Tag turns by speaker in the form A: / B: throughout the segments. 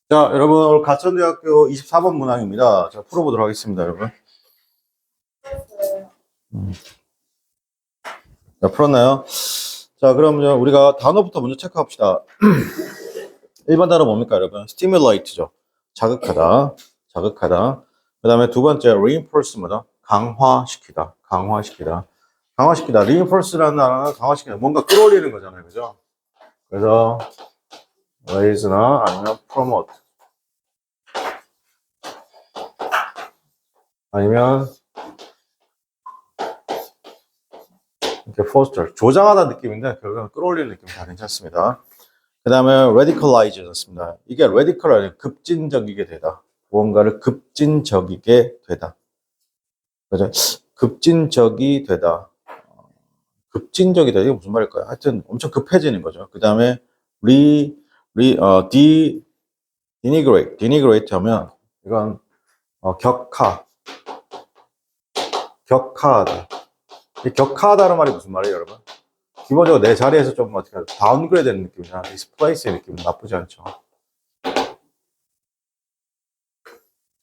A: 자, 여러분, 오늘 가천대학교 24번 문항입니다. 자, 풀어보도록 하겠습니다, 여러분. 자, 풀었나요? 자, 그럼 우리가 단어부터 먼저 체크합시다. 1번 단어 뭡니까, 여러분? stimulate죠. 자극하다. 자극하다. 그 다음에 두 번째, reinforce 뭐다? 강화시키다. 강화시키다. 강화시키다. reinforce라는 단어는 강화시키다. 뭔가 끌어올리는 거잖아요. 그죠? 그래서, raise나 아니면 promote. 아니면, 이렇게 foster. 조장하다는 느낌인데, 결국은 끌어올리는 느낌 다 괜찮습니다. 그 다음에 radicalize였습니다. 이게 radical 아니라 급진적이게 되다. 무언가를 급진적이게 되다. 그죠? 급진적이 되다. 급진적이다. 이게 무슨 말일까요? 하여튼 엄청 급해지는 거죠. 그 다음에 denigrate 하면 이건 격하하다. 이 격하다는 말이 무슨 말이에요, 여러분? 기본적으로 내 자리에서 좀 어떻게 다운그레이드 되는 느낌이나 디스플레이스의 느낌은 나쁘지 않죠.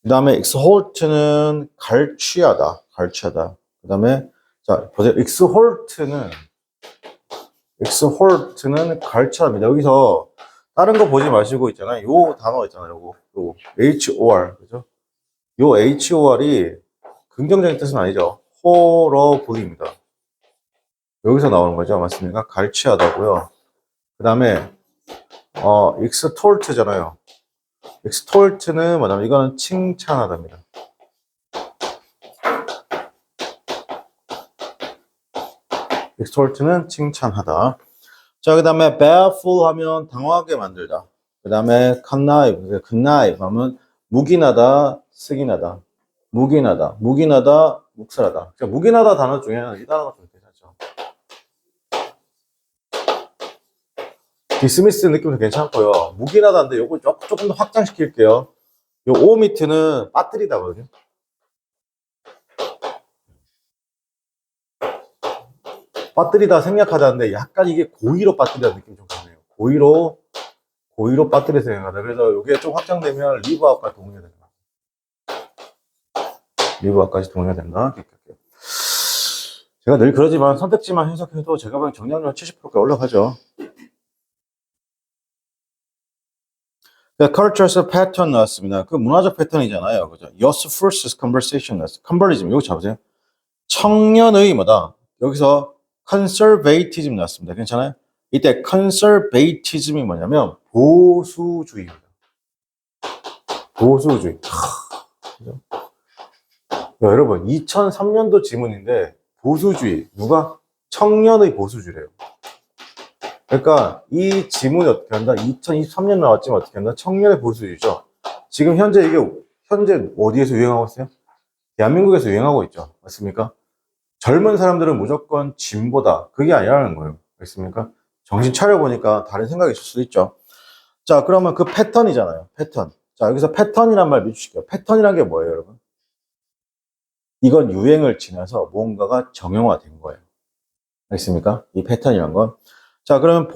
A: 그 다음에 exalt는 갈취하다. 갈취하다. 그 다음에 자 보세요. exalt는 갈취합니다. 여기서 다른 거 보지 마시고 있잖아요. 요 단어 있잖아요. 요 HOR 그죠? 요 HOR이 긍정적인 뜻은 아니죠. horrible입니다. 여기서 나오는 거죠. 맞습니까? 갈취하다고요. 그 다음에 extort잖아요. extort는 뭐냐면 이거는 칭찬하다입니다. extort는 칭찬하다. 자, 그 다음에 bearful 하면 당황하게 만들다. 그 다음에 connive 하면 묵인하다, 승인하다. 묵인하다, 묵살하다. 묵인하다 단어 중에는 이 단어가 좀 괜찮죠. 디스미스 느낌도 괜찮고요. 묵인하다인데 요거 조금 더 확장시킬게요. 요 오미트는 빠뜨리다거든요. 빠뜨리다 생략하다는데 약간 이게 고의로 빠뜨리다 느낌이 좀 강해요. 고의로 빠뜨려 생각하다. 그래서 이게 좀 확장되면 리브아웃까지 동의가 된다. 리브아웃까지 동의가 된다. 제가 늘 그러지만 선택지만 해석해도 제가 보기엔 정답률 70%가 올라가죠. cultural pattern 나왔습니다. 그 문화적 패턴이잖아요. 그죠? Yours versus conversation 나왔어요. conversation, 이거 잡으세요. 청년의 뭐다? 여기서 conservatism 나왔습니다. 괜찮아요? 이때 conservatism이 뭐냐면 보수주의입니다. 보수주의. 그죠? 여러분, 2003년도 지문인데 보수주의. 누가? 청년의 보수주의래요. 그러니까 이 지문이 어떻게 한다? 2023년 나왔지만 어떻게 한다? 청년의 보수주의죠. 지금 현재 어디에서 유행하고 있어요? 대한민국에서 유행하고 있죠. 맞습니까? 젊은 사람들은 무조건 진보다. 그게 아니라는 거예요. 맞습니까? 정신 차려보니까 다른 생각이 있을 수도 있죠. 자, 그러면 그 패턴이잖아요. 패턴. 자, 여기서 패턴이란 말 믿으실게요. 패턴이란 게 뭐예요, 여러분? 이건 유행을 지나서 무언가가 정형화된 거예요. 알겠습니까? 이 패턴이란 건. 자, 그러면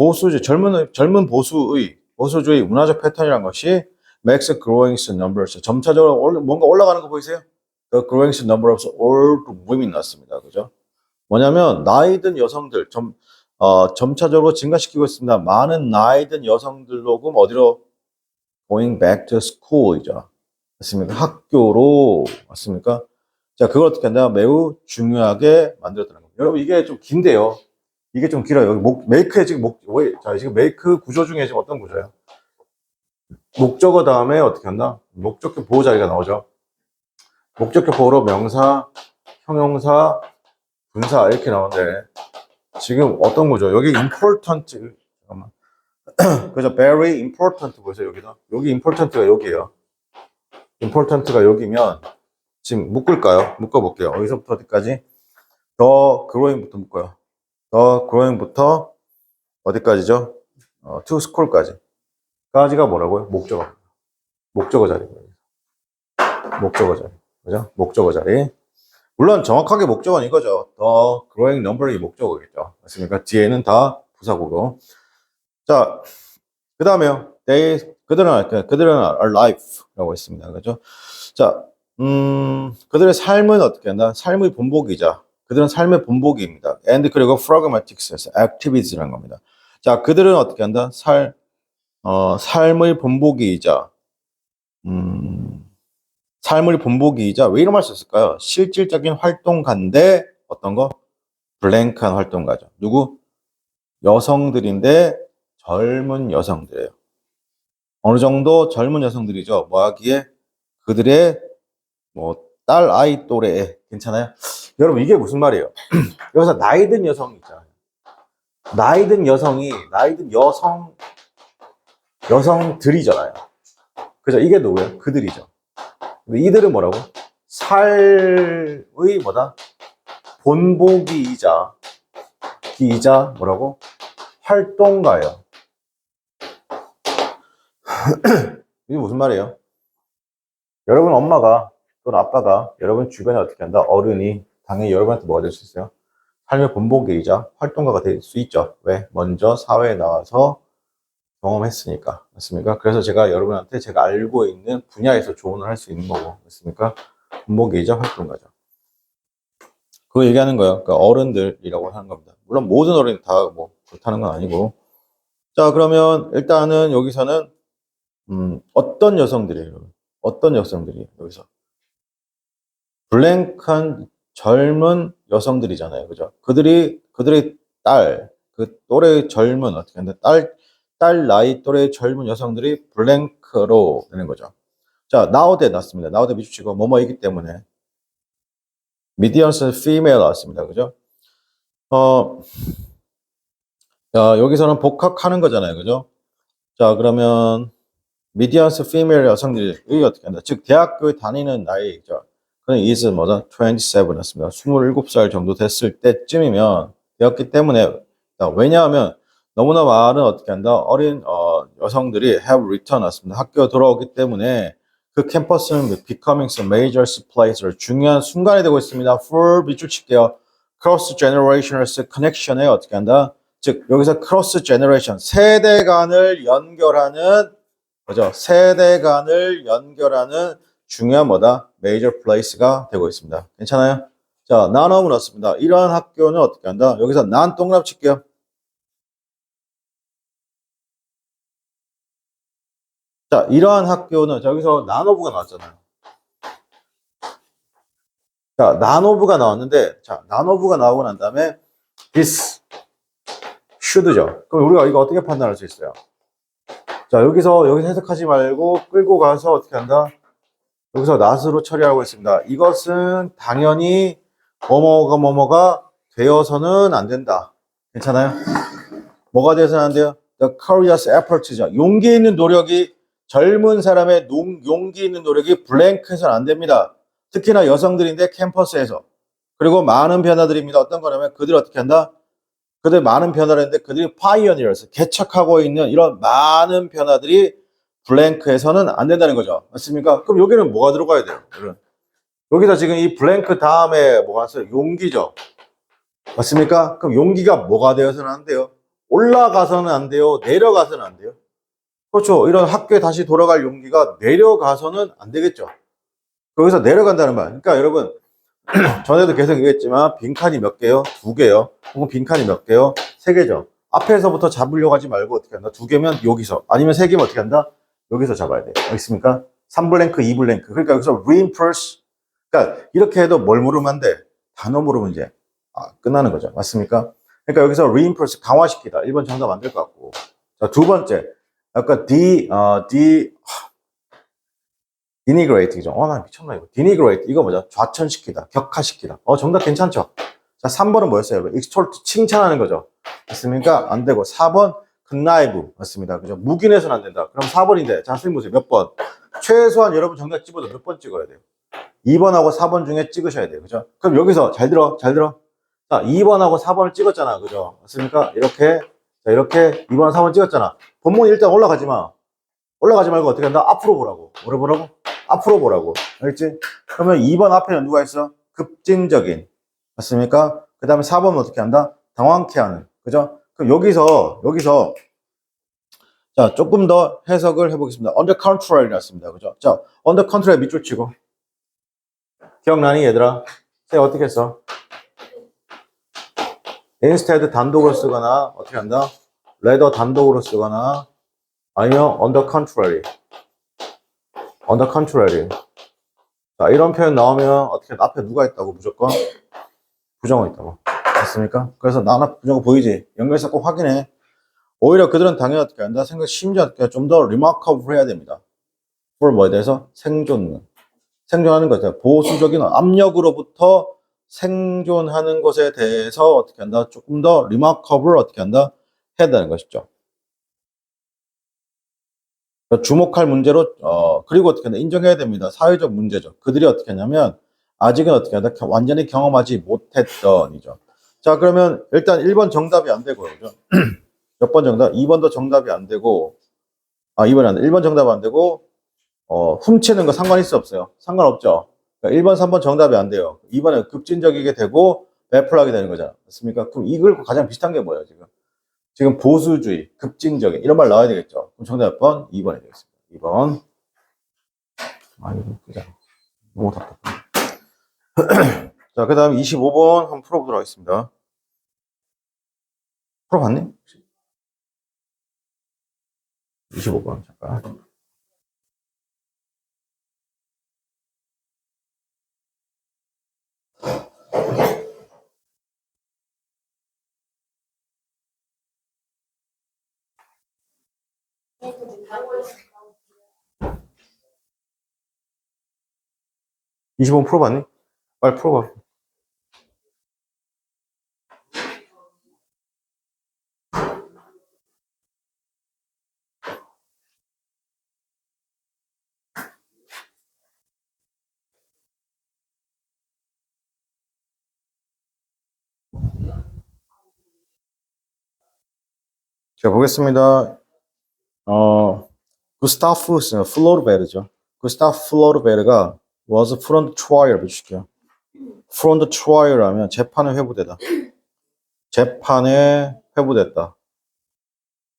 A: 젊은 보수주의 문화적 패턴이란 것이 makes growing numbers. 점차적으로 뭔가 올라가는 거 보이세요? The growing number of old women 났습니다. 그죠? 뭐냐면, 나이 든 여성들, 점차적으로 증가시키고 있습니다. 많은 나이 든 여성들로 그럼 어디로? going back to school이죠. 맞습니까? 학교로. 맞습니까? 자, 그걸 어떻게 한다? 매우 중요하게 만들었다는 겁니다. 여러분, 이게 좀 긴데요. 이게 좀 길어요. 여기 메이크의 지금 메이크 구조 중에 지금 어떤 구조예요? 목적어 다음에 어떻게 한다? 목적격 보호 자리가 나오죠. 목적격 보호로 명사, 형용사, 분사 이렇게 나오는데 지금 어떤 거죠? 여기 important 잠깐만. 그죠? very important 보세요. 여기다. 여기 important가 여기예요. important가 여기면 지금 묶을까요? 묶어볼게요. 어디서부터 어디까지? the growing부터 묶어요. the growing부터 어디까지죠? to school까지. 까지가 뭐라고요? 목적어 자리고요. 목적어 자리. 그죠? 목적어 자리. 물론 정확하게 목적어는 이거죠. The growing number이 목적어겠죠. 맞습니까? 뒤에는 다 부사고로. 자, 그 다음에요. 그들은 alive라고 했습니다. 그죠? 자, 그들의 삶은 어떻게 한다? 삶의 본보기이자, 그들은 삶의 본보기입니다. and 그리고 pragmatics, activities라는 겁니다. 자, 그들은 어떻게 한다? 삶의 본보기이자, 삶의 본보기이자, 왜 이런 말 썼을까요? 실질적인 활동가인데, 어떤 거? 블랭크한 활동가죠. 누구? 여성들인데, 젊은 여성들이에요. 어느 정도 젊은 여성들이죠. 뭐 하기에? 그들의, 딸 아이 또래. 괜찮아요? 여러분, 이게 무슨 말이에요? 여기서 나이든 여성이 있잖아요. 나이든 여성들이잖아요. 그죠? 이게 누구예요? 그들이죠. 근데 이들은 뭐라고? 삶의 본보기이자 뭐라고? 활동가예요. 이게 무슨 말이에요? 여러분 엄마가 또는 아빠가 여러분 주변에 어떻게 한다? 어른이 당연히 여러분한테 뭐가 될 수 있어요? 삶의 본보기이자 활동가가 될 수 있죠. 왜? 먼저 사회에 나와서 경험했으니까. 맞습니까? 그래서 제가 여러분한테 제가 알고 있는 분야에서 조언을 할 수 있는 거고. 맞습니까? 본보기이자 활동가죠. 그거 얘기하는 거예요. 그러니까 어른들이라고 하는 겁니다. 물론 모든 어른이 다 뭐 그렇다는 건 아니고. 자, 그러면 일단은 여기서는 어떤 여성들이에요? 어떤 여성들이 여기서 블랭크한 젊은 여성들이잖아요. 그죠? 그들의 그 또래 젊은 어떻게 하는데 딸 나이 또래 젊은 여성들이 블랭크로 되는 거죠. 자, 나우대 났습니다. 나우대 미주치고 뭐뭐이기 때문에 미디언스 female 나왔습니다. 그죠? 자, 여기서는 복학하는 거잖아요. 그죠? 자, 그러면 미디언스 female 여성들이 여기 어떻게 한다? 즉 대학교에 다니는 나이죠. 그는 is 뭐다? 27였습니다. 27살 정도 됐을 때쯤이면 되었기 때문에 왜냐하면 너무나 많은 어떻게 한다? 어린 여성들이 have returned 왔습니다. 학교 돌아오기 때문에 그 캠퍼스는 becoming a major place, 중요한 순간이 되고 있습니다. for 밑줄 칠게요. cross generational connection에 어떻게 한다? 즉 여기서 cross generation 세대 간을 연결하는 그죠? 세대 간을 연결하는 중요한 뭐다? major place가 되고 있습니다. 괜찮아요? 자, none 넣습니다. 이러한 학교는 어떻게 한다? 여기서 난 동그라미 칠게요. 자, 이러한 학교는 여기서 none of가 나왔잖아요. 자, none of가 나왔는데, 자, none of가 나오고 난 다음에 this should죠. 그럼 우리가 이거 어떻게 판단할 수 있어요? 자, 여기서 해석하지 말고 끌고 가서 어떻게 한다? 여기서 not으로 처리하고 있습니다. 이것은 당연히 뭐뭐가 되어서는 안 된다. 괜찮아요? 뭐가 되어서는 안 돼요? The courageous effort죠. 용기 있는 노력이 젊은 사람의 용기 있는 노력이 블랭크해서는 안 됩니다. 특히나 여성들인데 캠퍼스에서. 그리고 많은 변화들입니다. 어떤 거냐면 그들이 어떻게 한다? 그들 많은 변화를 했는데 그들이 pioneers, 개척하고 있는 이런 많은 변화들이 블랭크해서는 안 된다는 거죠. 맞습니까? 그럼 여기는 뭐가 들어가야 돼요? 여기서 지금 이 블랭크 다음에 뭐가 있어요? 용기죠. 맞습니까? 그럼 용기가 뭐가 되어서는 안 돼요? 올라가서는 안 돼요? 내려가서는 안 돼요? 그렇죠. 이런 학교에 다시 돌아갈 용기가 내려가서는 안 되겠죠. 거기서 내려간다는 말. 그러니까 여러분, 전에도 계속 얘기했지만 빈칸이 몇 개요? 2개요. 혹은 빈칸이 몇 개요? 3개죠. 앞에서부터 잡으려고 하지 말고 어떻게 한다? 2개면 여기서. 아니면 3개면 어떻게 한다? 여기서 잡아야 돼요. 알겠습니까? 3블랭크, 2블랭크. 그러니까 여기서 reinforce. 그러니까 이렇게 해도 뭘 물으면 안 돼? 단어 물으면 이제 끝나는 거죠. 맞습니까? 그러니까 여기서 reinforce, 강화시키다. 1번 정답 안 될 것 같고. 자, 두 번째. 아까 denigrate죠. 나 미쳤나 이거. denigrate. 이거 뭐죠? 좌천시키다. 격하시키다. 정답 괜찮죠? 자, 3번은 뭐였어요? extort, 칭찬하는 거죠. 맞습니까? 안 되고. 4번, connive. 맞습니다. 그죠? 묵인해서는 안 된다. 그럼 4번인데. 자, 선생님 보세요. 몇 번? 최소한 여러분 정답 집어도 몇 번 찍어야 돼요? 2번하고 4번 중에 찍으셔야 돼요. 그죠? 그럼 여기서 잘 들어. 자, 2번하고 4번을 찍었잖아. 그죠? 맞습니까? 이렇게. 자, 이렇게 2번, 4번 찍었잖아. 본문 일단 올라가지 마. 올라가지 말고 어떻게 한다? 앞으로 보라고. 뭐를 보라고? 앞으로 보라고. 알겠지? 그러면 2번 앞에는 누가 있어? 급진적인. 맞습니까? 그 다음에 4번은 어떻게 한다? 당황케 하는. 그죠? 그럼 여기서 자, 조금 더 해석을 해보겠습니다. under control이 났습니다. 그죠? 자, under control 밑줄 치고. 기억나니, 얘들아? 쟤 어떻게 했어? instead 단독으로 쓰거나, 어떻게 한다? rather 단독으로 쓰거나, 아니면 under control. under control. 자, 이런 표현 나오면 어떻게 앞에 누가 있다고 무조건 부정어 있다고. 맞습니까? 그래서 나나 부정어 보이지? 연결해서 꼭 확인해. 오히려 그들은 당연히 어떻게 한다? 생각 심지어 좀 더 remarkable 해야 됩니다. for 뭐에 대해서? 생존하는 것에 보수적인 압력으로부터 생존하는 것에 대해서 어떻게 한다? 조금 더 remarkable 어떻게 한다? 해야 되는 것이죠. 주목할 문제로 그리고 어떻게 한다? 인정해야 됩니다. 사회적 문제죠. 그들이 어떻게 하냐면 아직은 어떻게 한다? 완전히 경험하지 못했던이죠. 자, 그러면 일단 1번 정답이 안 되고요. 그죠? 몇 번 정답? 2번도 정답이 안 되고 2번 안 돼. 1번 정답 안 되고 훔치는 거 상관 있어 없어요? 상관없죠. 그러니까 1번, 3번 정답이 안 돼요. 2번은 급진적이게 되고 매플하게 되는 거잖아. 맞습니까? 그럼 이걸 가장 비슷한 게 뭐예요, 지금? 지금 보수주의, 급진적인 이런 말 나와야 되겠죠. 그럼 정답 몇 번? 2번이 되겠습니다. 2번. 이거 그냥 너무 답답해. 자, 그 다음 25번 한번 풀어보도록 하겠습니다. 풀어봤니? 25번 잠깐. (25번) 풀어봤니? 빨리 풀어봐. 자, 보겠습니다. 구스타프 플로르베르죠. 구스타프 플로르베르가 was front trial 붙일게요. front trial 하면 재판에 회부되다. 재판에 회부됐다.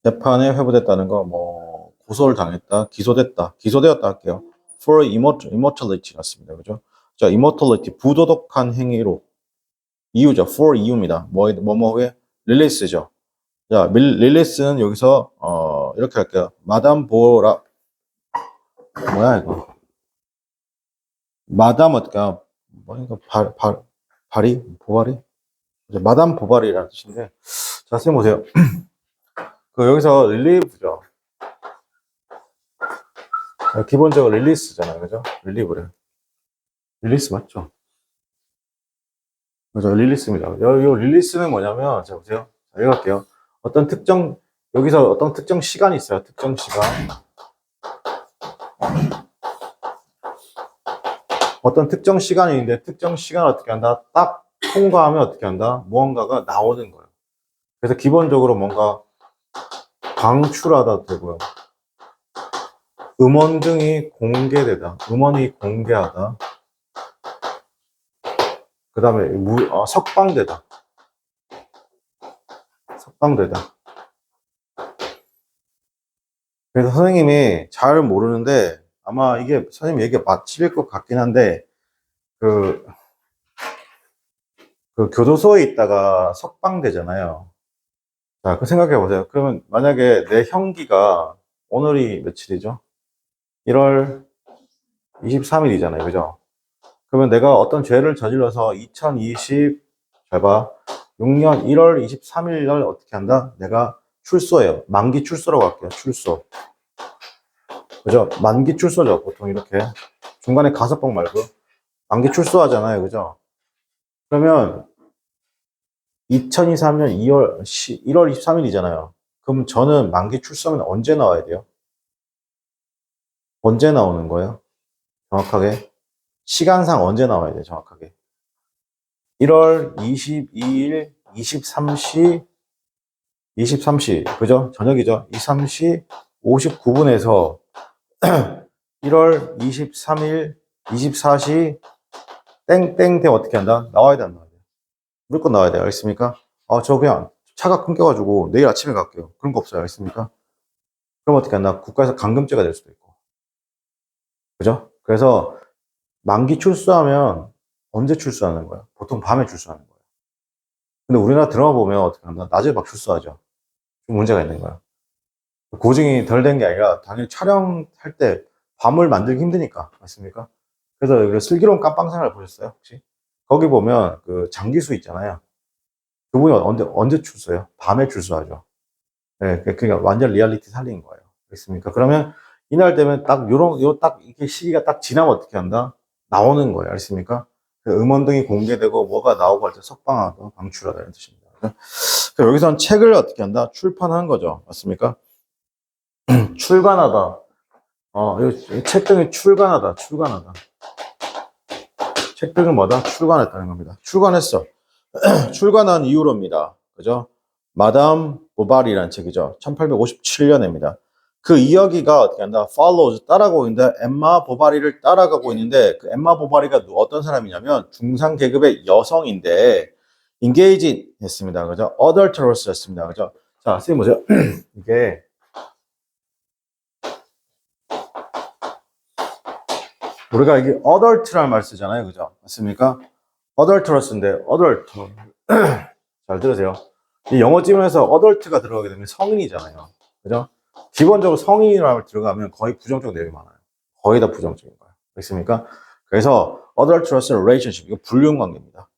A: 재판에 회부됐다는 거, 뭐, 고소를 당했다, 기소됐다, 기소되었다 할게요. for immortality 같습니다. 그죠? 자, immortality, 부도덕한 행위로. 이유죠. for 이유입니다. 뭐에? 릴리스죠. 자, 릴리스는 여기서, 이렇게 할게요. 마담 보라, 뭐야, 이거. 마담 어떨까? 뭐니까 바리? 보바리? 마담 보바리라는 뜻인데. 자, 선생님 보세요. 여기서 릴리브죠. 기본적으로 릴리스잖아요. 그죠? 릴리브래. 릴리스 맞죠? 그죠? 릴리스입니다. 요 릴리스는 뭐냐면, 자, 보세요. 자, 읽을게요. 여기서 어떤 특정 시간이 있어요. 특정 시간. 어떤 특정 시간이 있는데, 특정 시간을 어떻게 한다? 딱 통과하면 어떻게 한다? 무언가가 나오는 거예요. 그래서 기본적으로 뭔가 방출하다 되고요. 음원 등이 공개되다. 음원이 공개하다. 그 다음에 석방되다. 석방되다. 그래서 선생님이 잘 모르는데 아마 이게 선생님 얘기가 맞힐 것 같긴 한데 그 교도소에 있다가 석방되잖아요. 자, 그 생각해 보세요. 그러면 만약에 내 형기가 오늘이 며칠이죠? 1월 23일이잖아요. 그죠? 그러면 내가 어떤 죄를 저질러서 잘 봐. 6년 1월 23일 날 어떻게 한다? 내가 출소해요. 만기 출소라고 할게요. 출소. 그죠? 만기 출소죠. 보통 이렇게. 중간에 가석방 말고. 만기 출소하잖아요. 그죠? 그러면 2023년 1월 23일이잖아요. 그럼 저는 만기 출소하면 언제 나와야 돼요? 언제 나오는 거예요? 정확하게. 시간상 언제 나와야 돼요? 정확하게. 1월 22일 23시 그죠? 저녁이죠. 23시 59분에서 1월 23일 24시 땡땡 때 어떻게 한다? 나와야 돼, 안 나와야 돼? 무조건 나와야 돼요. 알겠습니까? 저 그냥 차가 끊겨가지고 내일 아침에 갈게요. 그런 거 없어요. 알겠습니까? 그럼 어떻게 한다? 국가에서 감금죄가 될 수도 있고. 그죠? 그래서 만기 출소하면 언제 출소하는 거야? 보통 밤에 출소하는 거예요. 근데 우리나라 드라마 보면 어떻게 한다? 낮에 막 출소하죠. 좀 문제가 있는 거야. 고증이 덜 된 게 아니라 당연히 촬영할 때 밤을 만들기 힘드니까. 맞습니까? 그래서 그 슬기로운 깜빵생활 보셨어요? 혹시? 거기 보면 그 장기수 있잖아요. 그분이 언제 출소해요? 밤에 출소하죠. 네, 그러니까 완전 리얼리티 살린 거예요. 알겠습니까? 그러면 이날 되면 딱 딱 이렇게 시기가 딱 지나면 어떻게 한다? 나오는 거예요. 알겠습니까? 그 음원등이 공개되고 뭐가 나오고 할 때 석방하고 방출하다 이런 뜻입니다. 그래서 여기서는 책을 어떻게 한다? 출판한 거죠. 맞습니까? 출간하다. 이 책등이 출간하다. 책등은 뭐다? 출간했다는 겁니다. 출간했어. 출간한 이후로입니다. 그죠? 마담 보바리라는 책이죠. 1857년입니다. 그 이야기가 어떻게 한다? follows, 따라가고 있는데, 엠마 보바리를 따라가고 있는데, 그 엠마 보바리가 어떤 사람이냐면, 중상 계급의 여성인데, engage 했습니다. 그죠? adulterous 했습니다. 그죠? 자, 선생님 보세요. 이게, 우리가 이게 adult라는 말 쓰잖아요. 그죠? 맞습니까? adulterous인데, adult. 잘 들으세요. 이 영어 지문에서 adult가 들어가게 되면 성인이잖아요. 그죠? 기본적으로 성인이라는 말 들어가면 거의 부정적 내용이 많아요. 거의 다 부정적인 거예요. 알겠습니까? 그래서 adulterous relationship, 이거 불륜 관계입니다.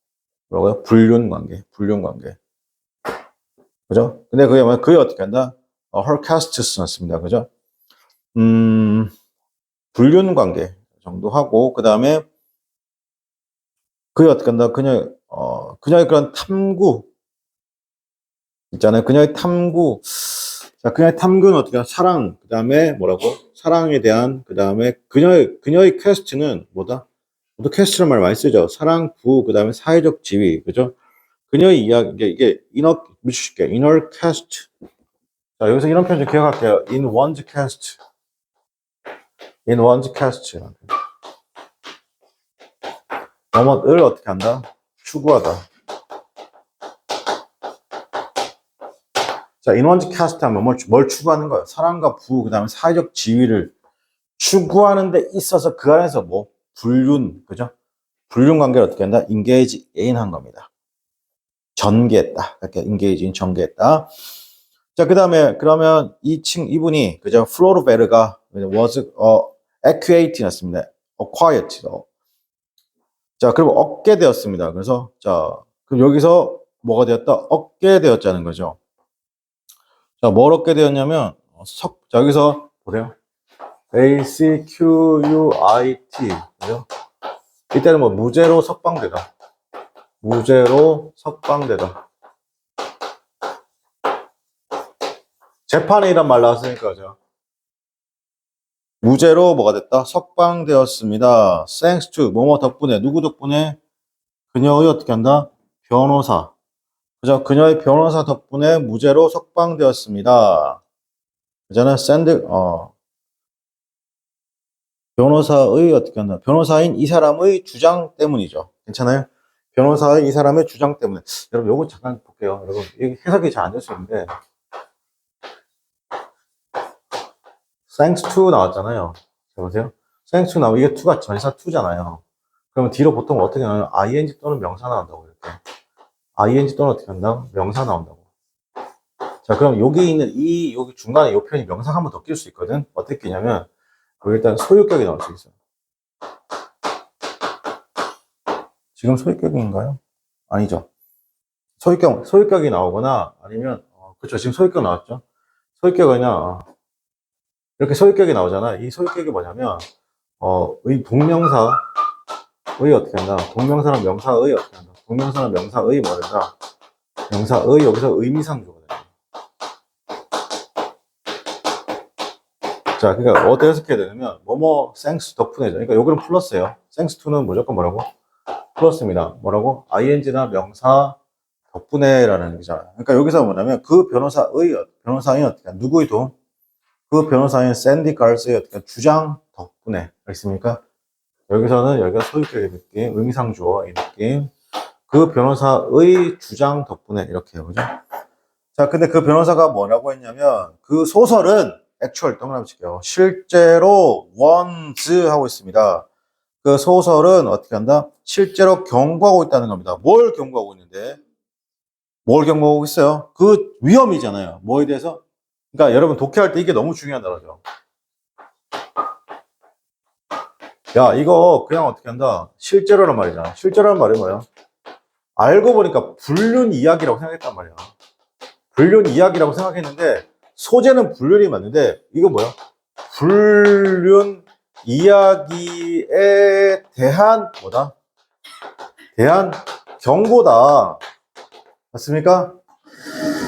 A: 뭐라고요? 불륜 관계. 그죠? 근데 그게 뭐야? 그게 어떻게 한다? her casts 놨습니다. 그죠? 불륜 관계 정도 하고, 그 다음에 그게 어떻게 한다? 그녀의 그런 탐구 있잖아요. 그녀의 탐구. 자, 그녀의 탐구는 어떻게 하냐? 사랑, 그 다음에 뭐라고? 사랑에 대한, 그 다음에 그녀의 퀘스트는 뭐다? 또 퀘스트란 말 많이 쓰죠. 사랑, 그 다음에 사회적 지위, 그죠? 그녀의 이야기, 이게 미치실게. inner quest. 자, 여기서 이런 표현 좀 기억할게요. in one's quest. in one's quest. 뭐뭐를 어떻게 한다? 추구하다. 자, 인원지 캐스트 하면 뭘 추구하는 거예요? 사랑과 그 다음에 사회적 지위를 추구하는 데 있어서 그 안에서 뭐? 그죠? 불륜 관계를 어떻게 한다? engage in 한 겁니다. 전개했다. 이렇게 engage in, 전개했다. 자, 그 다음에, 그러면 이분이, 그죠? 플로르베르가 was, acquainted 였습니다. acquired. 자, 그리고 얻게 되었습니다. 그래서, 자, 그럼 여기서 뭐가 되었다? 얻게 되었다는 거죠. 자, 뭘 얻게 되었냐면, 자, 여기서, 보세요. ACQUIT. 그죠? 이때는 뭐, 무죄로 석방되다. 재판에 이란 말 나왔으니까, 그죠? 무죄로 뭐가 됐다? 석방되었습니다. Thanks to, 뭐뭐 덕분에, 누구 덕분에? 그녀의 어떻게 한다? 변호사. 그죠? 그녀의 변호사 덕분에 무죄로 석방되었습니다. 그잖아, 변호사의 어떻게 한다? 변호사인 이 사람의 주장 때문이죠. 괜찮아요? 변호사의 이 사람의 주장 때문에. 여러분, 요거 잠깐 볼게요. 여러분, 이게 해석이 잘 안 될 수 있는데, thanks to 나왔잖아요. 보세요. thanks to 나오고, 이게 to가 전사 to잖아요. 그러면 뒤로 보통 어떻게 나와요? ing 또는 명사 나온다고, 이렇게. ing 또는 어떻게 한다? 명사 나온다고. 자, 그럼 여기 있는 여기 중간에 이 표현이 명사 한 번 더 낄 수 있거든? 어떻게 끼냐면, 일단 소유격이 나올 수 있어요. 지금 소유격인가요? 아니죠. 소유격이 나오거나, 아니면, 그쵸. 지금 소유격 나왔죠? 소유격이 그냥, 이렇게 소유격이 나오잖아. 이 소유격이 뭐냐면, 의 동명사의 어떻게 한다? 동명사랑 명사의 어떻게 한다? 동명사랑 명사의 뭐된다? 명사의 여기서 의미상조거든요. 자, 그러니까 어떻게 해석해야 되냐면, 뭐뭐 thanks 덕분에죠. 그러니까 여기는 플러스예요. thanks to는 무조건 뭐라고? 플러스입니다. 뭐라고? ing나 명사 덕분에라는 얘기잖아요. 그러니까 여기서 뭐냐면 그 변호사인 어떻게 누구의 돈? 그 변호사인 샌디 갈스의 어떻게 주장 덕분에 알겠습니까? 여기가 소유격의 느낌, 의미상주어 이 느낌. 그 변호사의 주장 덕분에 이렇게 해요. 그죠? 자, 근데 그 변호사가 뭐라고 했냐면 그 소설은 actual 동그라미 칠게요. 실제로 once 하고 있습니다. 그 소설은 어떻게 한다? 실제로 경고하고 있다는 겁니다. 뭘 경고하고 있는데? 뭘 경고하고 있어요? 그 위험이잖아요. 뭐에 대해서? 그러니까 여러분 독해할 때 이게 너무 중요하다 그러죠. 야, 이거 그냥 어떻게 한다? 실제로란 말이잖아. 실제로란 말이 뭐야? 알고 보니까 불륜 이야기라고 생각했단 말이야. 불륜 이야기라고 생각했는데 소재는 불륜이 맞는데 이거 뭐야? 불륜 이야기에 대한 뭐다? 대한 경고다. 맞습니까?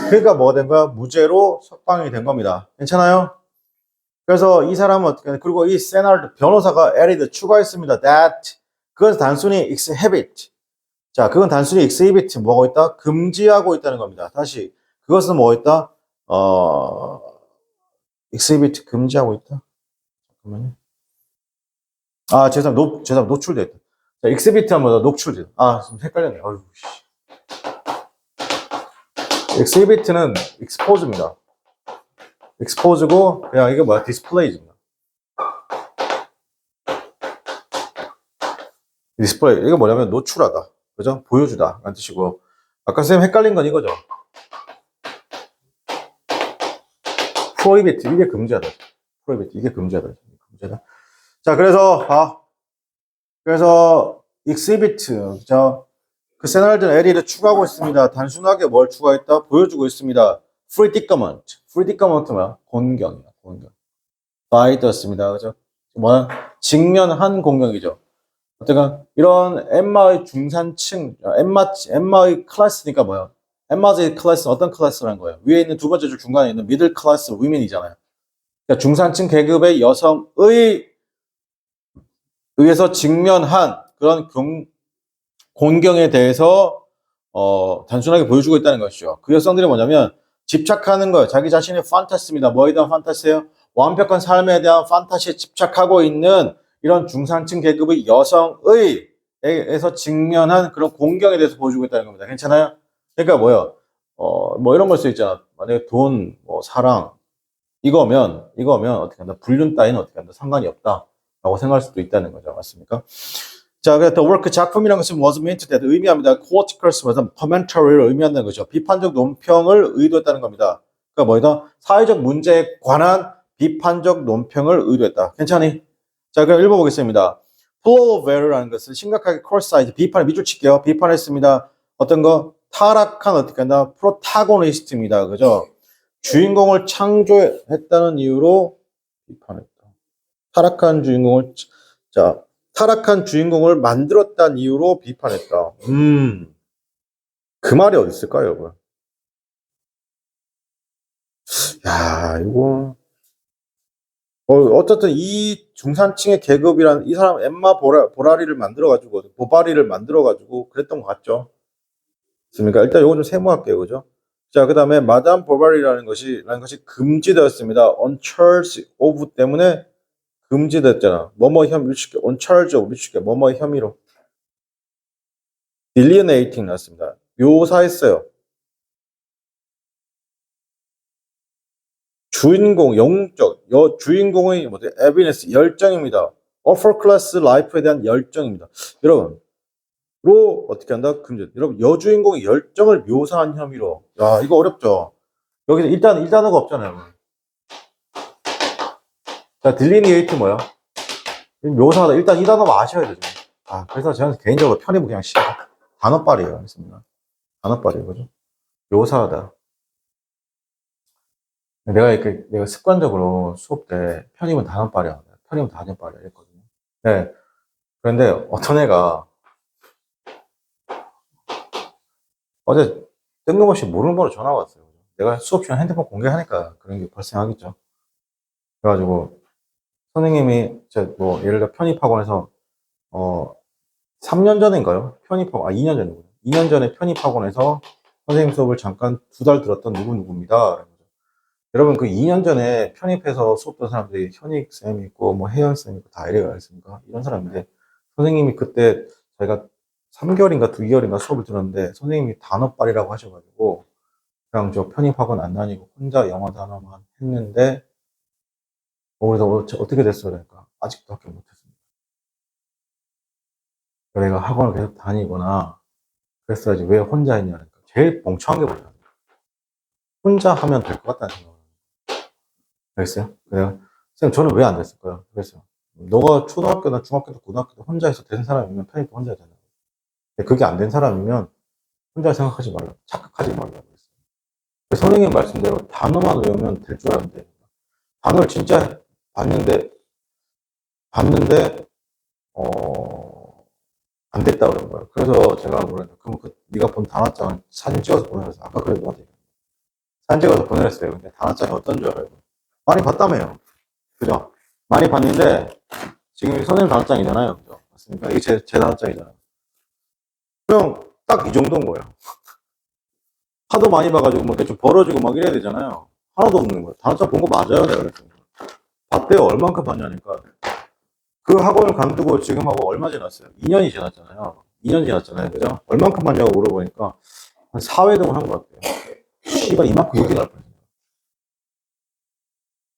A: 그러니까 뭐가 된 거야? 무죄로 석방이 된 겁니다. 괜찮아요? 그래서 이 사람은 어떻게, 그리고 이 세나르드 변호사가 added 추가했습니다. that. 그건 단순히 exhibit. 자, 그건 단순히 exhibit 뭐하고 있다? 금지하고 있다는 겁니다. 다시. 그것은 뭐 있다? exhibit 금지하고 있다? 잠깐만요. 아, 죄송합니다. 노출됐다. 자, exhibit 하면 뭐다? 녹출됐다. 아, 좀 헷갈렸네. 어휴, 씨. exhibit는 expose입니다. expose고, 그냥 이게 뭐야? display입니다. 디스플레이. 이거 뭐냐면 노출하다. 그죠? 보여주다. 라는 뜻이고. 아까 선생님 헷갈린 건 이거죠. prohibit. 이게 금지하다. prohibit. 이게 금지하다. 금지하다. 자, 그래서 exhibit. 그 세나르드 에리를 추가하고 있습니다. 단순하게 뭘 추가했다? 보여주고 있습니다. predicament. predicament 뭐야? 곤경이야. 곤경. by 떴습니다. 그죠? 뭐야? 직면한 공경이죠. 어쨌든 이런 엠마의 중산층, 엠마의 클래스니까 뭐야? 엠마의 클래스는 어떤 클래스라는 거예요? 위에 있는 두 번째 줄 중간에 있는 미들 클래스 위민이잖아요. 그러니까 중산층 계급의 여성의 의해서 직면한 그런 곤경에 대해서 단순하게 보여주고 있다는 것이죠. 그 여성들이 뭐냐면 집착하는 거예요. 자기 자신의 판타시입니다. 뭐에 대한 판타시예요? 완벽한 삶에 대한 판타시에 집착하고 있는 이런 중산층 계급의 여성의에서 직면한 그런 공경에 대해서 보여주고 있다는 겁니다. 괜찮아요? 그러니까 뭐요? 뭐 이런 걸 수 있잖아. 만약에 돈, 뭐 사랑 이거면 어떻게 한다? 불륜 따위는 어떻게 한다? 상관이 없다라고 생각할 수도 있다는 거죠. 맞습니까? 자, 그래서 the work 작품이라는 것은 was meant that 의미합니다. criticals was commentary를 의미한다는 거죠. 비판적 논평을 의도했다는 겁니다. 그러니까 뭐다? 사회적 문제에 관한 비판적 논평을 의도했다. 괜찮니? 자, 그럼 읽어보겠습니다. full of error라는 것은 심각하게 criticized, 비판을 밑줄 칠게요. 비판했습니다. 어떤 거? 타락한 어떻게 한다? 프로타고니스트입니다. 그죠? 주인공을 창조했다는 이유로 비판했다. 타락한 주인공을 만들었다는 이유로 비판했다. 그 말이 어디 있을까요, 여러분? 야, 이거. 어쨌든 이 중산층의 계급이란 이 사람 엠마 보라리를 만들어가지고, 보바리를 만들어가지고 그랬던 것 같죠? 그러니까 일단 이거 좀 세모할게요, 그죠? 자, 그 다음에 마담 보바리라는 것이 금지되었습니다. on charge of 때문에 금지됐잖아. 뭐뭐 혐의 미치게 on charge of 미치게 뭐뭐 혐의로 delineating 났습니다. 묘사했어요. 주인공 영적 주인공의 뭐지? evidence 열정입니다. upper class life에 대한 열정입니다. 여러분 로 어떻게 한다? 금지. 여러분 여주인공의 열정을 묘사한 혐의로. 야, 이거 어렵죠. 여기서 일단 이 단어가 없잖아요. 자, delineate 뭐야? 묘사하다. 일단 이 단어만 아셔야 되죠. 아, 그래서 저는 개인적으로 편입은 그냥 단어빨이에요. 알겠습니다. 단어빨이에요. 그죠? 묘사하다. 내가 습관적으로 수업 때 편입은 단어빨이야. 편입은 단어빨이야. 했거든요. 네. 그런데 어떤 애가 어제 뜬금없이 모르는 번호 전화가 왔어요. 내가 수업 시간 핸드폰 공개하니까 그런 게 발생하겠죠. 그래가지고 선생님이 뭐 예를 들어 편입학원에서 3년 전인가요? 2년 전이군요. 2년 전에 편입학원에서 선생님 수업을 잠깐 2달 들었던 누구누구입니다. 여러분 그 2년 전에 편입해서 수업 듣던 사람들이 현익쌤 있고 뭐 혜연쌤 있고 다 이래가 있습니까? 이런 사람인데 선생님이 그때 저희가 3개월인가 2개월인가 수업을 들었는데 선생님이 단어빨이라고 하셔가지고 그냥 저 편입학원 안 다니고 혼자 영어 단어만 했는데 그래서 어떻게 됐어? 그러니까 아직도 합격 못했습니다. 내가 학원을 계속 다니거나 그랬어야지 왜 혼자 했냐니까 제일 멍청한 게 뭐냐? 혼자 하면 될 것 같다는 생각을 알겠어요? 그래요? 선생님 저는 왜 안 됐을까요? 그랬어요. 너가 초등학교나 중학교나 고등학교도 혼자 해서 된 사람이면 편입도 혼자 해야 되는 거예요. 근데 그게 안 된 사람이면 혼자 생각하지 말라. 착각하지 말라고 했어요. 선생님 말씀대로 단어만 외우면 될 줄 알았는데 단어를 진짜 봤는데 안 됐다 그런 거예요. 그래서 제가 뭐라 그럼 네가 본 단어장 사진 찍어서 보내랬어요. 아까 그래도 너한테 사진 찍어서 보내랬어요. 근데 단어장이 어떤 줄 알아요? 많이 봤다며요. 그죠? 많이 봤는데 지금 선생님 단어장이잖아요. 그죠? 맞습니까? 이게 제 단어장이잖아요. 그냥 딱 이 정도인 거예요. 하도 많이 봐가지고 뭐 대충 벌어지고 막 이래야 되잖아요. 하나도 없는 거예요. 단어장 본 거 맞아요? 내가 그랬더니. 봤대요. 얼만큼 봤냐니까. 그 학원을 관두고 지금하고 얼마 지났어요? 2년이 지났잖아요. 2년 지났잖아요. 그죠? 얼만큼 봤냐고 물어보니까 한 4회동을 한 것 같아요. 씨발, 이만큼 욕이 날 뻔했어요.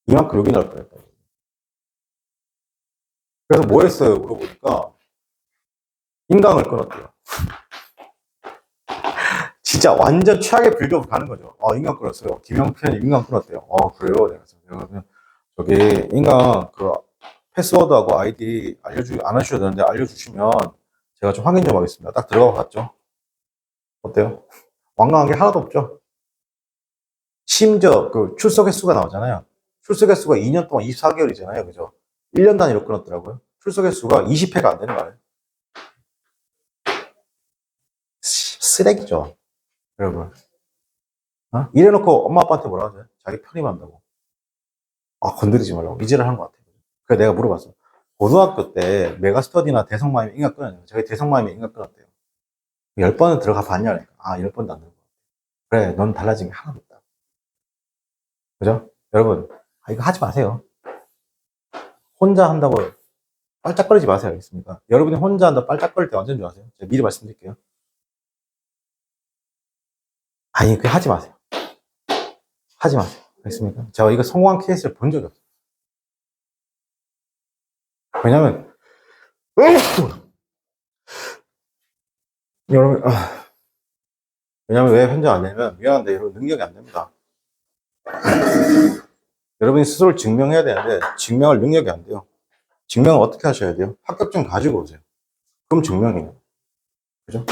A: 이만큼 욕이 날 뻔했다. 그래서 뭐 했어요? 물어보니까 인강을 끊었대요. 진짜 완전 최악의 빌드업 가는 거죠. 인강 끊었어요. 김영편이 인강 끊었대요. 그래요? 내가 그러면 저기 인강 그 패스워드하고 아이디 안 하셔도 되는데 알려주시면 제가 좀 확인 좀 하겠습니다. 딱 들어가 봤죠. 어때요? 완강한 게 하나도 없죠. 심지어 그 출석 횟수가 나오잖아요. 출석 횟수가 2년 동안 24개월이잖아요. 그죠? 1년 단위로 끊었더라고요. 출석 횟수가 20회가 안 되는 거예요. 쓰레기죠. 여러분. 이래놓고 엄마 아빠한테 뭐라 하죠? 자기 편입한다고. 건드리지 말라고. 이지를 하는 것 같아요. 그래서 내가 물어봤어. 고등학교 때 메가스터디나 대성마임에 인강 끊었냐고. 저희 대성마임에 인강 끊었대요. 10번은 들어가 봤냐니까. 10번도 안 들어가. 그래, 넌 달라진 게 하나도 없다. 그죠? 여러분, 이거 하지 마세요. 혼자 한다고 빨짝거리지 마세요. 알겠습니까? 여러분이 혼자 한다 빨짝거릴 때 언제인 줄 아세요? 제가 미리 말씀드릴게요. 그거 하지 마세요. 하지 마세요. 알겠습니까? 제가 이거 성공한 케이스를 본 적이 없어요. 왜냐면, 여러분, 왜냐면 왜 혼자 안 되냐면, 미안한데, 여러분, 능력이 안 됩니다. 여러분이 스스로를 증명해야 되는데, 증명할 능력이 안 돼요. 증명을 어떻게 하셔야 돼요? 합격증 가지고 오세요. 그럼 증명이에요. 그죠?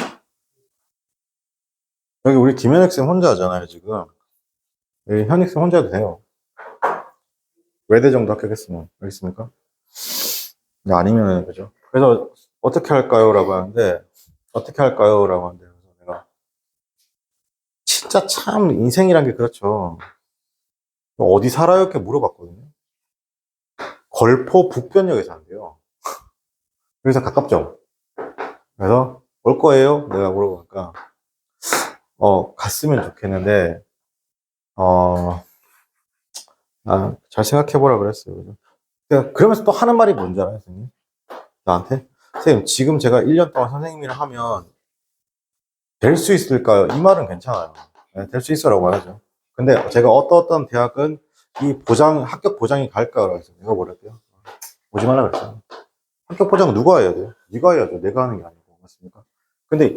A: 여기 우리 김현익쌤 혼자 하잖아요, 지금. 여기 현익쌤 혼자 해도 돼요. 외대 정도 합격했으면. 알겠습니까? 아니면, 그죠? 그래서, 어떻게 할까요? 라고 하는데, 어떻게 할까요? 라고 하는데, 그래서 내가, 진짜 참, 인생이란 게 그렇죠. 어디 살아요? 이렇게 물어봤거든요. 걸포 북변역에 산대요. 여기서 가깝죠? 그래서, 올 거예요? 내가 물어보니까, 갔으면 좋겠는데, 잘 생각해보라 그랬어요. 그죠? 그러면서 또 하는 말이 뭔지 알아요, 선생님? 나한테? 선생님, 지금 제가 1년 동안 선생님이랑 하면 될 수 있을까요? 이 말은 괜찮아요. 네, 될 수 있어라고 하죠. 근데 제가 어떤 대학은 합격 보장이 갈까요? 그래서 내가 뭐랬대요? 오지 말라 그랬어요. 합격 보장 누가 해야 돼요? 네가 해야죠. 내가 하는 게 아니고. 맞습니까? 근데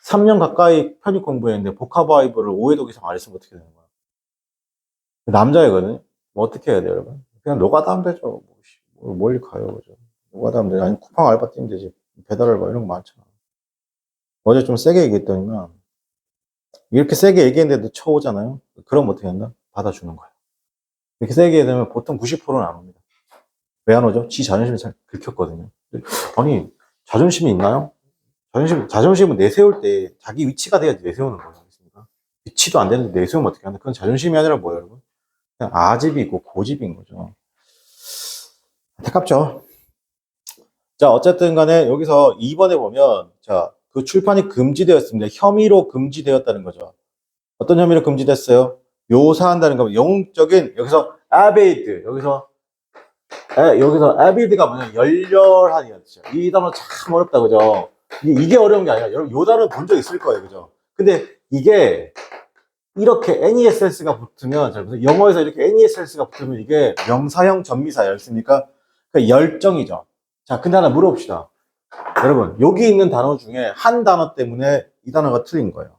A: 3년 가까이 편입 공부했는데 복합화이브를 5회 독 이상 안 했으면 어떻게 되는 거야? 남자애거든요? 뭐 어떻게 해야 돼요, 여러분? 그냥 노가다 하면 되죠. 멀리 가요, 그죠? 노가다 하면 되죠. 아니, 쿠팡 알바 뛰면 되지. 배달 알바 이런 거 많잖아. 어제 좀 세게 얘기했더니만, 이렇게 세게 얘기했는데도 쳐오잖아요? 그럼 어떻게 한다? 받아주는 거예요. 이렇게 세게 얘기하면 보통 90%는 안 옵니다. 왜 안 오죠? 지 자존심이 잘 긁혔거든요. 아니, 자존심이 있나요? 자존심은 내세울 때 자기 위치가 돼야지 내세우는 거예요. 위치도 안 되는데 내세우면 어떻게 하나? 그건 자존심이 아니라 뭐예요, 여러분? 그냥 아집이 있고 고집인 거죠. 안타깝죠. 자, 어쨌든 간에 여기서 2번에 보면, 자, 그 출판이 금지되었습니다. 혐의로 금지되었다는 거죠. 어떤 혐의로 금지됐어요? 묘사한다는 거, 영웅적인, 여기서 avid, 여기서 avid가 뭐냐, 열렬한, 이 단어 참 어렵다, 그죠? 이게 어려운 게 아니라, 여러분, 요 단어 본 적 있을 거예요, 그죠? 근데 이게 이렇게 NESS가 붙으면, 잘 보세요. 영어에서 이렇게 NESS가 붙으면 이게 명사형 전미사였으니까 그 열정이죠. 자, 근데 하나 물어봅시다. 여러분, 여기 있는 단어 중에 한 단어 때문에 이 단어가 틀린 거예요.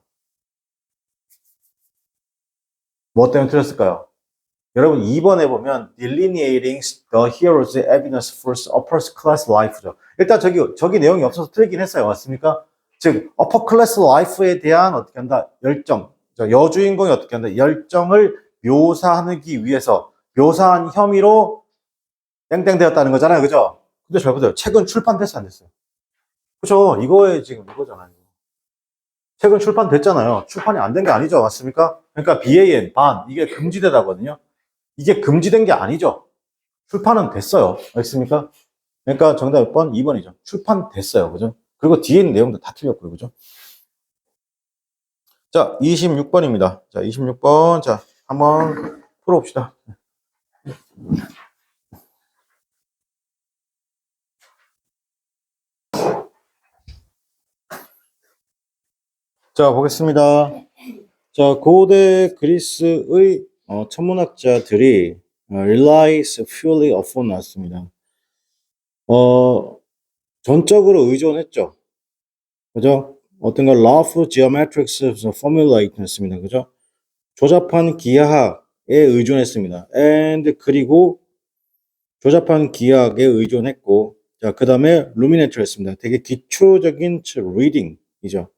A: 뭐 때문에 틀렸을까요? 여러분, 2번에 보면 delineating the hero's evidence for upper class life죠. 일단 저기 내용이 없어서 틀리긴 했어요. 맞습니까? 즉, upper class life에 대한 어떻게 한다? 열정. 여주인공이 어떻게 한다? 열정을 묘사하기 위해서 묘사한 혐의로 땡땡되었다는 거잖아요. 그죠? 근데 잘 보세요. 책은 출판됐어, 안 됐어요? 그죠? 이거에 지금 이거잖아요. 책은 출판됐잖아요. 출판이 안 된 게 아니죠. 맞습니까? 그러니까 BAN, 반, 이게 금지되다거든요. 이게 금지된 게 아니죠. 출판은 됐어요. 알겠습니까? 그러니까 정답 몇 번? 2번이죠. 출판됐어요. 그죠? 그리고 뒤에 있는 내용도 다 틀렸고요. 그죠? 자, 26번입니다. 자, 26번. 자, 한번 풀어봅시다. 자, 보겠습니다. 자, 고대 그리스의 천문학자들이 relies fully upon 나왔습니다. 전적으로 의존했죠. 그죠? 어떤 걸 rough geometrics formulae 했습니다. 그죠? 조잡한 기하학에 의존했습니다. and 그리고 조잡한 기하학에 의존했고, 자, 그 다음에 루미네이터를 했습니다. 되게 기초적인 리딩이죠.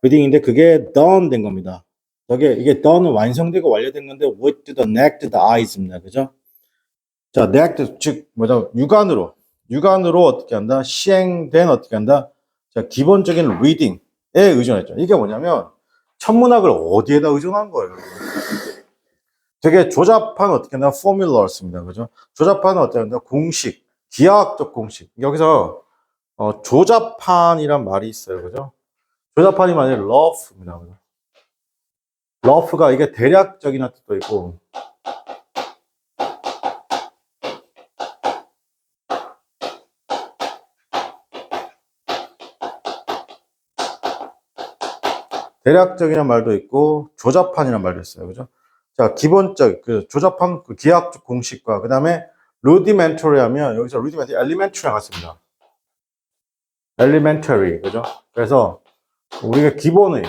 A: 리딩인데 그게 done 된 겁니다. 이게 done은 완성되고 완료된 건데 with the naked eyes입니다. 그죠? 자, naked, 즉, 육안으로 어떻게 한다? 시행된 어떻게 한다? 자, 기본적인 reading에 의존했죠. 이게 뭐냐면, 천문학을 어디에다 의존한 거예요? 되게 조잡한 어떻게 한다? 포뮬러였습니다. 그죠? 조잡한 어떻게 한다? 공식, 기하학적 공식. 여기서, 조잡한이란 말이 있어요. 그죠? 조잡한이 아니라 rough입니다. rough가 이게 대략적인 뜻도 있고, 대략적이라는 말도 있고 조잡한이라는 말도 있어요. 그죠? 자, 기본적 그 조잡한 그 기하학적 공식과 그다음에 rudimentary 하면 여기서 rudimentary, elementary 같습니다. elementary. 그죠? 그래서 우리가 기본의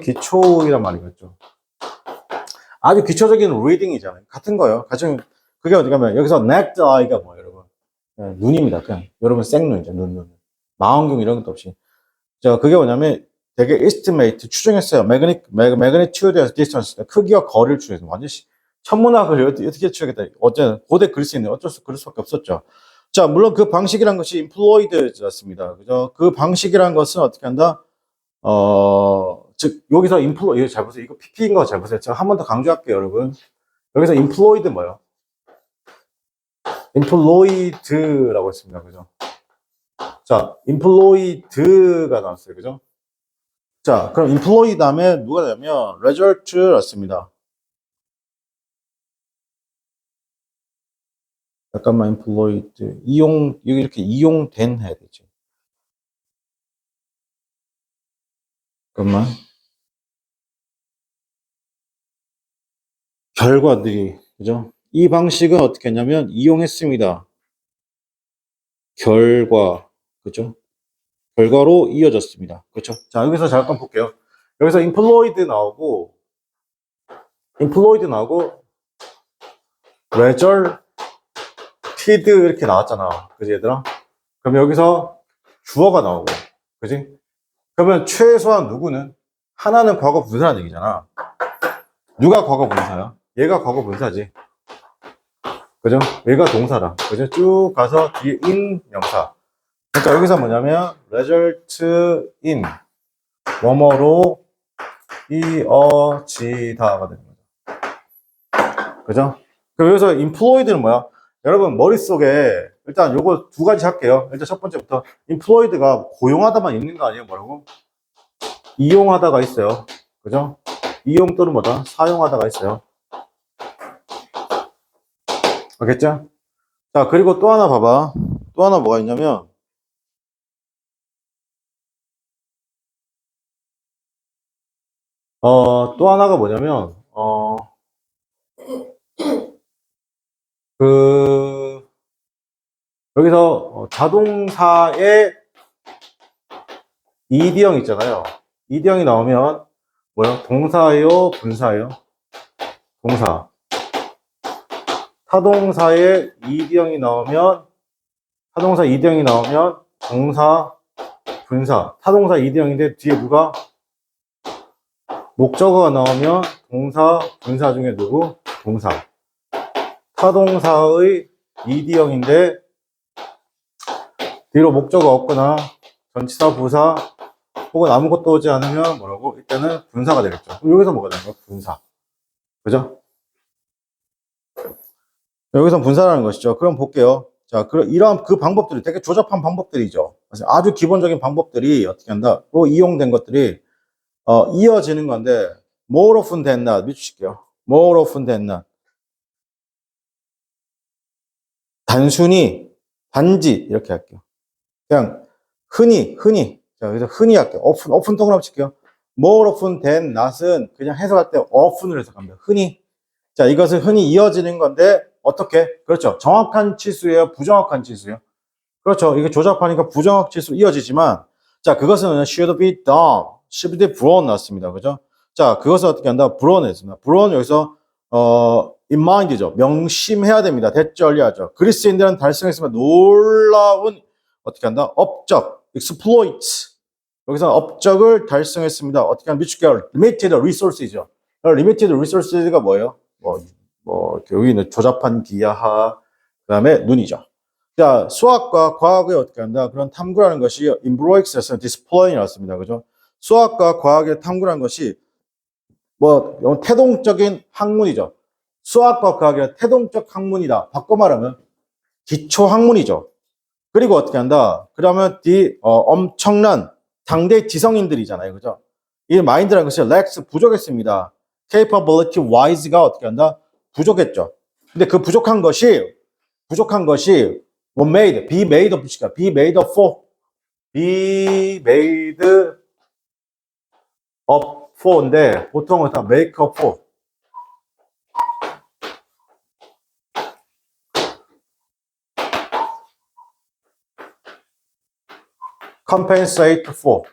A: 기초이란 말이겠죠. 아주 기초적인 reading이잖아요. 같은 거예요. 가령 그게 어디 가면 여기서 naked eye가 뭐예요, 여러분? 눈입니다. 그냥 여러분 생눈이죠. 눈. 망원경 이런 것도 없이. 자, 그게 뭐냐면 되게 estimate 추정했어요. magnitude distance 크기와 거리를 추정해서 완전 천문학을 어떻게 추정했다. 어쨌든 고대 그리스인데 어쩔 수 그럴 수밖에 없었죠. 자, 물론 그 방식이란 것이 employed였습니다. 그죠? 그 방식이란 것은 어떻게 한다? 즉 여기서 이거 잘 보세요. 이거 PP인 거 잘 보세요. 제가 한 번 더 강조할게요, 여러분. 여기서 employed 뭐요? employed라고 했습니다. 그죠? 자, employed가 나왔어요. 그죠? 자, 그럼 employee 다음에 누가 되냐면 result를 씁니다. 잠깐만, employed 여기 이렇게 이용된 해야 되지. 잠깐만. 결과들이, 그죠? 이 방식은 어떻게 했냐면 이용했습니다. 그죠? 결과로 이어졌습니다. 그렇죠? 자, 여기서 잠깐 볼게요. 여기서 employed 나오고 resulted 이렇게 나왔잖아. 그지, 얘들아? 그럼 여기서 주어가 나오고, 그지? 그러면 최소한 누구는 하나는 과거 분사라는 얘기잖아. 누가 과거 분사야? 얘가 과거 분사지. 그죠? 얘가 동사라. 그죠? 쭉 가서 뒤에 in 명사. 그러니까 여기서 뭐냐면 result in 뭐뭐로 이어지다가 되는 거죠. 그죠? 그럼 여기서 employed는 뭐야? 여러분 머릿속에 일단 요거 두 가지 할게요. 일단 첫 번째부터 employed가 고용하다만 있는 거 아니에요? 뭐라고? 이용하다가 있어요. 그죠? 이용 또는 뭐다? 사용하다가 있어요. 알겠죠? 자, 그리고 또 하나 봐봐. 또 하나 뭐가 있냐면 또 하나가 뭐냐면, 그, 여기서 자동사의 ED형 있잖아요. ED형이 나오면, 뭐요? 동사예요? 분사예요? 동사. 타동사의 ED형이 나오면, 타동사 ED형이 나오면, 동사, 분사. 타동사 ED형인데, 뒤에 누가? 목적어가 나오면, 동사, 분사 중에 누구? 동사. 타동사의 ED형인데, 뒤로 목적어 없거나, 전치사, 부사, 혹은 아무것도 오지 않으면 뭐라고? 이때는 분사가 되겠죠. 그럼 여기서 뭐가 되는 거야? 분사. 그죠? 여기서 분사라는 것이죠. 그럼 볼게요. 자, 이러한 그 방법들이 되게 조잡한 방법들이죠. 아주 기본적인 방법들이 어떻게 한다?로 이용된 것들이, 이어지는 건데, more often than not. 밑줄게요. more often than not. 단순히, 단지, 이렇게 할게요. 그냥, 흔히. 자, 그래서 흔히 할게요. often 동그라미 칠게요. more often than not은 그냥 해석할 때 often을 해석합니다. 흔히. 자, 이것은 흔히 이어지는 건데, 어떻게? 그렇죠. 정확한 치수예요? 부정확한 치수예요? 그렇죠. 이게 조잡하니까 부정확 치수로 이어지지만, 자, 그것은 should be done, should be drawn 났습니다. 그죠? 자, 그것을 어떻게 한다? drawn 했습니다. drawn 여기서, in mind죠. 명심해야 됩니다. 대절리하죠. 그리스인들은 달성했으면 놀라운, 어떻게 한다? 업적, exploit. 여기서 업적을 달성했습니다. 어떻게 하면 미축계열, limited resource이죠. limited resources가 뭐예요? 여기는 조잡한 기하하, 그 다음에 눈이죠. 자, 수학과 과학에 어떻게 한다? 그런 탐구라는 것이 인브로익스에서 디스플레이에 나왔습니다. 그죠? 수학과 과학의 탐구라는 것이 태동적인 학문이죠. 수학과 과학의 태동적 학문이다. 바꿔 말하면 기초 학문이죠. 그리고 어떻게 한다? 그러면 엄청난 당대 지성인들이잖아요. 그죠? 이 마인드라는 것이 lacks 부족했습니다. capability wise가 어떻게 한다? 부족했죠. 근데 그 부족한 것이 be made of be made of for be made of for인데 보통은 다 make up for compensate for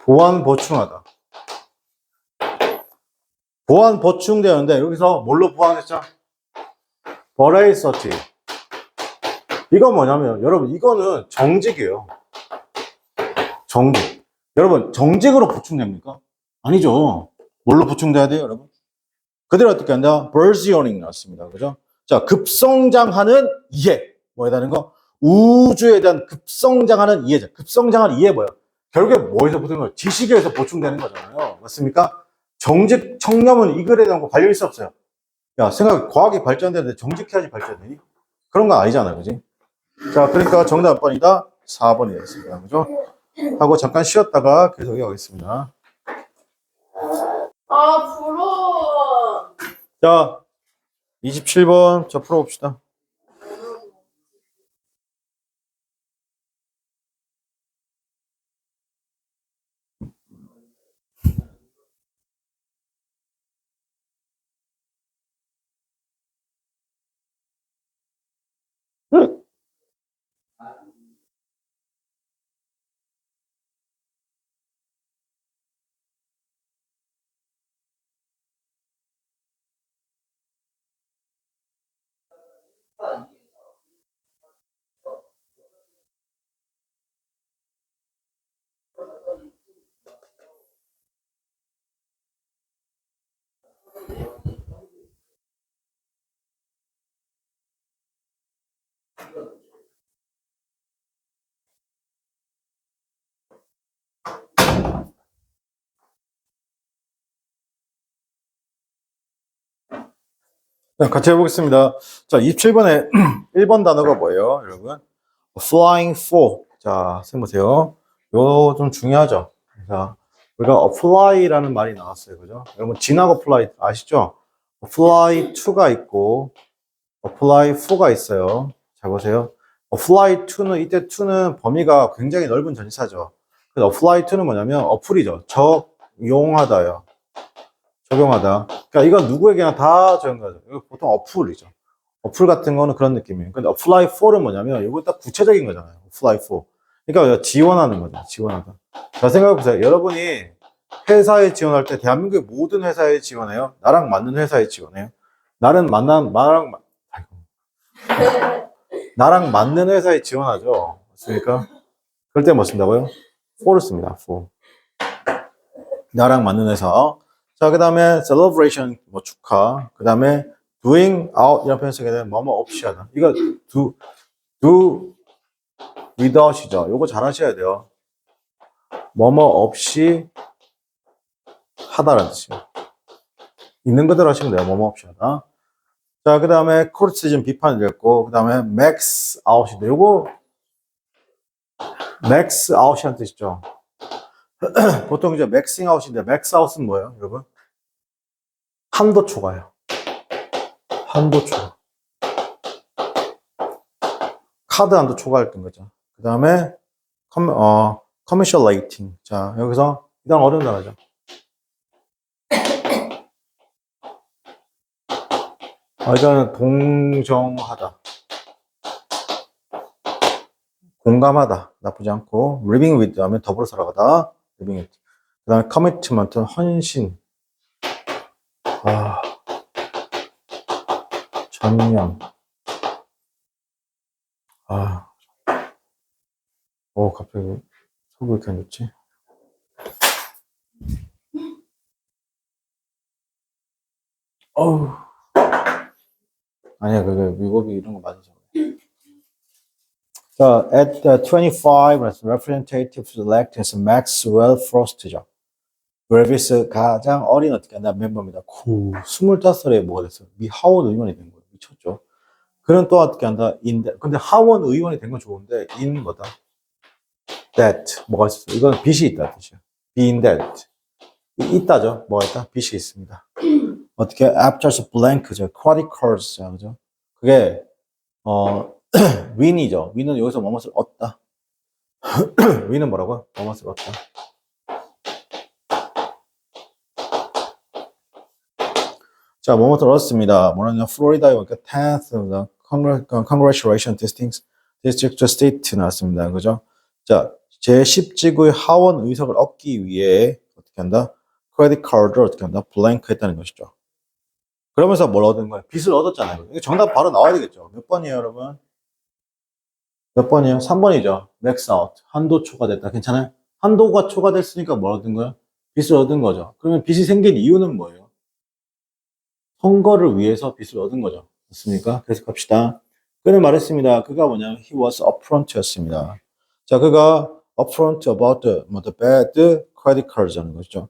A: 보완 보충하다. 보완 보충되는데 여기서 뭘로 보완했죠? veracity. 이건 뭐냐면 여러분 이거는 정직이에요. 정직. 여러분 정직으로 보충됩니까? 아니죠. 뭘로 보충돼야 돼요, 여러분? 그대로 어떻게 한다? burgeoning 나왔습니다. 그죠? 자, 급성장하는 이해. 뭐에 대한 거? 우주에 대한 급성장하는 이해죠. 급성장하는 이해 뭐예요? 결국에 뭐에서 보는 거예요? 지식에서 보충되는 거잖아요. 맞습니까? 정직, 청렴은 이 글에 대한 거 관련 있어 없어요? 야, 과학이 발전되는데 정직해야지 발전되니? 그런 건 아니잖아요. 그지? 자, 그러니까 정답 몇 번이다? 4번이 되겠습니다. 그죠? 하고 잠깐 쉬었다가 계속 이어가겠습니다.
B: 아, 부러워.
A: 자, 27번 저 풀어봅시다. 자, 같이 해보겠습니다. 자, 27번에 1번 단어가 뭐예요, 여러분? flying for. 자, 생각보세요. 이거 좀 중요하죠. 자, 우리가 apply라는 말이 나왔어요. 그죠? 여러분, 진하고 apply 아시죠? apply to가 있고, apply for가 있어요. 자, 보세요. apply to는, 이때 to는 범위가 굉장히 넓은 전치사죠. 그래서 apply to는 뭐냐면 어플이죠. 적용하다요. 적용하다. 그러니까 이건 누구에게나 다 적용하죠. 이거 보통 어플이죠. 어플 같은 거는 그런 느낌이에요. 근데 apply for은 뭐냐면 이거 딱 구체적인 거잖아요. apply for. 그러니까 지원하는 거죠. 지원하다. 자, 생각해보세요. 여러분이 회사에 지원할 때 대한민국의 모든 회사에 지원해요? 나랑 맞는 회사에 지원해요? 나랑 맞는 회사에 지원하죠. 맞습니까? 그럴 때 뭐 쓴다고요? for를 씁니다. for. 나랑 맞는 회사. 자, 그 다음에 celebration, 뭐 축하. 그 다음에 doing out 이런 표현 쓰게 되면 뭐뭐 없이 하다. 이거 do without이죠. 요거 잘 하셔야 돼요. 뭐뭐 없이 하다라는 뜻이에요. 있는 그대로 하시면 돼요. 뭐뭐 없이 하다. 자, 그 다음에 criticism 비판이 됐고, 그 다음에 max out인데, 요거 max out이라는 뜻이죠. 보통 이제 maxing out인데, max out은 뭐예요, 여러분? 한도 초과예요. 한도 초과. 카드 한도 초과했던 거죠. 그 다음에 commercialating. 자, 여기서 이단 어려운 단어죠. 이거는 동정하다. 공감하다. 나쁘지 않고 living with 하면 더불어 살아가다. living with. 그 다음에 commitment는 헌신. 전념. 갑자기 속이 왜 이렇게 안 좋지? 아니야, 위고비 이런 거 맞으죠. 자, at 25, representatives elect as Maxwell Frost죠. 브레비스 가장 어린 어떻게 한다 멤버입니다. 25살에 뭐가 됐어요? 미 하원 의원이 된 거예요. 미쳤죠. 그는 또 어떻게 한다? 근데 하원 의원이 된 건 좋은데, in 뭐다? that. 뭐가 있었어? 이건 빚이 있다 뜻이야. be in that. 있다죠. 뭐가 있다? 빚이 있습니다. 어떻게? after blank죠. credit cards죠. 그죠? 그게, win이죠. win은 여기서 뭐뭇을 얻다. win은 뭐라고요? 뭐뭇을 얻다. 자, 뭐뭇을 얻었습니다. 뭐냐면, 플로리다에 오니까 10th, congratulations, district state 나왔습니다. 그죠? 자, 제10지구의 하원 의석을 얻기 위해 어떻게 한다? 크레딧 카드를 어떻게 한다? 블랭크 했다는 것이죠. 그러면서 뭘 얻은 거예요? 빚을 얻었잖아요. 이거 정답 바로 나와야 되겠죠. 몇 번이에요, 여러분? 몇 번이에요? 3번이죠. 맥스 아웃. 한도 초과됐다. 괜찮아요? 한도가 초과됐으니까 뭘 얻은 거예요? 빚을 얻은 거죠. 그러면 빚이 생긴 이유는 뭐예요? 선거를 위해서 빚을 얻은 거죠. 맞습니까? 계속 갑시다. 그는 말했습니다. 그가 뭐냐면 he was upfront였습니다. 자, 그가 upfront about the bad credit cards라는 것이죠.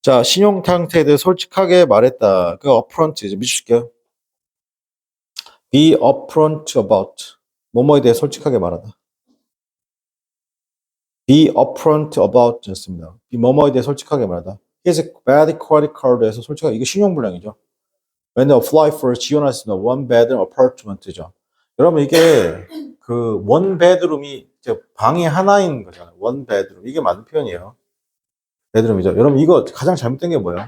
A: 자, 신용 상태에 대해 솔직하게 말했다. 그 upfront 이제 미줄게요. be upfront about 뭐뭐에 대해 솔직하게 말하다. be upfront about 였습니다. be 뭐뭐에 대해 솔직하게 말하다. He has a bad credit card에서 솔직하게 이게 신용불량이죠. When they apply for 지원할 수 있는 one bedroom apartment죠. 여러분 이게 그 one bedroom이 방이 하나인 거잖아요. one bedroom 이게 맞는 표현이에요. bedroom이죠. 여러분 이거 가장 잘못된 게 뭐예요?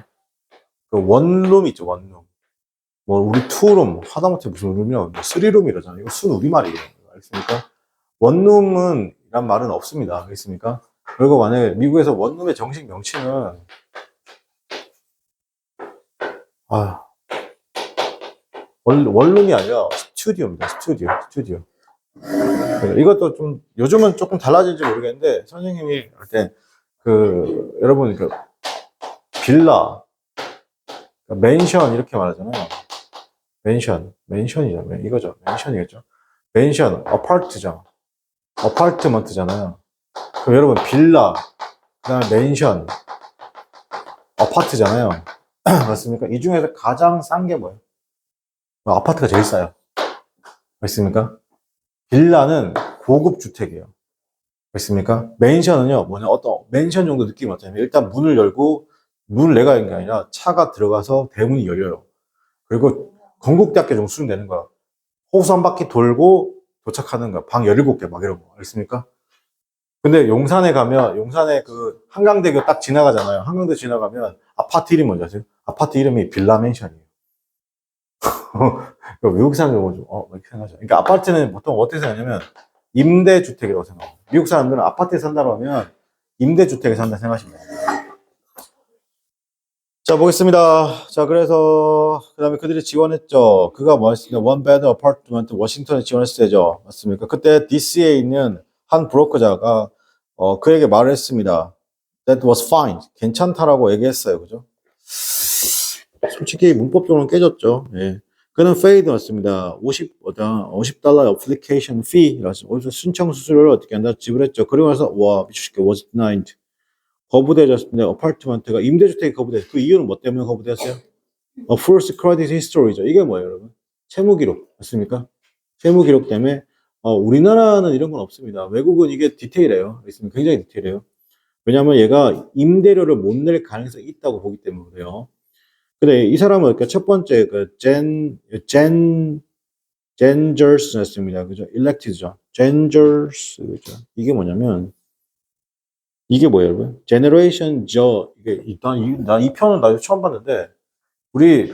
A: 그 원룸 있죠. 원룸. 뭐 우리 투룸 하다못해 무슨 룸이라고 쓰리룸 이러잖아요. 이거 순 우리말이에요. 알겠습니까? 원룸은 이란 말은 없습니다. 알겠습니까? 그리고 만약에 미국에서 원룸의 정식 명칭은 원룸이 아니라 스튜디오입니다. 스튜디오. 이것도 좀 요즘은 조금 달라질지 모르겠는데 선생님이 할 때 여러분 빌라, 맨션 이렇게 말하잖아요. 맨션이죠. 이거죠. 맨션이겠죠. 맨션, 아파트죠. 아파트먼트잖아요. 그럼 여러분 빌라, 그다음에 맨션, 아파트잖아요. 맞습니까? 이 중에서 가장 싼 게 뭐예요? 아파트가 제일 싸요. 맞습니까? 빌라는 고급 주택이에요. 맞습니까? 맨션은요, 어떤 맨션 정도 느낌이 어떠냐면, 일단 문을 열고, 문을 내가 여는 게 아니라 차가 들어가서 대문이 열려요. 그리고 건국대학교 정도 수준되는 거야. 호수 한 바퀴 돌고, 도착하는 거야. 방 17개 막 이런 거. 알겠습니까? 근데 용산에 가면, 용산에 그 한강대교 딱 지나가잖아요. 한강대교 지나가면 아파트 이름이 뭔지 아세요? 아파트 이름이 빌라맨션이에요. 외국 사람들 보면 좀, 이렇게 생각하죠. 그러니까 아파트는 보통 어떻게 생각하냐면, 임대주택이라고 생각해요. 미국 사람들은 아파트에 산다고 하면, 임대주택에 산다 생각하시면 돼요. 자, 보겠습니다. 자, 그래서, 그 다음에 그들이 지원했죠. 그가 뭐 했습니까? One bed apartment, 워싱턴에 지원했을 때죠. 맞습니까? 그때 DC에 있는 한 브로커자가, 그에게 말을 했습니다. That was fine. 괜찮다라고 얘기했어요. 그죠? 솔직히 문법적으로는 깨졌죠. 예. 그는 paid였습니다. 50달러 application fee. 어디서 신청 수수료를 어떻게 한다? 지불했죠. 그리고 나서, 와, 미치겠게 was denied. 거부되었습니다. 어파트먼트가 임대주택이 거부됐어요. 그 이유는 뭐 때문에 거부되었어요? First credit history죠. 이게 뭐예요, 여러분? 채무 기록 맞습니까? 채무 기록 때문에 우리나라는 이런 건 없습니다. 외국은 이게 디테일해요. 굉장히 디테일해요. 왜냐하면 얘가 임대료를 못 낼 가능성이 있다고 보기 때문에 그래요. 근데 이 사람은 그러니까 첫 번째 젠저스였습니다. 그죠? elected죠. 젠저스 그죠? 이게 뭐냐면 이게 뭐예요, 여러분? 제너레이션 난이 편은 나 처음 봤는데 우리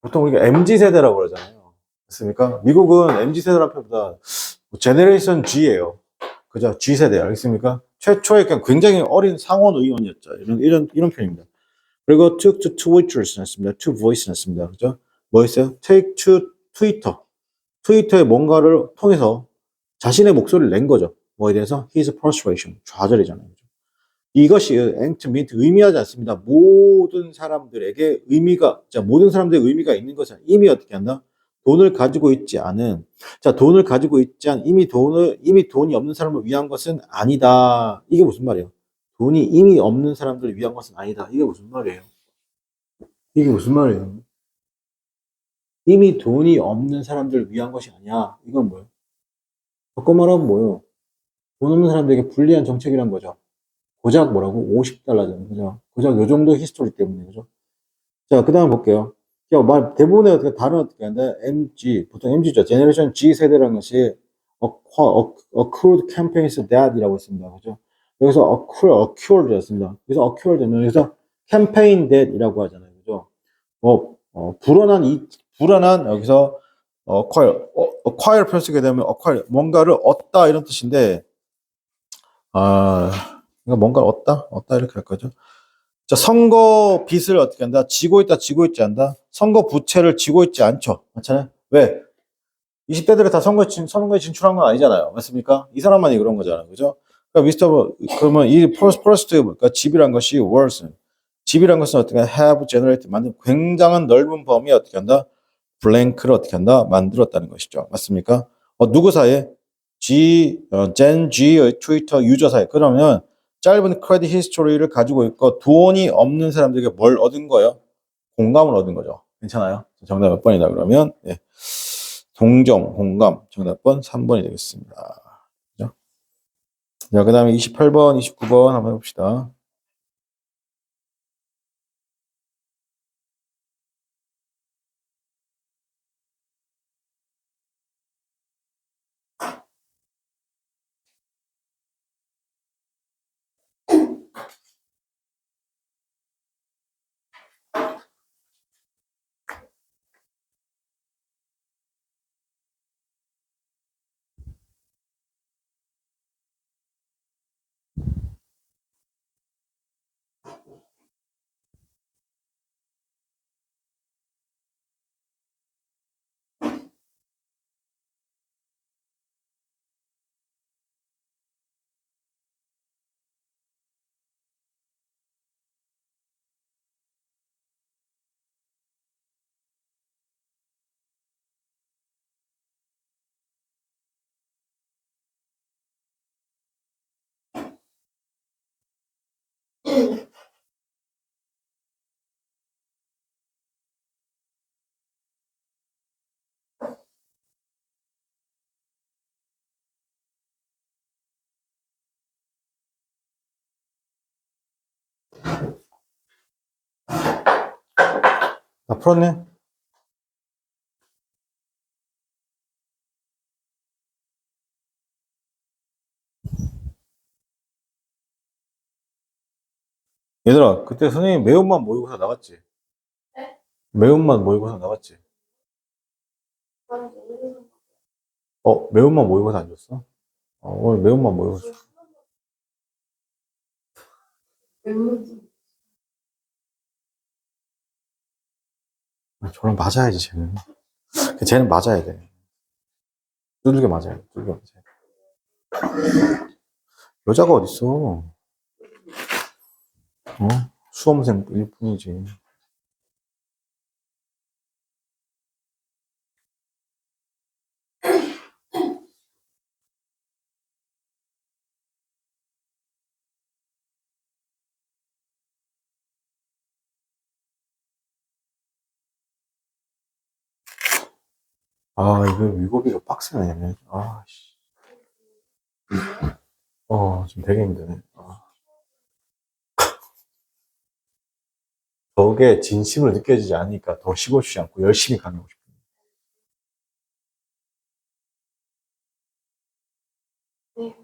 A: 보통 우리가 MZ 세대라고 그러잖아요. 맞습니까? 미국은 MZ 세대라는 표보다 제너레이션 G예요. 그죠? G 세대 알겠습니까? 최초에 그냥 굉장히 어린 상원 의원이었죠. 이런 편입니다. 그리고 took to Twitter's 냈습니다. to voice 냈습니다. 그죠? 뭐 했어요? take to Twitter. 트위터에 뭔가를 통해서 자신의 목소리를 낸 거죠. 뭐에 대해서? his persuasion. 좌절이잖아요. 이것이 엔트민트 의미하지 않습니다. 모든 사람들에게 의미가, 자, 모든 사람들의 의미가 있는 것은 이미 어떻게 한다? 돈을 가지고 있지 않은, 자, 돈을 가지고 있지 않은, 이미 돈이 없는 사람을 위한 것은 아니다. 이게 무슨 말이에요? 돈이 이미 없는 사람들을 위한 것은 아니다. 이게 무슨 말이에요? 이게 무슨 말이에요? 이미 돈이 없는 사람들을 위한 것이 아니야. 이건 뭐예요? 바꿔 말하면 뭐예요? 돈 없는 사람들에게 불리한 정책이란 거죠. 고작 뭐라고? 50달러잖아요. 그죠? 고작 요 정도 히스토리 때문에, 그죠? 자, 그 다음 볼게요. 대부분의 어떻게, 다른 어떻게 하는데, 보통 MG죠. 제너레이션 G 세대라는 것이, accrued campaigns that이라고 있습니다. 그죠? 여기서 accrued였습니다. 그래서 accrued는 여기서 campaign that이라고 하잖아요. 그죠? 불어난, 여기서, acquire 표 쓰게 되면 acquire, 뭔가를 얻다 이런 뜻인데, 그러니까 뭔가를 얻다 이렇게 할 거죠. 자, 선거 빚을 어떻게 한다? 지고 있다, 지고 있지 않다? 선거 부채를 지고 있지 않죠. 맞잖아요? 왜? 20대들이 다 선거에 진출한 건 아니잖아요. 맞습니까? 이 사람만이 그런 거잖아요. 그죠? 그러면 이 first, 그러니까 집이란 것이 worse. 집이란 것은 어떻게 have generated, 만든 굉장한 넓은 범위에 어떻게 한다? 블랭크를 어떻게 한다? 만들었다는 것이죠. 맞습니까? 누구 사이에? 젠 G의 트위터 유저 사이에. 그러면 짧은 크레딧 히스토리를 가지고 있고 돈이 없는 사람들에게 뭘 얻은 거예요? 공감을 얻은 거죠. 괜찮아요? 정답 몇 번이다 그러면 동정, 공감. 정답번 3번이 되겠습니다. 그죠? 자, 그 다음에 28번, 29번 한번 해봅시다. 다 풀었네? 얘들아, 그때 선생님 매운맛 모의고사 나갔지?
B: 네?
A: 매운맛 모의고사 나갔지?
B: 아니,
A: 매운맛 모의고사 안 줬어? 오늘 매운맛 모의고사. 저랑 맞아야지, 쟤는. 쟤는 맞아야 돼. 두들겨 맞아야 돼, 두들겨 맞아야 돼. 여자가 어딨어? 수험생일 뿐이지. 이거 위고비가 빡세네. 씨. 지금 되게 힘드네. 저게 진심으로 느껴지지 않으니까 더 쉬고 싶지 않고 열심히 가고 싶어.
B: 네.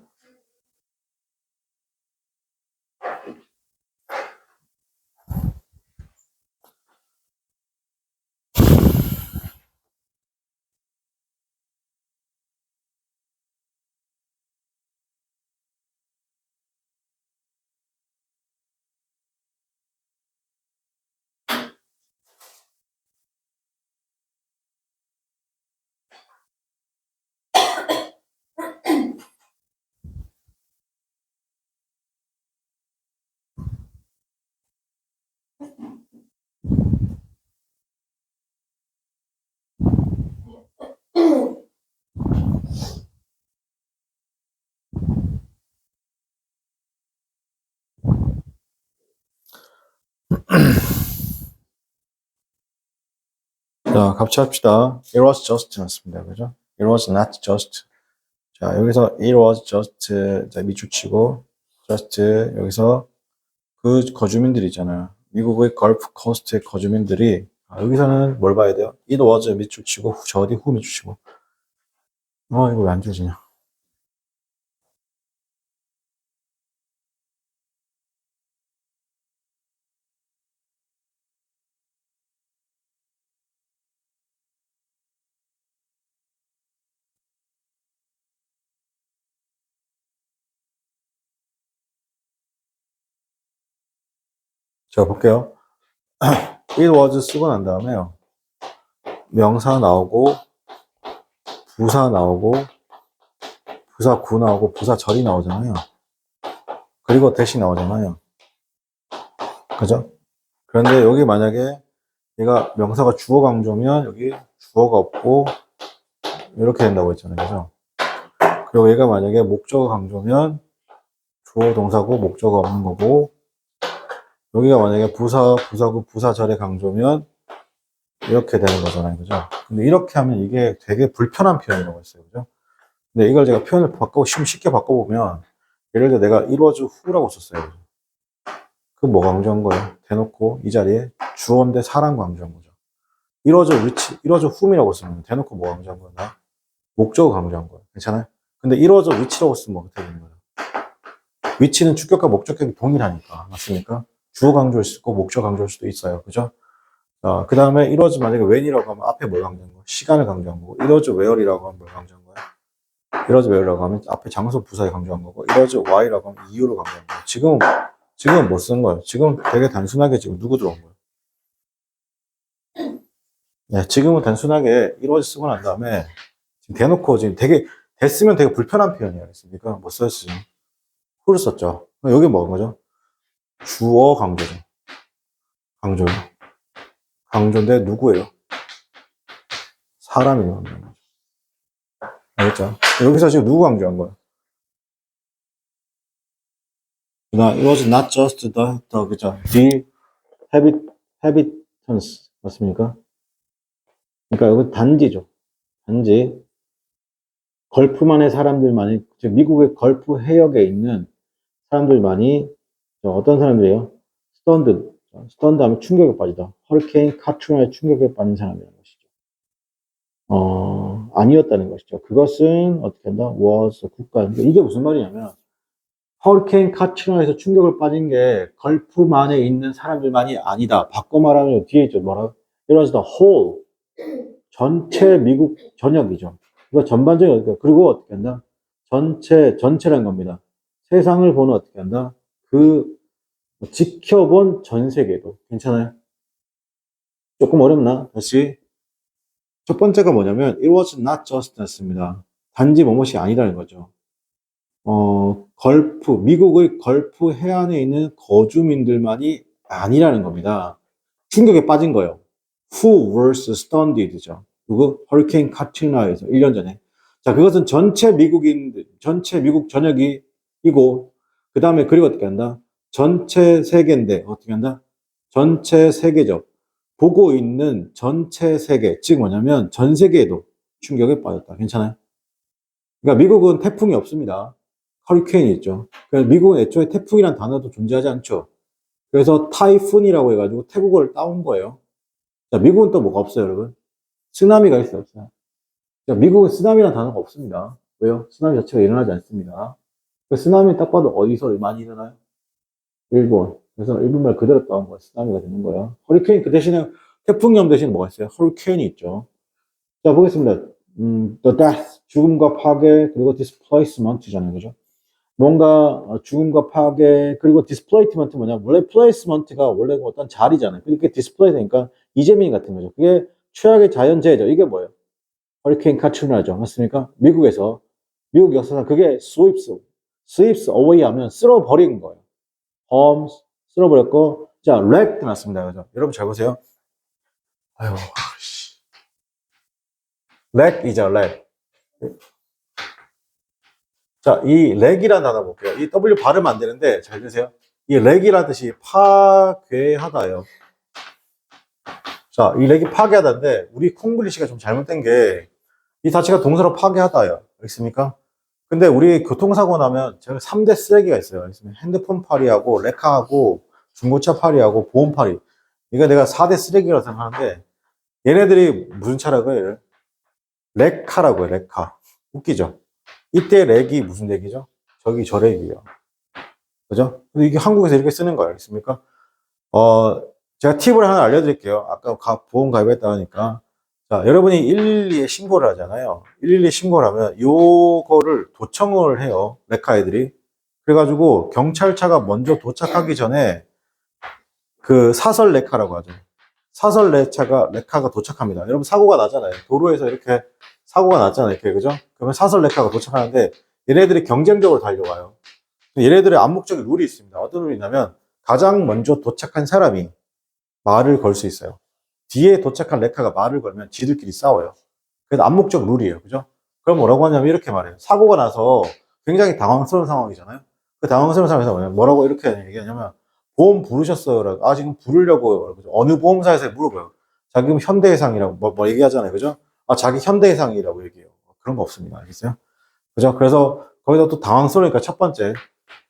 A: 자, 같이 합시다. It was just 맞습니다. 그죠? It was not just. 자, 여기서 it was just, 자, 밑줄 치고, just, 여기서 그 거주민들 있잖아요. 미국의 걸프 코스트의 거주민들이, 여기서는 뭘 봐야 돼요? it was 밑줄 치고, 저 어디 후 밑줄 치고. 이거 왜 안 지워지냐? 자, 볼게요. it was 쓰고 난 다음에요. 명사 나오고, 부사 나오고, 부사 구 나오고, 부사 절이 나오잖아요. 그리고 대시 나오잖아요. 그죠? 그런데 여기 만약에 얘가 명사가 주어 강조면 여기 주어가 없고 이렇게 된다고 했잖아요. 그죠? 그리고 얘가 만약에 목적어 강조면 주어 동사고 목적어 없는 거고 여기가 만약에 부사구 부사절의 강조면 이렇게 되는 거잖아요. 그죠? 근데 이렇게 하면 이게 되게 불편한 표현이라고 했어요. 그죠? 근데 이걸 제가 표현을 쉽게 바꿔보면 예를 들어 내가 이루어져 후라고 썼어요. 그 뭐 강조한 거예요? 대놓고 이 자리에 주어인데 사람 강조한 거죠. 이루어져 whom이라고 쓰면 대놓고 뭐 강조한 거야? 목적어 강조한 거야. 괜찮아요? 근데 이루어져 which라고 쓰면 어떻게 되는 거야? which는 주격과 목적격이 동일하니까. 맞습니까? 주어 강조일 수도 있고, 목적 강조일 수도 있어요. 그죠? 그 다음에 이루어져 만약에 when이라고 하면 앞에 뭘 강조한 거야? 시간을 강조한 거고, 이루어져 where이라고 하면 뭘 강조한 거야? 이루어져 where라고 하면 앞에 장소 부사에 강조한 거고, 이루어져 why라고 하면 이유를 강조한 거야. 지금은 뭐 쓴 거예요? 지금 되게 단순하게 지금 누구 들어온 거예요? 네, 지금은 단순하게 이루어져 쓰고 난 다음에 지금 대놓고 지금 됐으면 되게 불편한 표현이야. 그러니까 뭐 썼지? who를 썼죠. 여기 뭐인 거죠? 주어 강조죠. 강조. 강조인데 누구예요? 사람이 강조한 거죠. 알겠죠? 여기서 지금 누구 강조한 거야? it was not just 그죠? The habitants. 맞습니까? 그러니까 여기 단지죠. 단지. 걸프만의 사람들만이, 즉, 미국의 걸프 해역에 있는 사람들만이, 어떤 사람들이에요? 스턴드 하면 충격에 빠지다. 허리케인 카트리나의 충격에 빠진 사람이라는 것이죠. 아니었다는 것이죠. 그것은 어떻게 한다? was 국가. 이게 무슨 말이냐면 허리케인 카트리나에서 충격을 빠진 게 걸프만에 있는 사람들만이 아니다. 바꿔 말하면 뒤에 있죠. 뭐라? 이러면서 the whole 전체 미국 전역이죠. 이거 전반적인 어떻게 그리고 어떻게 한다? 전체란 겁니다. 세상을 보는 어떻게 한다? 그 지켜본 전 세계도 괜찮아요? 조금 어렵나? 다시 첫 번째가 뭐냐면 it was not just 였습니다. 단지 뭐뭇이 아니라는 거죠. 미국의 걸프 해안에 있는 거주민들만이 아니라는 겁니다. 충격에 빠진 거예요. Who was stranded죠. 누구? 허리케인 카트리나에서 1년 전에. 자, 그것은 전체 미국 전역이고, 그 다음에 그리고 어떻게 한다? 전체 세계인데, 어떻게 한다? 전체 세계적. 보고 있는 전체 세계. 즉 뭐냐면, 전 세계에도 충격에 빠졌다. 괜찮아요? 그러니까 미국은 태풍이 없습니다. 허리케인이 있죠. 그래서 미국은 애초에 태풍이란 단어도 존재하지 않죠. 그래서 타이푼이라고 해가지고 태국어를 따온 거예요. 자, 미국은 또 뭐가 없어요, 여러분? 쓰나미가 있어요, 없어요? 자, 미국은 쓰나미라는 단어가 없습니다. 왜요? 쓰나미 자체가 일어나지 않습니다. 그 쓰나미 딱 봐도 어디서 많이 일어나요? 일본. 그래서 일본말 그대로 따온 거예요. 쓰나미가 되는 거예요. 허리케인 그 대신에 태풍염 대신에 뭐가 있어요? 허리케인이 있죠. 자, 보겠습니다. the death, 죽음과 파괴, 그리고 displacement잖아요. 그죠? 뭔가 죽음과 파괴, 그리고 displacement 뭐냐? 원래 placement가 원래 어떤 자리잖아요. 그렇게 display 되니까 이재민 같은 거죠. 그게 최악의 자연재해죠. 이게 뭐예요? 허리케인 카트리나죠. 맞습니까? 미국 역사상 그게 sweeps away 하면 쓸어버린 거예요. homes, 쓸어버렸고, 자, wrecked 났습니다. 그죠? 여러분 잘 보세요. 아유, wreck이죠, wreck. 자, 이 렉이라는 단어 볼게요. 이 W 발음 안 되는데 잘 드세요. 이 렉이라는 뜻이 파괴하다예요. 자, 이 렉이 파괴하다인데 우리 콩글리시가 좀 잘못된 게 이 자체가 동사로 파괴하다예요. 알겠습니까? 근데 우리 교통사고 나면 제가 3대 쓰레기가 있어요. 핸드폰 파리하고 레카하고 중고차 파리하고 보험 파리. 이거 내가 4대 쓰레기라고 생각하는데 얘네들이 무슨 차라고 해요? 레카라고 해요. 레카. 웃기죠? 이때 렉이 무슨 렉이죠? 저기 저 렉이에요. 그죠? 근데 이게 한국에서 이렇게 쓰는 거예요. 알겠습니까? 제가 팁을 하나 알려드릴게요. 아까 보험 가입했다 하니까. 자, 여러분이 112에 신고를 하잖아요. 112에 신고를 하면 요거를 도청을 해요. 레카 애들이. 그래가지고 경찰차가 먼저 도착하기 전에 그 사설 레카라고 하죠. 사설 레카가 도착합니다. 여러분 사고가 나잖아요. 도로에서 이렇게 사고가 났잖아요. 이렇게 그죠? 그러면 사설 레카가 도착하는데 얘네들이 경쟁적으로 달려와요. 얘네들의 암묵적인 룰이 있습니다. 어떤 룰이 있냐면 가장 먼저 도착한 사람이 말을 걸 수 있어요. 뒤에 도착한 레카가 말을 걸면 지들끼리 싸워요. 그래서 암묵적 룰이에요. 그죠? 그럼 뭐라고 하냐면 이렇게 말해요. 사고가 나서 굉장히 당황스러운 상황이잖아요. 그 당황스러운 상황에서 뭐라고 이렇게 얘기하냐면 보험 부르셨어요? 아, 지금 부르려고요. 어느 보험사에서 물어봐요. 자기 그럼 현대해상이라고 뭐 얘기하잖아요. 그죠? 아, 자기 현대해상이라고 얘기해요. 그런 거 없습니다. 알겠어요? 그죠? 그래서 거기서 또 당황스러우니까 첫 번째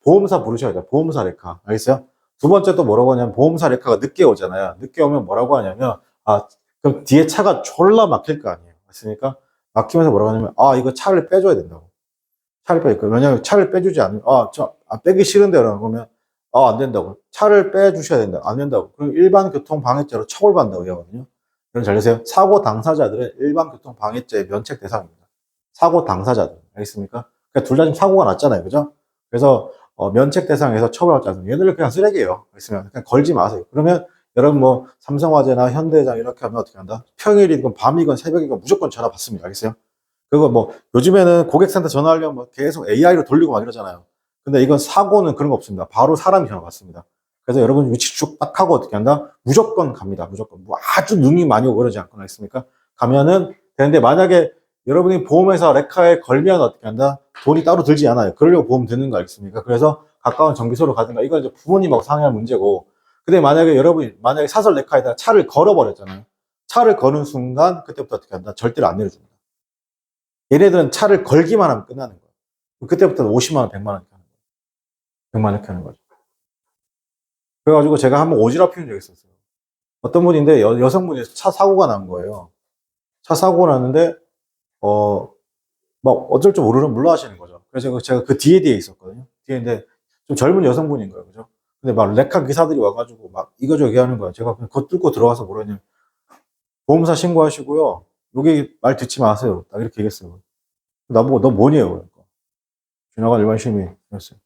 A: 보험사 부르셔야 돼요. 보험사 레카. 알겠어요? 두 번째 또 뭐라고 하냐면 보험사 레카가 늦게 오잖아요. 늦게 오면 뭐라고 하냐면 그럼 뒤에 차가 졸라 막힐 거 아니에요. 맞습니까? 막히면서 뭐라고 하냐면 이거 차를 빼줘야 된다고. 차를 빼니까 왜냐면 차를 빼주지 않으면 빼기 싫은데요. 그러면 안 된다고. 차를 빼주셔야 된다. 안 된다고. 그럼 일반 교통 방해죄로 처벌받는다고 하거든요. 여러분 잘 아세요? 사고 당사자들은 일반 교통 방해죄 면책 대상입니다. 사고 당사자들. 알겠습니까? 그러니까 둘 다 지금 사고가 났잖아요. 그죠? 그래서 면책 대상에서 처벌받지 않습니다. 얘네들 그냥 쓰레기예요. 알겠으면 그냥 걸지 마세요. 그러면 여러분 뭐 삼성화재나 현대해상 이렇게 하면 어떻게 한다? 평일이건 밤이건 새벽이건 무조건 전화 받습니다. 알겠어요? 그리고 뭐 요즘에는 고객센터 전화하려면 뭐 계속 AI로 돌리고 막 이러잖아요. 근데 이건 사고는 그런 거 없습니다. 바로 사람이 전화 받습니다. 그래서 여러분 위치 쭉 딱 하고 어떻게 한다? 무조건 갑니다. 무조건. 뭐 아주 눈이 많이 오고 그러지 않거나 있습니까? 가면은 되는데 만약에 여러분이 보험회사 레카에 걸면 어떻게 한다? 돈이 따로 들지 않아요. 그러려고 보험 드는 거 알겠습니까? 그래서 가까운 정비소로 가든가 이건 이제 부모님하고 상의할 문제고. 근데 만약에 여러분이 사설 레카에다 차를 걸어버렸잖아요. 차를 거는 순간 그때부터 어떻게 한다? 절대로 안 내려줍니다. 얘네들은 차를 걸기만 하면 끝나는 거예요. 그때부터는 50만 원, 100만 원 이렇게 하는 거예요. 100만 원 이렇게 하는 거죠. 그래가지고 제가 한번 오지랖 피운 적이 있었어요. 어떤 분인데 여성분이 차 사고가 난 거예요. 차 사고가 났는데 막 어쩔 줄 모르는 물러 하시는 거죠. 그래서 제가 그 뒤에 있었거든요. 뒤에 있는데 좀 젊은 여성분인 거예요. 그죠? 근데 막 렉카 기사들이 와가지고 막 이거저거 하는 거야. 제가 그냥 거 뚫고 들어가서 뭐라 했냐면, 보험사 신고하시고요. 여기 말 듣지 마세요. 딱 이렇게 얘기했어요. 나보고 너 뭐니에요? 그러니까. 지나간 일반 시민이었어요.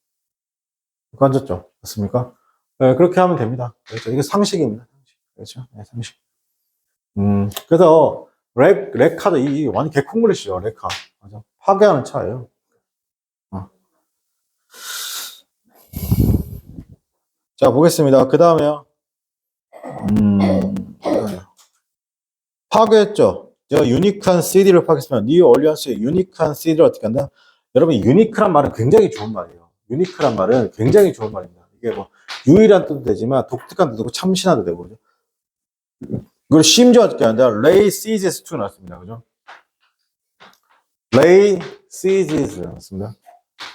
A: 그 앉았죠. 맞습니까? 네, 그렇게 하면 됩니다. 그렇죠. 이게 상식입니다. 상식. 그렇죠. 네, 상식. 그래서 렉카도 이 완전 개콩글리시죠. 렉카. 맞아. 파괴하는 차예요. 어. 자, 보겠습니다. 그 다음에요. 파괴했죠. 제가 유니크한 CD를 파괴했으면 뉴 얼리언스의 유니크한 CD를 어떻게 한다? 여러분, 유니크란 말은 굉장히 좋은 말이에요. 유니크란 말은 굉장히 좋은 말입니다. 이게 뭐 유일한 뜻도 되지만 독특한 뜻도 되고 참신화도 되고 그죠? 그걸 심지어 어떻게 한다? 레이 시즈스 2 나왔습니다. 그죠? 레이 시즈스 나왔습니다.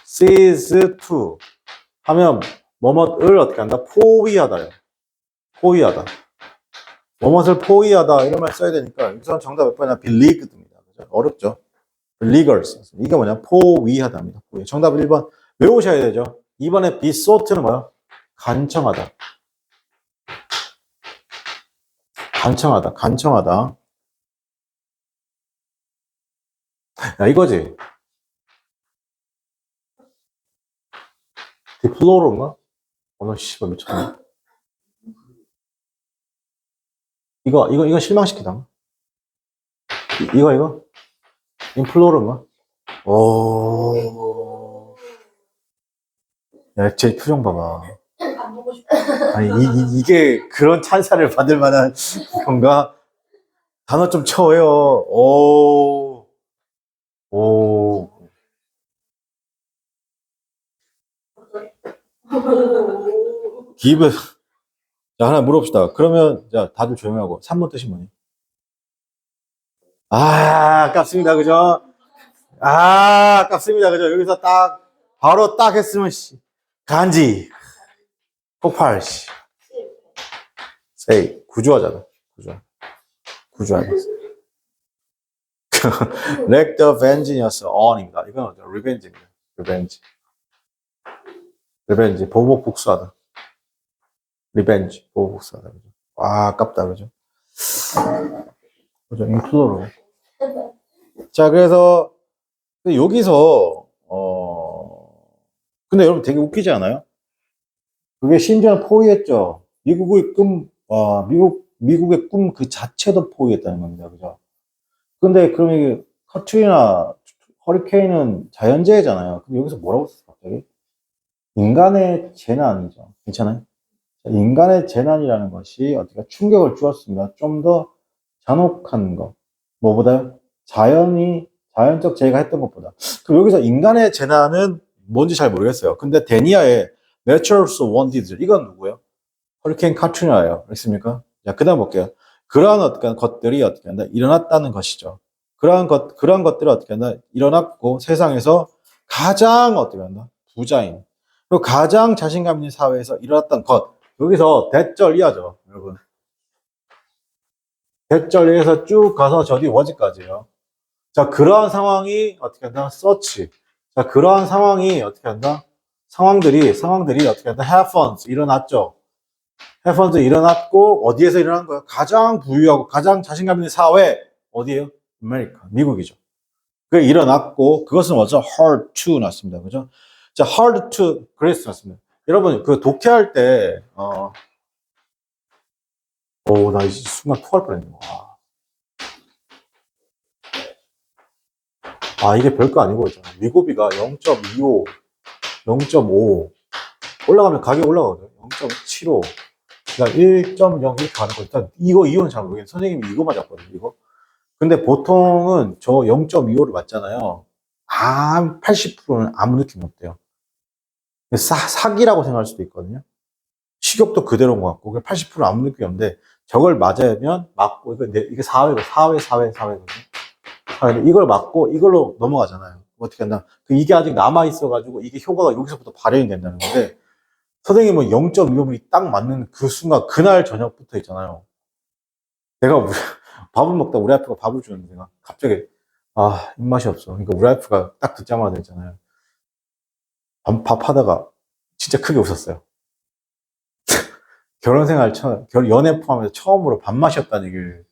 A: 시즈 2 하면 뭐뭇을 어떻게 한다? 포위하다요. 포위하다. 뭐뭇을 포위하다 이런 말 써야 되니까 여기서 정답 몇 번이나 beleagued입니다. 그죠? 어렵죠? beleaguers. 이게 뭐냐? 포위하다입니다. 포위. 정답 1번 외우셔야 되죠. 2번에 besought는 뭐야? 간청하다. 간청하다. 간청하다. 야, 이거지. 디플로로인가? 어머, 씨발, 미쳤네. 이거 실망시키다. 이거? 인플로로인가? 오. 야, 제 표정 봐봐.
B: 안 보고 싶어.
A: 아니, 이게 그런 찬사를 받을 만한 건가? 단어 좀 쳐요. 오. 기브. 자, 하나 물어봅시다. 그러면, 자, 다들 조용히 하고. 3번 뜻이 뭐니? 아, 아깝습니다. 그죠? 아, 아깝습니다. 그죠? 여기서 바로 딱 했으면, 씨. 간지. 폭발, 씨. 세이. 구조하잖아. 구조하자. 렉 더 벤지니어스 on입니다. 이건 어죠? 리벤지입니다. 리벤지. 보복 복수하다. 리벤지. 보복 복수하다. 그죠? 아, 아깝다. 그죠? 그죠? 인플로로. 자, 그래서, 여기서, 근데 여러분 되게 웃기지 않아요? 그게 심지어는 포위했죠. 미국의 꿈 그 자체도 포위했다는 겁니다. 그죠? 근데 그럼 이게 카트리나, 허리케인은 자연재해잖아요. 근데 여기서 뭐라고 썼어, 갑자기? 인간의 재난이죠. 괜찮아요? 자, 인간의 재난이라는 것이 어떻게 충격을 주었습니다. 좀 더 잔혹한 거. 뭐보다요? 자연적 재해가 했던 것보다. 그럼 여기서 인간의 재난은 뭔지 잘 모르겠어요. 근데 데니아의 Natural Wonders, 이건 누구예요? 허리케인 카트리나예요. 알겠습니까? 자, 그 다음 볼게요. 그러한 어떤 것들이 어떻게 한다? 일어났다는 것이죠. 그러한 것들이 어떻게 한다? 일어났고 세상에서 가장 어떻게 한다? 부자인. 그리고 가장 자신감 있는 사회에서 일어났던 것. 여기서 대절이하죠, 여러분. 대절리에서 쭉 가서 저 뒤 워즈까지요. 자, 그러한 상황이 어떻게 한다? 서치. 자, 그러한 상황이 어떻게 한다? 상황들이 어떻게 한다? happens. 일어났죠. happens 일어났고, 어디에서 일어난 거예요? 가장 부유하고 가장 자신감 있는 사회. 어디에요? 아메리카. 미국이죠. 그게 일어났고, 그것은 뭐죠? hard to 났습니다. 그죠? 자, hard to 그레이스 났습니다. 여러분, 그 독해할 때, 나 이 순간 토할 뻔했네. 이게 별거 아니고 있잖아. 미고비가 0.25, 0.5 올라가면 가격이 올라가거든요. 0.75. 그러니까 1.0 이렇게 가는 거. 일단 이거는 잘 모르겠는데 선생님이 이거 맞았거든요. 이거. 근데 보통은 저 0.25를 맞잖아요. 80%는 아무 느낌이 없대요. 사기라고 생각할 수도 있거든요. 식욕도 그대로인 것 같고 80%는 아무 느낌이 없는데 저걸 맞으면 맞고 이게 4회거든요. 이걸 맞고 이걸로 넘어가잖아요. 어떻게 한다? 이게 아직 남아있어가지고 이게 효과가 여기서부터 발현이 된다는 건데 선생님은 0.25mm 딱 맞는 그 순간 그날 저녁부터 있잖아요. 내가 밥을 먹다 우리 와이프가 밥을 주는데 내가 갑자기 입맛이 없어. 그러니까 우리 와이프가 딱 듣자마자 있잖아요. 밥 하다가 진짜 크게 웃었어요. 결혼 생활 연애 포함해서 처음으로 밥 마셨다는 얘기를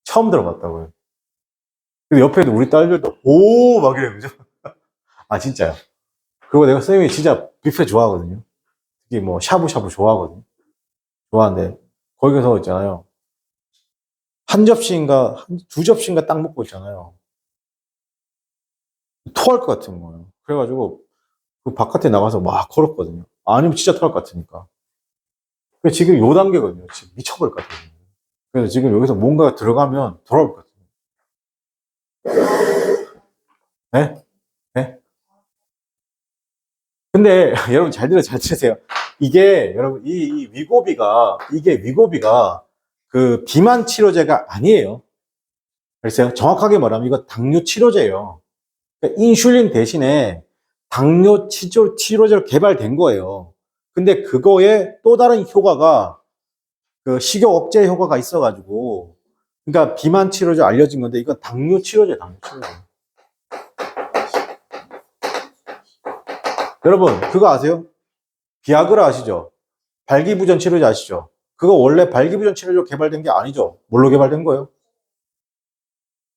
A: 처음 들어봤다고요. 근데 옆에도 우리 딸들도 오 막 이래요, 그죠? 아 진짜요. 그리고 내가 쌤이 진짜 뷔페 좋아하거든요. 특히 뭐 샤브샤브 좋아하거든요. 좋아하는데 거기 가서 있잖아요. 한 접시인가 두 접시인가 딱 먹고 있잖아요. 토할 것 같은 거예요. 그래가지고 그 바깥에 나가서 막 걸었거든요. 아니면 진짜 토할 것 같으니까. 그래서 지금 요 단계거든요. 지금 미쳐버릴 것 같아요. 그래서 지금 여기서 뭔가 들어가면 돌아올 것 같아요. 네? 네? 근데 여러분 잘 들으세요. 이게 여러분 이 위고비가 그 비만 치료제가 아니에요. 글쎄요. 정확하게 말하면 이거 당뇨 치료제예요. 그러니까 인슐린 대신에 당뇨 치료제로 개발된 거예요. 근데 그거에 또 다른 효과가 그 식욕 억제 효과가 있어가지고 그러니까 비만 치료제 알려진 건데 이건 당뇨 치료제, 당뇨 치료제. 여러분 그거 아세요? 비아그라 아시죠? 발기부전 치료제 아시죠? 그거 원래 발기부전 치료제로 개발된 게 아니죠. 뭘로 개발된 거예요?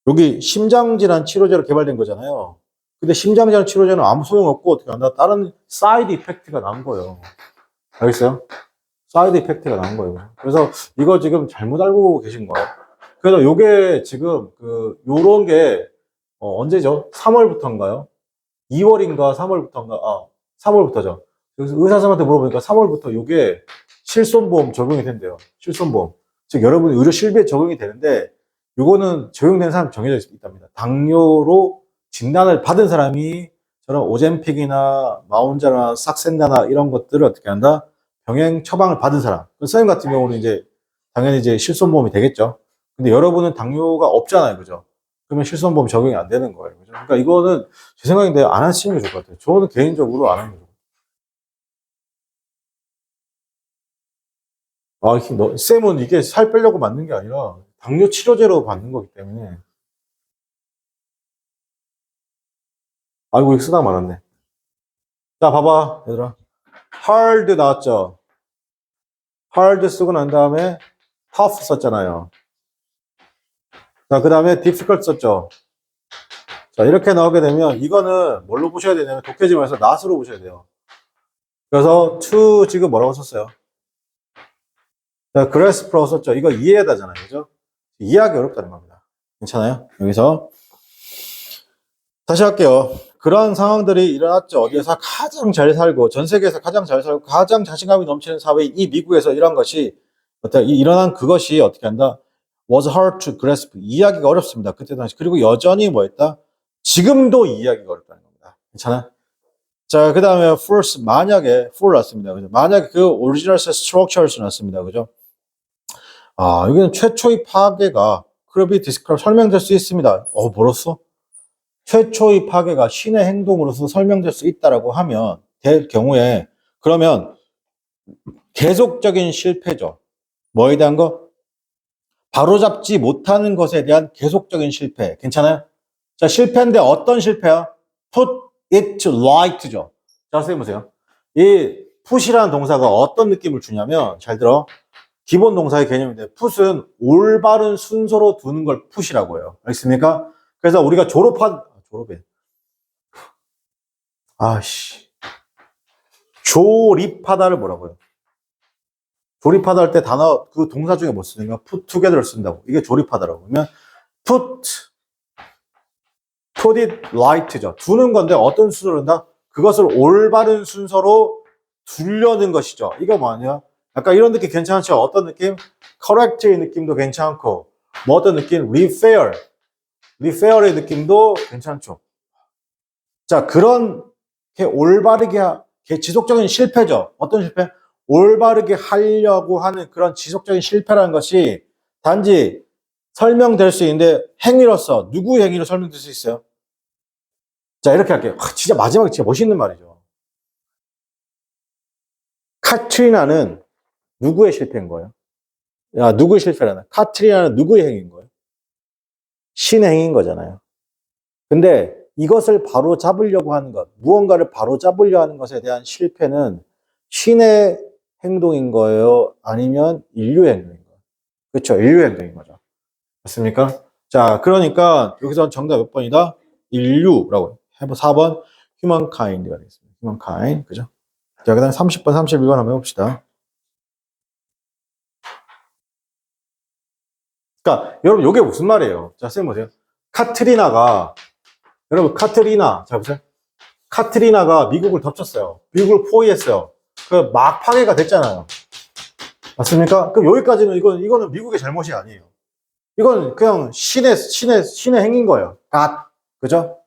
A: 여기 심장질환 치료제로 개발된 거잖아요. 근데 심장질환 치료제는 아무 소용없고 어떻게 한다? 다른 사이드 이펙트가 난 거예요. 알겠어요? 사이드 이펙트가 난 거예요. 그래서 이거 지금 잘못 알고 계신 거예요. 그래서 요게 지금 요런 게 언제죠? 3월부터인가요? 2월인가 3월부터인가? 3월부터죠. 그래서 의사 선생님한테 물어보니까 3월부터 요게 실손보험 적용이 된대요. 실손보험. 즉 여러분이 의료 실비에 적용이 되는데 요거는 적용된 사람 정해져 있답니다. 당뇨로 진단을 받은 사람이 저런 오젬픽이나 마운자나 싹센다나 이런 것들을 어떻게 한다? 병행 처방을 받은 사람. 선생님 같은 경우는 이제 당연히 이제 실손보험이 되겠죠. 근데 여러분은 당뇨가 없잖아요. 그죠? 그러면 실손보험 적용이 안 되는 거예요. 그죠? 그러니까 이거는 제 생각인데 안 하시는 게 좋을 것 같아요. 저는 개인적으로 안 하는 게 좋을 것 같아요. 쌤은 이게 살 빼려고 맞는 게 아니라 당뇨 치료제로 받는 거기 때문에. 아이고, 이거 쓰다 말았네. 자, 봐봐, 얘들아. hard 나왔죠? hard 쓰고 난 다음에 tough 썼잖아요. 자, 그 다음에 difficult 썼죠? 자, 이렇게 나오게 되면 이거는 뭘로 보셔야 되냐면 독해지면서 not으로 보셔야 돼요. 그래서 to 지금 뭐라고 썼어요? 자, graspra로 썼죠? 이거 이해하다잖아요. 그죠? 이해하기 어렵다는 겁니다. 괜찮아요? 여기서 다시 할게요. 그런 상황들이 일어났죠. 어디에서 가장 잘 살고, 전 세계에서 가장 잘 살고, 가장 자신감이 넘치는 사회인 이 미국에서 이런 것이, 일어난 그것이 어떻게 한다? was hard to grasp. 이해하기가 어렵습니다. 그때 당시. 그리고 여전히 뭐 했다? 지금도 이해하기가 어렵다는 겁니다. 괜찮아? 자, 그 다음에 first, 만약에, for 났습니다. 그죠? 만약에 그 original set structures 났습니다. 그죠? 여기는 최초의 파괴가, 크롭이 디스크롭 설명될 수 있습니다. 뭐로써? 최초의 파괴가 신의 행동으로서 설명될 수 있다라고 하면 될 경우에 그러면 계속적인 실패죠. 뭐에 대한 거? 바로잡지 못하는 것에 대한 계속적인 실패. 괜찮아요? 자, 실패인데 어떤 실패야? Put it to right죠. 자, 선생님 보세요. 이 put이라는 동사가 어떤 느낌을 주냐면 잘 들어. 기본 동사의 개념인데 put은 올바른 순서로 두는 걸 put이라고 해요. 알겠습니까? 그래서 우리가 졸업해. 조립하다를 뭐라고 해요? 조립하다 할 때 단어, 그 동사 중에 뭐 쓰는가? put together를 쓴다고. 이게 조립하다라고. 그러면 put it right죠. 두는 건데 어떤 순서로 한다? 그것을 올바른 순서로 두려는 것이죠. 이거 뭐냐? 약간 이런 느낌 괜찮죠? 어떤 느낌? correct의 느낌도 괜찮고, 뭐 어떤 느낌? refair의 느낌도 괜찮죠. 자, 그런 올바르게 지속적인 실패죠. 어떤 실패? 올바르게 하려고 하는 그런 지속적인 실패라는 것이 단지 설명될 수 있는데 행위로서 누구의 행위로 설명될 수 있어요? 자, 이렇게 할게요. 진짜 마지막에 진짜 멋있는 말이죠. 카트리나는 누구의 실패인 거예요? 누구의 실패라는? 카트리나는 누구의 행위인 거예요? 신의 행위인 거잖아요. 근데 이것을 바로 잡으려고 하는 것, 무언가를 바로 잡으려 하는 것에 대한 실패는 신의 행동인 거예요? 아니면 인류의 행동인 거예요? 그렇죠. 인류의 행동인 거죠. 맞습니까? 자, 그러니까 여기서 정답 몇 번이다? 인류라고 해봐. 4번 humankind가 되겠습니다. humankind. 그죠? 자, 그 다음에 30번, 31번 한번 해봅시다. 그러니까 여러분 요게 무슨 말이에요? 자, 선생님 보세요. 카트리나가 여러분 카트리나 자 보세요. 카트리나가 미국을 덮쳤어요. 미국을 포위했어요. 그 막 파괴가 됐잖아요. 맞습니까? 그럼 여기까지는 이거는 미국의 잘못이 아니에요. 이건 그냥 신의 행인 거예요. 그죠?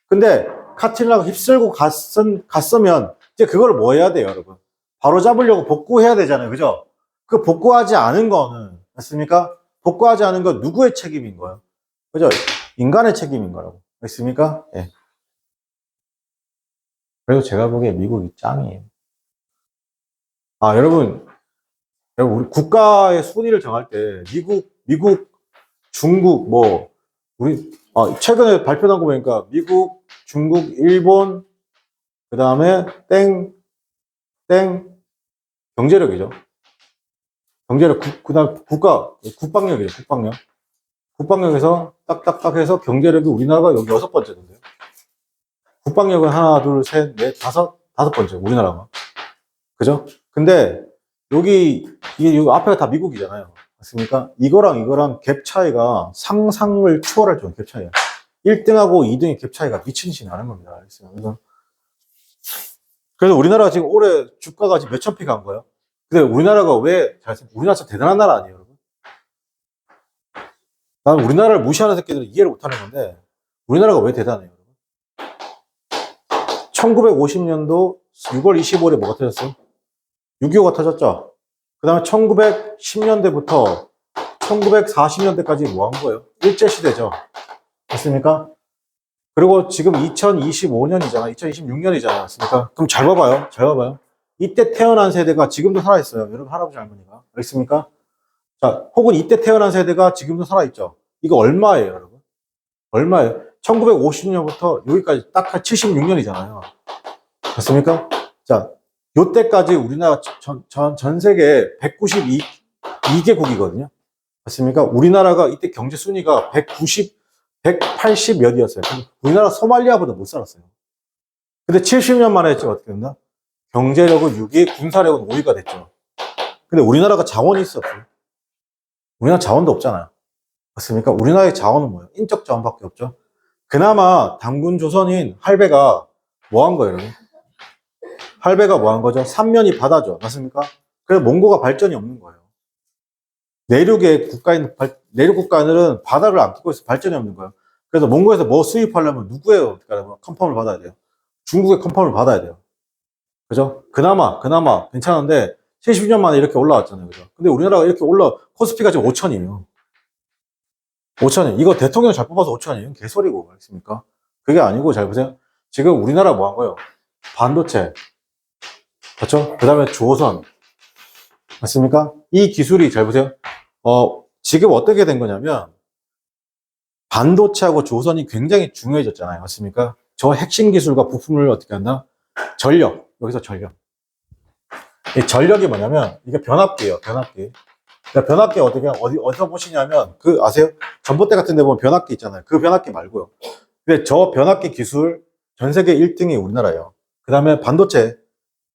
A: 근데 카트리나가 휩쓸고 갔으면 이제 그걸 뭐 해야 돼요, 여러분? 바로 잡으려고 복구해야 되잖아요. 그죠? 그 복구하지 않은 거는 맞습니까? 복구하지 않은 건 누구의 책임인 거예요? 그죠? 인간의 책임인 거라고. 맞습니까? 예. 그래도 제가 보기에 미국이 짱이에요. 아, 여러분, 우리 국가의 순위를 정할 때 미국, 중국, 뭐 우리 최근에 발표한 거 보니까 미국, 중국, 일본, 그 다음에 땡 경제력이죠. 경제력, 그다음 국방력이죠. 국방력에서 딱딱딱 해서 경제력이 우리나라가 여기 6번째던데요. 국방력은 하나, 둘, 셋, 넷, 다섯 번째 우리나라가. 그죠? 근데 이게 앞에가 다 미국이잖아요. 맞습니까? 이거랑 갭 차이가 상상을 초월할 정도 갭 차이야. 1등하고 2등의 갭 차이가 미친 듯이 나는 겁니다. 그래서 우리나라가 지금 올해 주가가 지금 몇천 피가 한 거예요. 근데 우리나라가 우리나라 진짜 대단한 나라 아니에요, 여러분? 나는 우리나라를 무시하는 새끼들은 이해를 못 하는 건데, 우리나라가 왜 대단해요, 여러분? 1950년도 6월 25일에 뭐가 터졌어요? 6.25가 터졌죠? 그 다음에 1910년대부터 1940년대까지 뭐 한 거예요? 일제시대죠. 맞습니까? 그리고 지금 2025년이잖아. 2026년이잖아. 맞습니까? 그럼 잘 봐봐요. 이때 태어난 세대가 지금도 살아있어요. 여러분, 할아버지, 할머니가. 알겠습니까? 자, 혹은 이때 태어난 세대가 지금도 살아있죠. 이거 얼마예요, 여러분? 얼마예요? 1950년부터 여기까지 딱 76년이잖아요. 맞습니까? 자, 요때까지 우리나라 전 세계 192개국이거든요. 맞습니까? 우리나라가 이때 경제 순위가 180 몇이었어요. 우리나라 소말리아보다 못 살았어요. 근데 70년 만에 어떻게 됐나? 경제력은 6위, 군사력은 5위가 됐죠. 근데 우리나라가 자원이 있었어요. 우리나라 자원도 없잖아요. 맞습니까? 우리나라의 자원은 뭐예요? 인적 자원밖에 없죠. 그나마 단군 조선인 할배가 뭐 한 거예요, 여러분? 할배가 뭐 한 거죠? 삼면이 바다죠. 맞습니까? 그래서 몽고가 발전이 없는 거예요. 내륙 국가들은 바다를 안 끼고 있어 발전이 없는 거예요. 그래서 몽고에서 뭐 수입하려면 누구의 컨펌을 받아야 돼요? 중국의 컨펌을 받아야 돼요. 그죠? 그나마 괜찮은데 70년 만에 이렇게 올라왔잖아요. 그죠? 근데 우리나라가 이렇게 코스피가 지금 5천이에요. 5천이. 이거 대통령 잘 뽑아서 5천이에요. 개소리고, 알겠습니까? 그게 아니고, 잘 보세요. 지금 우리나라 뭐 한 거예요? 반도체. 그렇죠? 그 다음에 조선. 맞습니까? 이 기술이, 잘 보세요. 지금 어떻게 된 거냐면, 반도체하고 조선이 굉장히 중요해졌잖아요. 맞습니까? 저 핵심 기술과 부품을 어떻게 한다? 전력. 여기서 전력. 이 전력이 뭐냐면, 이게 변압기예요. 변압기. 그러니까 변압기 어디서 보시냐면, 아세요? 전봇대 같은 데 보면 변압기 있잖아요. 그 변압기 말고요. 근데 저 변압기 기술, 전 세계 1등이 우리나라예요. 그 다음에 반도체,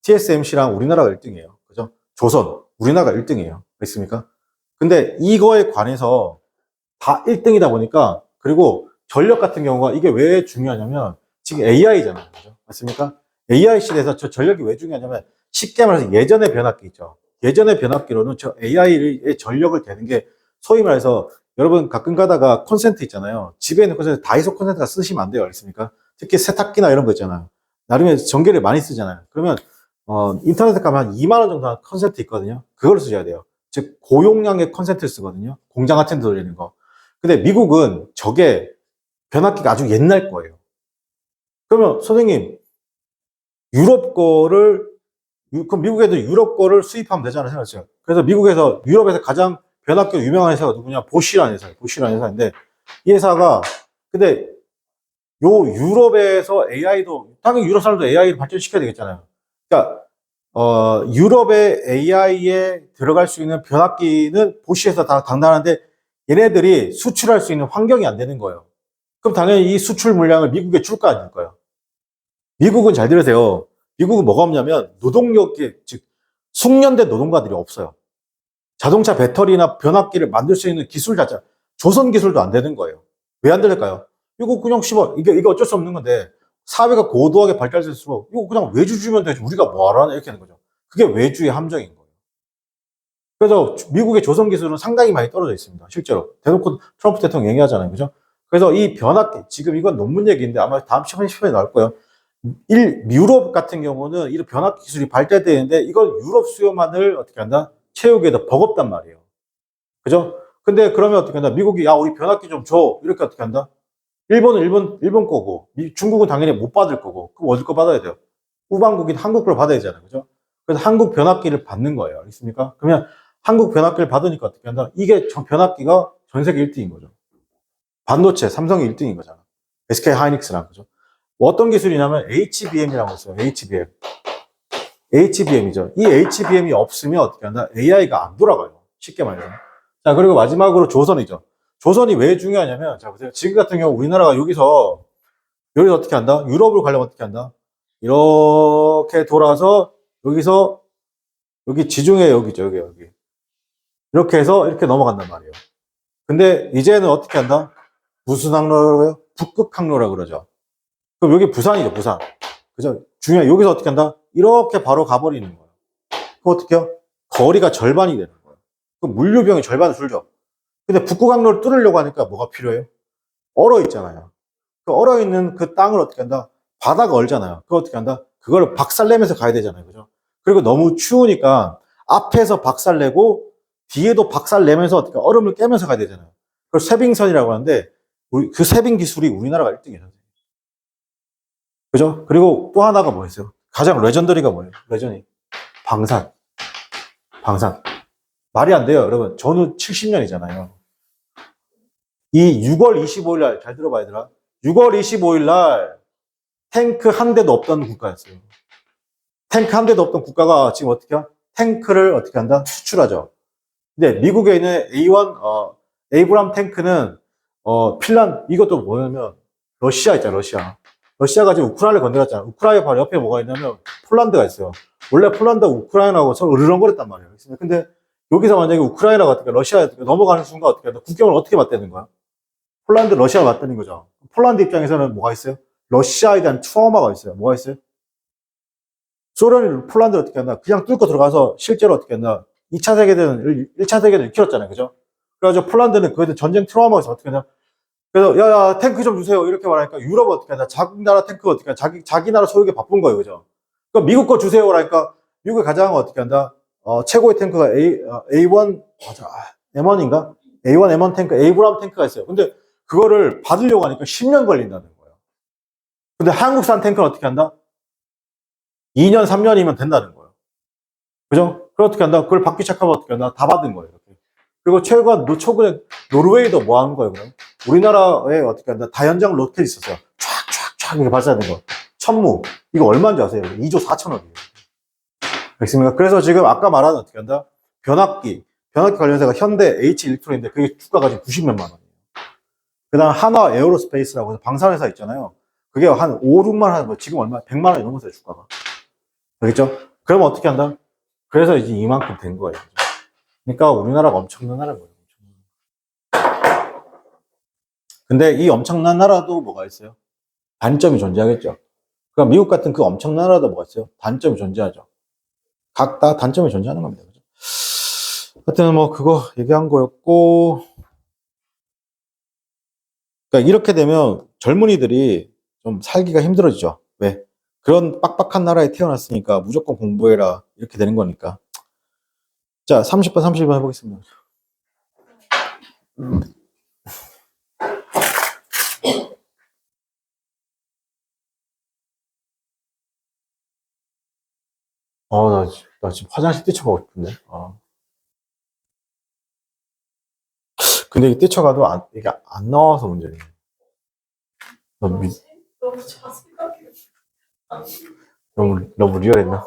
A: TSMC랑 우리나라가 1등이에요. 그죠? 조선, 우리나라가 1등이에요. 있습니까? 근데 이거에 관해서 다 1등이다 보니까, 그리고 전력 같은 경우가 이게 왜 중요하냐면, 지금 AI잖아요. 그죠? 맞습니까? AI 시대에서 저 전력이 왜 중요하냐면, 쉽게 말해서 예전의 변압기 있죠. 예전의 변압기로는 저 AI의 전력을 대는 게 소위 말해서 여러분 가끔 가다가 콘센트 있잖아요. 집에 있는 콘센트 다이소 콘센트가 쓰시면 안 돼요. 알겠습니까? 특히 세탁기나 이런 거 있잖아요. 나름의 전기를 많이 쓰잖아요. 그러면 인터넷에 가면 한 2만 원 정도 하는 콘센트 있거든요. 그걸 쓰셔야 돼요. 즉 고용량의 콘센트를 쓰거든요. 공장 같은 데 돌리는 거. 근데 미국은 저게 변압기가 아주 옛날 거예요. 그러면 선생님 그럼 미국 애들 유럽 거를 수입하면 되잖아요, 생각하세요. 그래서 미국에서, 유럽에서 가장 변압기 유명한 회사가 누구냐? 보쉬라는 회사예요. 보쉬라는 회사인데, 이 회사가, 근데, 요 유럽에서 AI도, 당연히 유럽 사람도 AI를 발전시켜야 되겠잖아요. 그러니까, 유럽의 AI에 들어갈 수 있는 변압기는 보시에서 다 당당한데 얘네들이 수출할 수 있는 환경이 안 되는 거예요. 그럼 당연히 이 수출 물량을 미국에 줄까 안 줄까요? 미국은 잘 들으세요. 미국은 뭐가 없냐면 노동력이, 즉, 숙련된 노동가들이 없어요. 자동차 배터리나 변압기를 만들 수 있는 기술 자체, 조선 기술도 안 되는 거예요. 왜 안 될까요? 이거 그냥 씹어. 이게 어쩔 수 없는 건데, 사회가 고도하게 발달될수록, 이거 그냥 외주 주면 되지. 우리가 뭐하러 하나? 이렇게 하는 거죠. 그게 외주의 함정인 거예요. 그래서 미국의 조선 기술은 상당히 많이 떨어져 있습니다. 실제로. 대놓고 트럼프 대통령 얘기하잖아요. 그죠? 그래서 이 변압기, 지금 이건 논문 얘기인데 아마 다음 시간에 나올 거예요. 유럽 같은 경우는 이런 변압기 기술이 발달되는데 이건 유럽 수요만을 어떻게 한다? 채우기에도 버겁단 말이에요. 그죠? 근데 그러면 어떻게 한다? 미국이 야, 우리 변압기 좀 줘. 이렇게 어떻게 한다? 일본은 일본 거고, 중국은 당연히 못 받을 거고, 그럼 어디 거 받아야 돼요? 후반국인 한국 걸 받아야 되잖아요. 그죠? 그래서 한국 변압기를 받는 거예요. 알겠습니까? 그러면 한국 변압기를 받으니까 어떻게 한다? 이게 변압기가 전 세계 1등인 거죠. 반도체, 삼성이 1등인 거잖아. SK 하이닉스랑, 그죠? 뭐 어떤 기술이냐면 HBM이라고 있어요. HBM. HBM이죠. 이 HBM이 없으면 어떻게 한다? AI가 안 돌아가요. 쉽게 말해서. 자, 그리고 마지막으로 조선이죠. 조선이 왜 중요하냐면, 자, 보세요. 지금 같은 경우 우리나라가 여기서 어떻게 한다? 유럽으로 가려면 어떻게 한다? 이렇게 돌아서 여기서 여기 지중해 여기죠. 여기. 이렇게 해서 이렇게 넘어간단 말이에요. 근데 이제는 어떻게 한다? 무슨 항로라고 해요? 북극 항로라고 그러죠. 그럼 여기 부산이죠, 부산. 그죠? 중요해. 여기서 어떻게 한다? 이렇게 바로 가버리는 거예요. 그럼 어떻게 해요? 거리가 절반이 되는 거예요. 그럼 물류비용이 절반을 줄죠. 근데 북극 항로를 뚫으려고 하니까 뭐가 필요해요? 얼어 있잖아요. 그 얼어 있는 그 땅을 어떻게 한다? 바다가 얼잖아요. 그거 어떻게 한다? 그걸 박살내면서 가야 되잖아요. 그죠? 그리고 너무 추우니까 앞에서 박살내고 뒤에도 박살내면서 어떻게 얼음을 깨면서 가야 되잖아요. 그걸 쇄빙선이라고 하는데 그 쇄빙 기술이 우리나라가 1등이에요. 그죠? 그리고 또 하나가 뭐였어요? 가장 레전더리가 뭐예요? 레전이. 방산. 방산. 말이 안 돼요, 여러분. 전후 70년이잖아요. 이 6월 25일 날, 잘 들어봐야 되나? 6월 25일 날 탱크 한 대도 없던 국가였어요. 탱크 한 대도 없던 국가가 지금 어떻게 해요? 탱크를 어떻게 한다? 수출하죠. 근데 미국에 있는 A1, 에이브람 탱크는, 이것도 뭐냐면, 러시아 있잖아, 러시아. 러시아가 지금 우크라이나를 건드렸잖아. 우크라이나 바로 옆에 뭐가 있냐면, 폴란드가 있어요. 원래 폴란드하고 우크라이나하고 서로 으르렁거렸단 말이에요. 근데 여기서 만약에 우크라이나가 어떻게, 러시아에 넘어가는 순간 어떻게 한다? 국경을 어떻게 맞대는 거야? 폴란드, 러시아가 맞대는 거죠. 폴란드 입장에서는 뭐가 있어요? 러시아에 대한 트라우마가 있어요. 뭐가 있어요? 소련이 폴란드를 어떻게 한다? 그냥 뚫고 들어가서 실제로 어떻게 한다? 2차 세계대전, 1차 세계대전 일으켰잖아요. 그죠? 그래가지고 폴란드는 그에 대한 전쟁 트라우마가 있어. 어떻게 하냐? 그래서, 야, 탱크 좀 주세요. 이렇게 말하니까 유럽은 어떻게 하냐? 자기 나라 탱크 어떻게 하냐? 자기 나라 소유에 바쁜 거예요. 그죠? 그러니까 미국 거 주세요. 그러니까 미국이 가장 어떻게 한다? 최고의 탱크가 A1, 맞아. M1인가? A1, M1 탱크, 에이브람 탱크가 있어요. 근데 그거를 받으려고 하니까 10년 걸린다는 거예요. 근데 한국산 탱크는 어떻게 한다? 2년, 3년이면 된다는 거예요. 그죠? 그럼 어떻게 한다? 그걸 받기 시작하면 어떻게 한다? 다 받은 거예요. 이렇게. 그리고 최근에 노르웨이도 뭐 하는 거예요, 그럼? 우리나라에 어떻게 한다? 다연장 로켓 있었어요. 촥촥촥 이렇게 발사되는 거. 천무. 이거 얼마인지 아세요? 2조 4천억이에요. 알겠습니까? 그래서 지금 아까 말한 어떻게 한다? 변압기 관련해서가 현대 H 일렉트로인데 그게 주가가 지금 90몇만 원이에요. 그 다음 한화 에어로스페이스라고 해서 방산회사 있잖아요. 그게 한 5, 6만 원, 뭐 지금 얼마? 100만 원이 넘었어요, 주가가. 알겠죠? 그러면 어떻게 한다? 그래서 이제 이만큼 된 거예요. 그러니까 우리나라가 엄청난 나라인 거예요. 근데 이 엄청난 나라도 뭐가 있어요? 단점이 존재하겠죠. 그러니까 미국 같은 그 엄청난 나라도 뭐가 있어요? 단점이 존재하죠. 각 다 단점이 존재하는 겁니다. 그죠? 하여튼 뭐 그거 얘기한 거였고, 그러니까 이렇게 되면 젊은이들이 좀 살기가 힘들어지죠. 왜? 그런 빡빡한 나라에 태어났으니까 무조건 공부해라. 이렇게 되는 거니까. 자, 30번, 30번 해보겠습니다. 나 지금 화장실 뛰쳐가고 싶은데. 근데 이게 뛰쳐가도 이게 안 나와서 문제네. 너무,
B: 너무 자세하게.
A: 너무 리얼했나?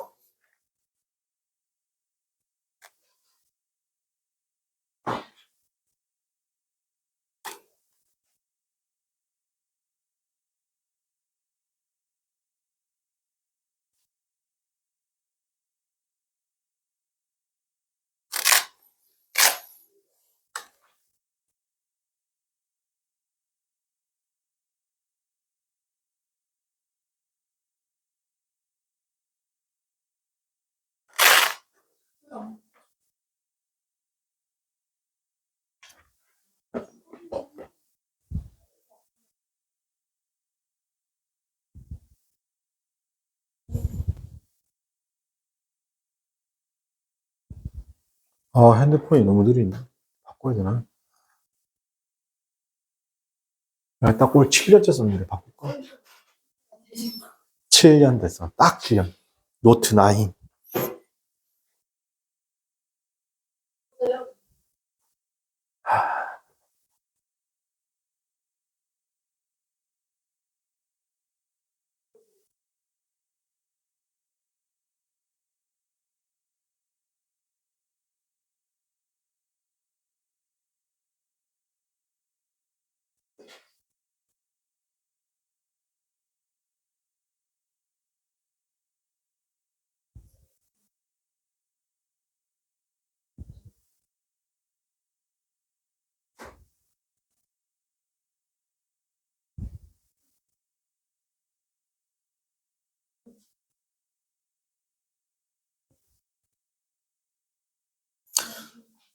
A: 아, 핸드폰이 너무 느리네. 바꿔야 되나? 야, 딱 올 7년째 썼는데 바꿀까? 7년 됐어. 딱 7년. 노트 9.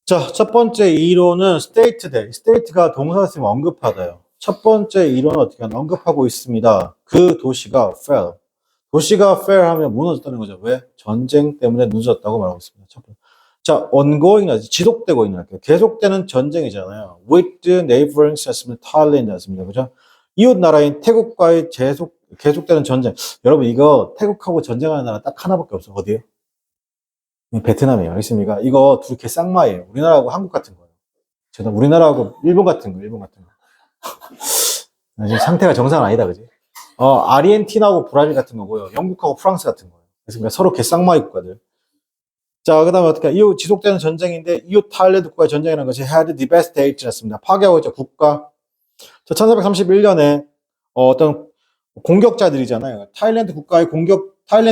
A: 자, 첫 번째 이론은 state 돼. state가 동사였으면 언급하다요. 첫 번째 이론은 어떻게 하나 언급하고 있습니다. 그 도시가 fell. 도시가 fail 하면 무너졌다는 거죠. 왜? 전쟁 때문에 무너졌다고 말하고 있습니다. 첫 번째. 자, ongoing, 지속되고 있는 할게요. 계속되는 전쟁이잖아요. with the neighboring states, Thailand이었습니다. 그죠? 이웃 나라인 태국과의 계속되는 전쟁. 여러분, 이거 태국하고 전쟁하는 나라 딱 하나밖에 없어. 어디에요? 베트남이에요. 알겠습니까? 이거 둘이 개쌍마예요. 우리나라하고 한국 같은 거예요. 제가 우리나라하고 일본 같은 거, 일본 같은 거. 지금 상태가 정상 아니다, 그지? 아르헨티나하고 브라질 같은 거고요. 영국하고 프랑스 같은 거예요. 그래서 서로 개쌍마이 국가들. 자, 그 다음에 어떻게, 이웃 지속되는 전쟁인데, 이웃 타일랜드 국가의 전쟁이라는 것이 had devastate였습니다. 파괴하고 있죠, 국가. 자, 1431년에, 어떤 공격자들이잖아요. 타일랜드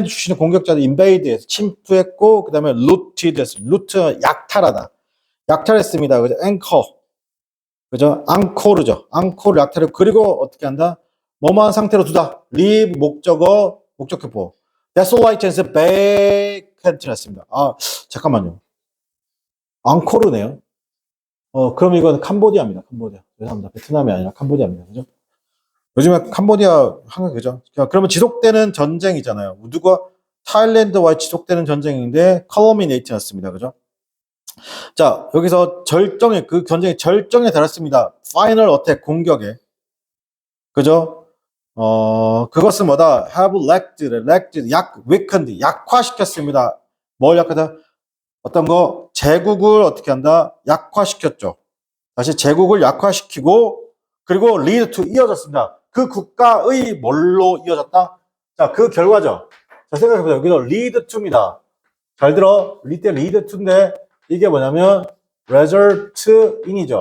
A: 출신의 공격자들 인베이드해서 침투했고, 그 다음에 루티드했습니다. 루트, 약탈하다. 약탈했습니다. 그죠? 앵커. 그죠? 앙코르죠. 앙코르 약탈을, 그리고 어떻게 한다? 뭐뭐한 상태로 두다. leave, 목적격보. desolate and vacant였습니다. 아, 잠깐만요. 앙코르네요. 그럼 이건 캄보디아입니다. 캄보디아. 죄송합니다. 베트남이 아니라 캄보디아입니다. 그죠? 요즘에 캄보디아 한국 그죠? 그러면 지속되는 전쟁이잖아요. 누가 타일랜드와 지속되는 전쟁인데 culminate였습니다. 그죠? 자, 여기서 그 전쟁이 절정에 달했습니다. final attack 공격에. 그죠? 그것은 뭐다? have weakened, 약화시켰습니다. 뭘 약하다? 어떤 거? 제국을 어떻게 한다? 약화시켰죠. 다시 제국을 약화시키고, 그리고 lead to 이어졌습니다. 그 국가의 뭘로 이어졌다? 자, 그 결과죠. 자, 생각해보세요. 여기서 lead to입니다. 잘 들어. lead to인데, 이게 뭐냐면, result in이죠.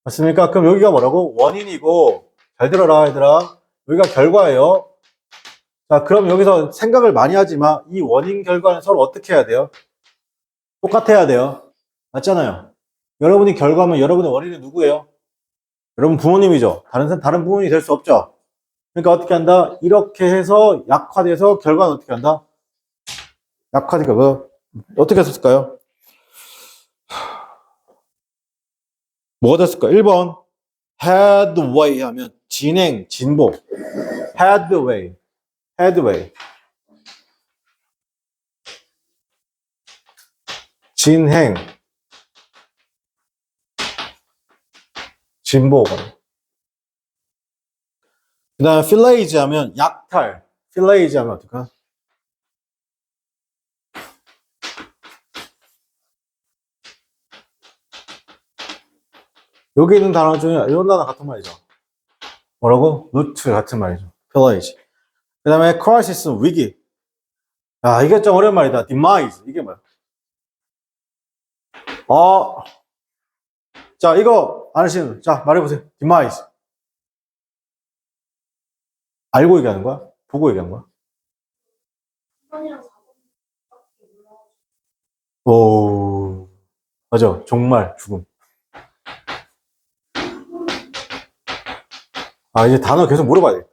A: 맞습니까? 그럼 여기가 뭐라고? 원인이고, 잘 들어라, 얘들아. 여기가 결과예요. 자, 그럼 여기서 생각을 많이 하지만, 이 원인 결과는 서로 어떻게 해야 돼요? 똑같아야 돼요. 맞잖아요. 여러분이 결과면 여러분의 원인은 누구예요? 여러분 부모님이죠. 다른 부모님이 될 수 없죠. 그러니까 어떻게 한다? 이렇게 해서 약화돼서 결과는 어떻게 한다? 약화되니까 뭐 어떻게 했을까요? 뭐가 됐을까? 1번 headway 하면 진보. headway 진행 진보. 그 다음에 필레이즈 하면 약탈. 필레이즈 하면 어떨까? 여기 있는 단어 중에 이런 단어 같은 말이죠. 뭐라고? 루트 같은 말이죠. 필레이즈. 그 다음에 crisis 위기. 아, 이게 좀 어려운 말이다. demise. 이게 뭐야? 자, 이거 아시는, 자, 말해보세요. demise. 알고 얘기하는 거야? 보고 얘기하는 거야?
B: 3번이랑 4번밖에 몰라.
A: 오, 맞아. 종말, 죽음. 아, 이제 단어 계속 물어봐야 돼.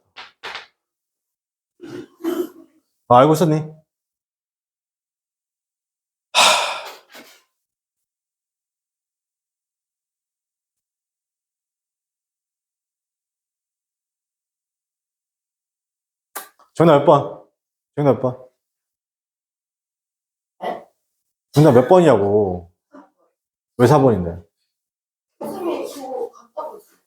A: 알고 있었니? 정답 몇 번? 정답 몇 번?
B: 네?
A: 정답 몇 번이냐고. 왜 4번인데?
B: 선생님이 그거 같다고 했어요.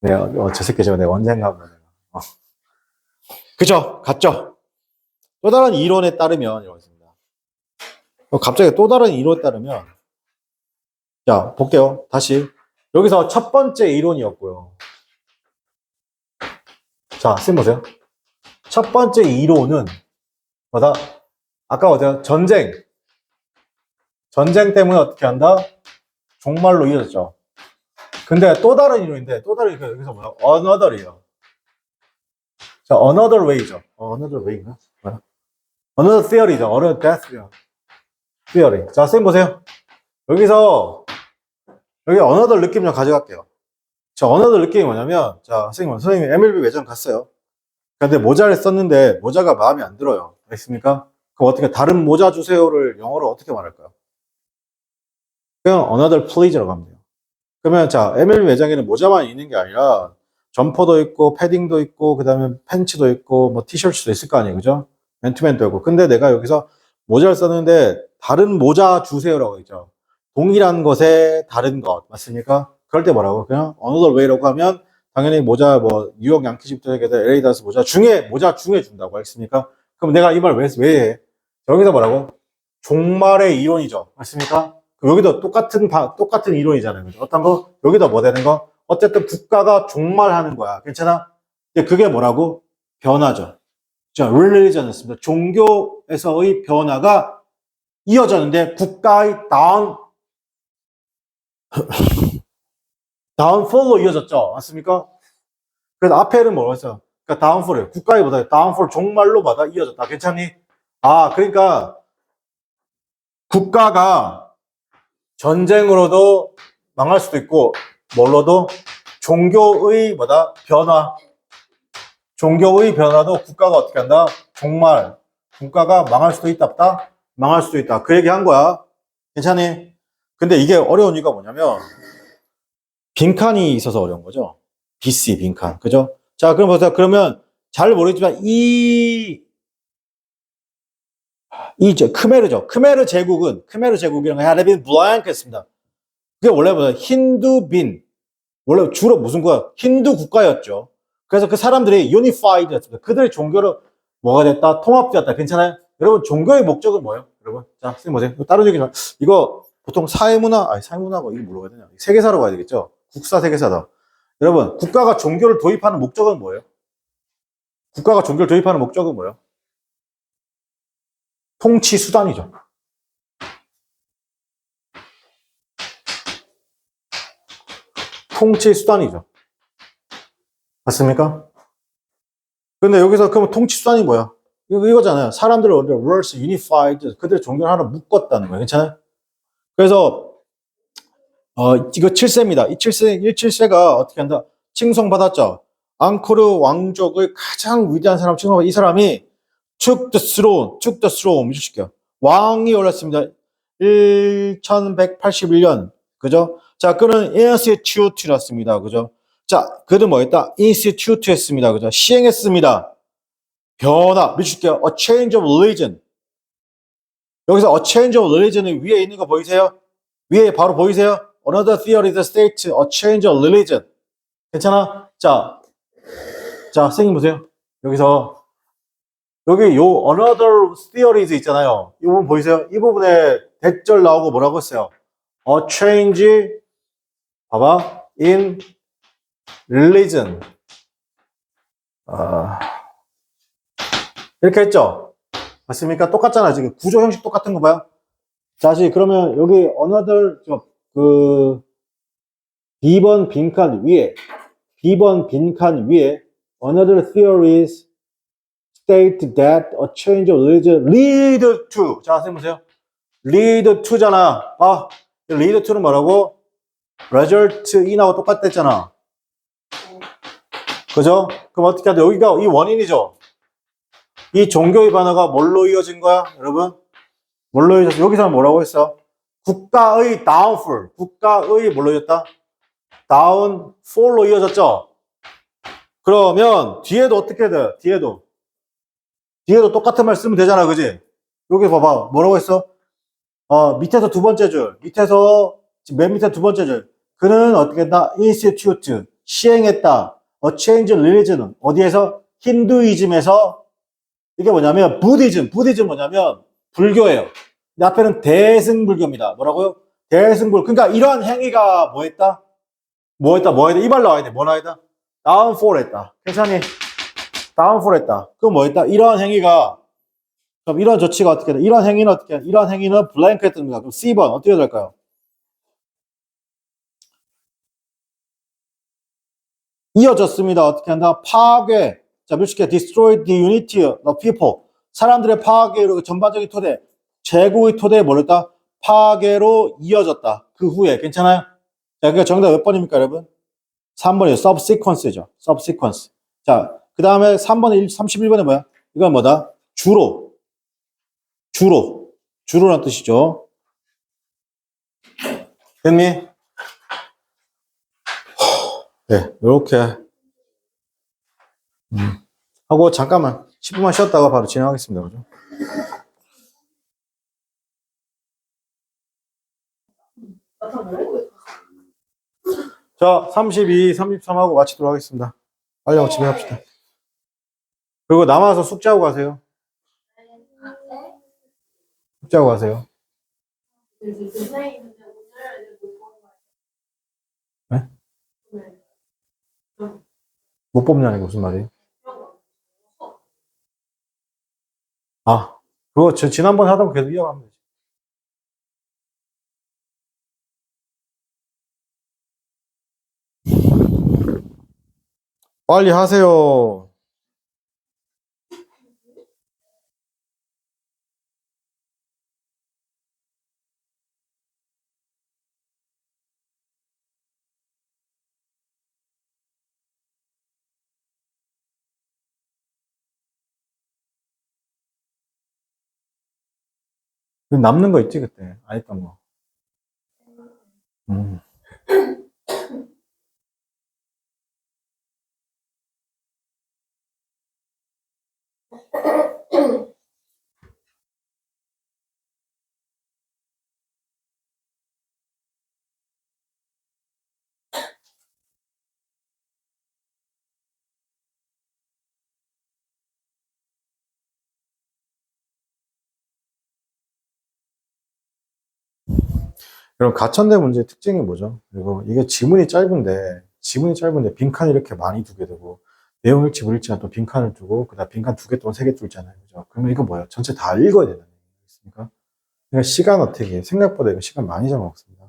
A: 네, 저 새끼 저거 내가 언젠가 한번. 그죠? 같죠? 또 다른 이론에 따르면, 이렇습니다. 갑자기 또 다른 이론에 따르면, 자, 볼게요. 다시. 여기서 첫 번째 이론이었고요. 자, 쌤 보세요. 첫 번째 이론은, 뭐다? 아까 어때요? 전쟁. 전쟁 때문에 어떻게 한다? 종말로 이어졌죠. 근데 또 다른 이론인데, 또 다른, 여기서 뭐야? another이에요. 자, another way죠. another way인가? 뭐야? another theory죠. another death theory. 자, 쌤 보세요. 여기서, 여기 another 느낌 좀 가져갈게요. 자, another 느낌이 뭐냐면, 자, 선생님 MLB 매장 갔어요. 근데 모자를 썼는데, 모자가 마음에 안 들어요. 알겠습니까? 그럼 어떻게, 다른 모자 주세요를 영어로 어떻게 말할까요? 그냥 another please라고 하면 돼요. 그러면 자, MLB 매장에는 모자만 있는 게 아니라 점퍼도 있고 패딩도 있고 그다음에 팬츠도 있고 뭐 티셔츠도 있을 거 아니에요. 그죠? 맨투맨도 있고. 근데 내가 여기서 모자를 썼는데 다른 모자 주세요라고 했죠. 동일한 것에 다른 것. 맞습니까? 그럴 때 뭐라고? 그냥 another way라고 하면 당연히 모자 뭐 뉴욕 양키즈부터 해서 LA 다스 모자 중에 준다고 알겠습니까? 그럼 내가 이 말 왜 해? 여기서 뭐라고? 종말의 이론이죠. 맞습니까? 여기도 똑같은 이론이잖아요. 그죠? 어떤 거? 여기도 뭐 되는 거? 어쨌든 국가가 종말하는 거야. 괜찮아? 근데 그게 뭐라고? 변화죠. 자, religion이었습니다. 종교에서의 변화가 이어졌는데 국가의 다운폴로 이어졌죠. 맞습니까? 그래서 앞에는 뭐라고 했어요? 그러니까 다운폴이에요. 국가의 보다 다운폴 종말로 받아 이어졌다. 괜찮니? 아, 그러니까 국가가 전쟁으로도 망할 수도 있고, 뭘로도 종교의 종교의 변화도 국가가 어떻게 한다? 종말. 국가가 망할 수도 있다, 없다? 망할 수도 있다. 그 얘기 한 거야. 괜찮니? 근데 이게 어려운 이유가 뭐냐면, 빈칸이 있어서 어려운 거죠. BC 빈칸. 그죠? 자, 그럼 보세요. 그러면 잘 모르겠지만, 크메르 제국이랑 하레빈 블랑크였습니다. 그게 원래 뭐야? 힌두빈. 원래 주로 무슨 국가? 힌두 국가였죠. 그래서 그 사람들이 유니파이드였습니다. 그들의 종교로 뭐가 됐다? 통합되었다. 괜찮아요? 여러분, 종교의 목적은 뭐예요? 여러분, 자, 선생님 보세요. 다른 얘기지만, 이거 보통 사회문화고 이게 뭐라고 해야 되냐? 세계사로 가야 되겠죠? 국사 세계사다. 여러분, 국가가 종교를 도입하는 목적은 뭐예요? 국가가 종교를 도입하는 목적은 뭐예요? 통치 수단이죠. 통치 수단이죠. 맞습니까? 근데 여기서 그러면 통치 수단이 뭐야? 이거잖아요. 사람들을 words unified, 그들의 종교를 하나 묶었다는 거예요. 괜찮아요? 그래서 이거 7세입니다. 이 7세가 어떻게 한다? 칭송받았죠. 앙코르 왕족의 가장 위대한 사람 칭송받았. 이 사람이 took the throne 시켜. 왕이 올랐습니다. 1181년. 그죠? 자, 그는 institute였습니다. 그죠? 자, 그는 뭐였다? institute 했습니다. 그죠? 시행했습니다. 변화, 미칠게요. A change of religion. 여기서 a change of religion이 위에 있는 거 보이세요? 위에 바로 보이세요? Another theory is state, a change of religion. 괜찮아? 자, 선생님 보세요. 여기서, 여기 요 another theories 있잖아요. 이 부분 보이세요? 이 부분에 대절 나오고 뭐라고 했어요? A change, 봐봐, in religion. 이렇게 했죠? 맞습니까? 똑같잖아요. 지금 구조 형식 똑같은 거 봐요. 다시 그러면 여기 another B번 빈칸 위에 another theories state that a change of religion lead to. 자, 선생님 보세요. lead to잖아. lead to는 뭐라고? result in하고 똑같댔잖아. 그죠? 그럼 어떻게 하죠? 여기가 이 원인이죠. 이 종교의 변화가 뭘로 이어진 거야, 여러분? 뭘로 이어졌어? 여기서는 뭐라고 했어? 국가의 downfall. 국가의 뭘로 이어졌다? downfall로 이어졌죠? 그러면 뒤에도 어떻게 돼? 뒤에도 똑같은 말 쓰면 되잖아, 그지? 여기 봐봐. 뭐라고 했어? 밑에서 두 번째 줄, 지금 맨 밑에 두 번째 줄. 그는 어떻게 했다? institute, 시행했다. change religion은 어디에서? 힌두이즘에서. 이게 뭐냐면 부디즘 뭐냐면 불교예요. 근데 앞에는 대승불교입니다. 뭐라고요? 대승불. 그러니까 이러한 행위가 뭐 했다? 이 말 나와야 돼. 뭐 나와야 돼? downfall 했다. 괜찮니? downfall 했다. 그럼 뭐 했다? 이러한 행위가, 그럼 이런 조치가 어떻게 돼? 이런 행위는 어떻게 돼? 이런 행위는 블랭크 했답니다. 그럼 C번 어떻게 될까요? 이어졌습니다. 어떻게 한다? 파괴. 자, 몇십개 destroyed the unity of the people. 사람들의 파괴로 전반적인 토대, 제국의 토대에 뭘 했다? 파괴로 이어졌다. 그 후에 괜찮아요? 자, 그러니까 정답 몇 번입니까, 여러분? 3번이에요. subsequence죠. subsequence. 자, 그 다음에 3번에 31번에 뭐야? 이건 뭐다? 주로란 뜻이죠. 됐니? 네, 요렇게 하고 잠깐만 10분만 쉬었다가 바로 진행하겠습니다. 그죠? 자, 32, 33하고 마치도록 하겠습니다. 빨리 하고 집에 갑시다. 그리고 남아서 숙제하고 가세요. 숙제하고 가세요. 네? 못 뽑냐는 게 무슨 말이에요? 아, 그거 지난번 하던 거 계속 이어가면 되지. 빨리 하세요. 남는 거 있지, 그때. 안 했던 거. 음. 그럼 가천대 문제의 특징이 뭐죠? 그리고 이게 지문이 짧은데 빈칸을 이렇게 많이 두게 되고, 내용 읽지 모르지만 또 빈칸을 두고, 그 다음 빈칸 두 개 또는 세 개 뚫잖아요. 그죠? 그러면 이거 뭐예요? 전체 다 읽어야 되는 얘기겠습니까? 그러니까 시간 어떻게, 해? 생각보다 이거 시간 많이 잡아먹습니다.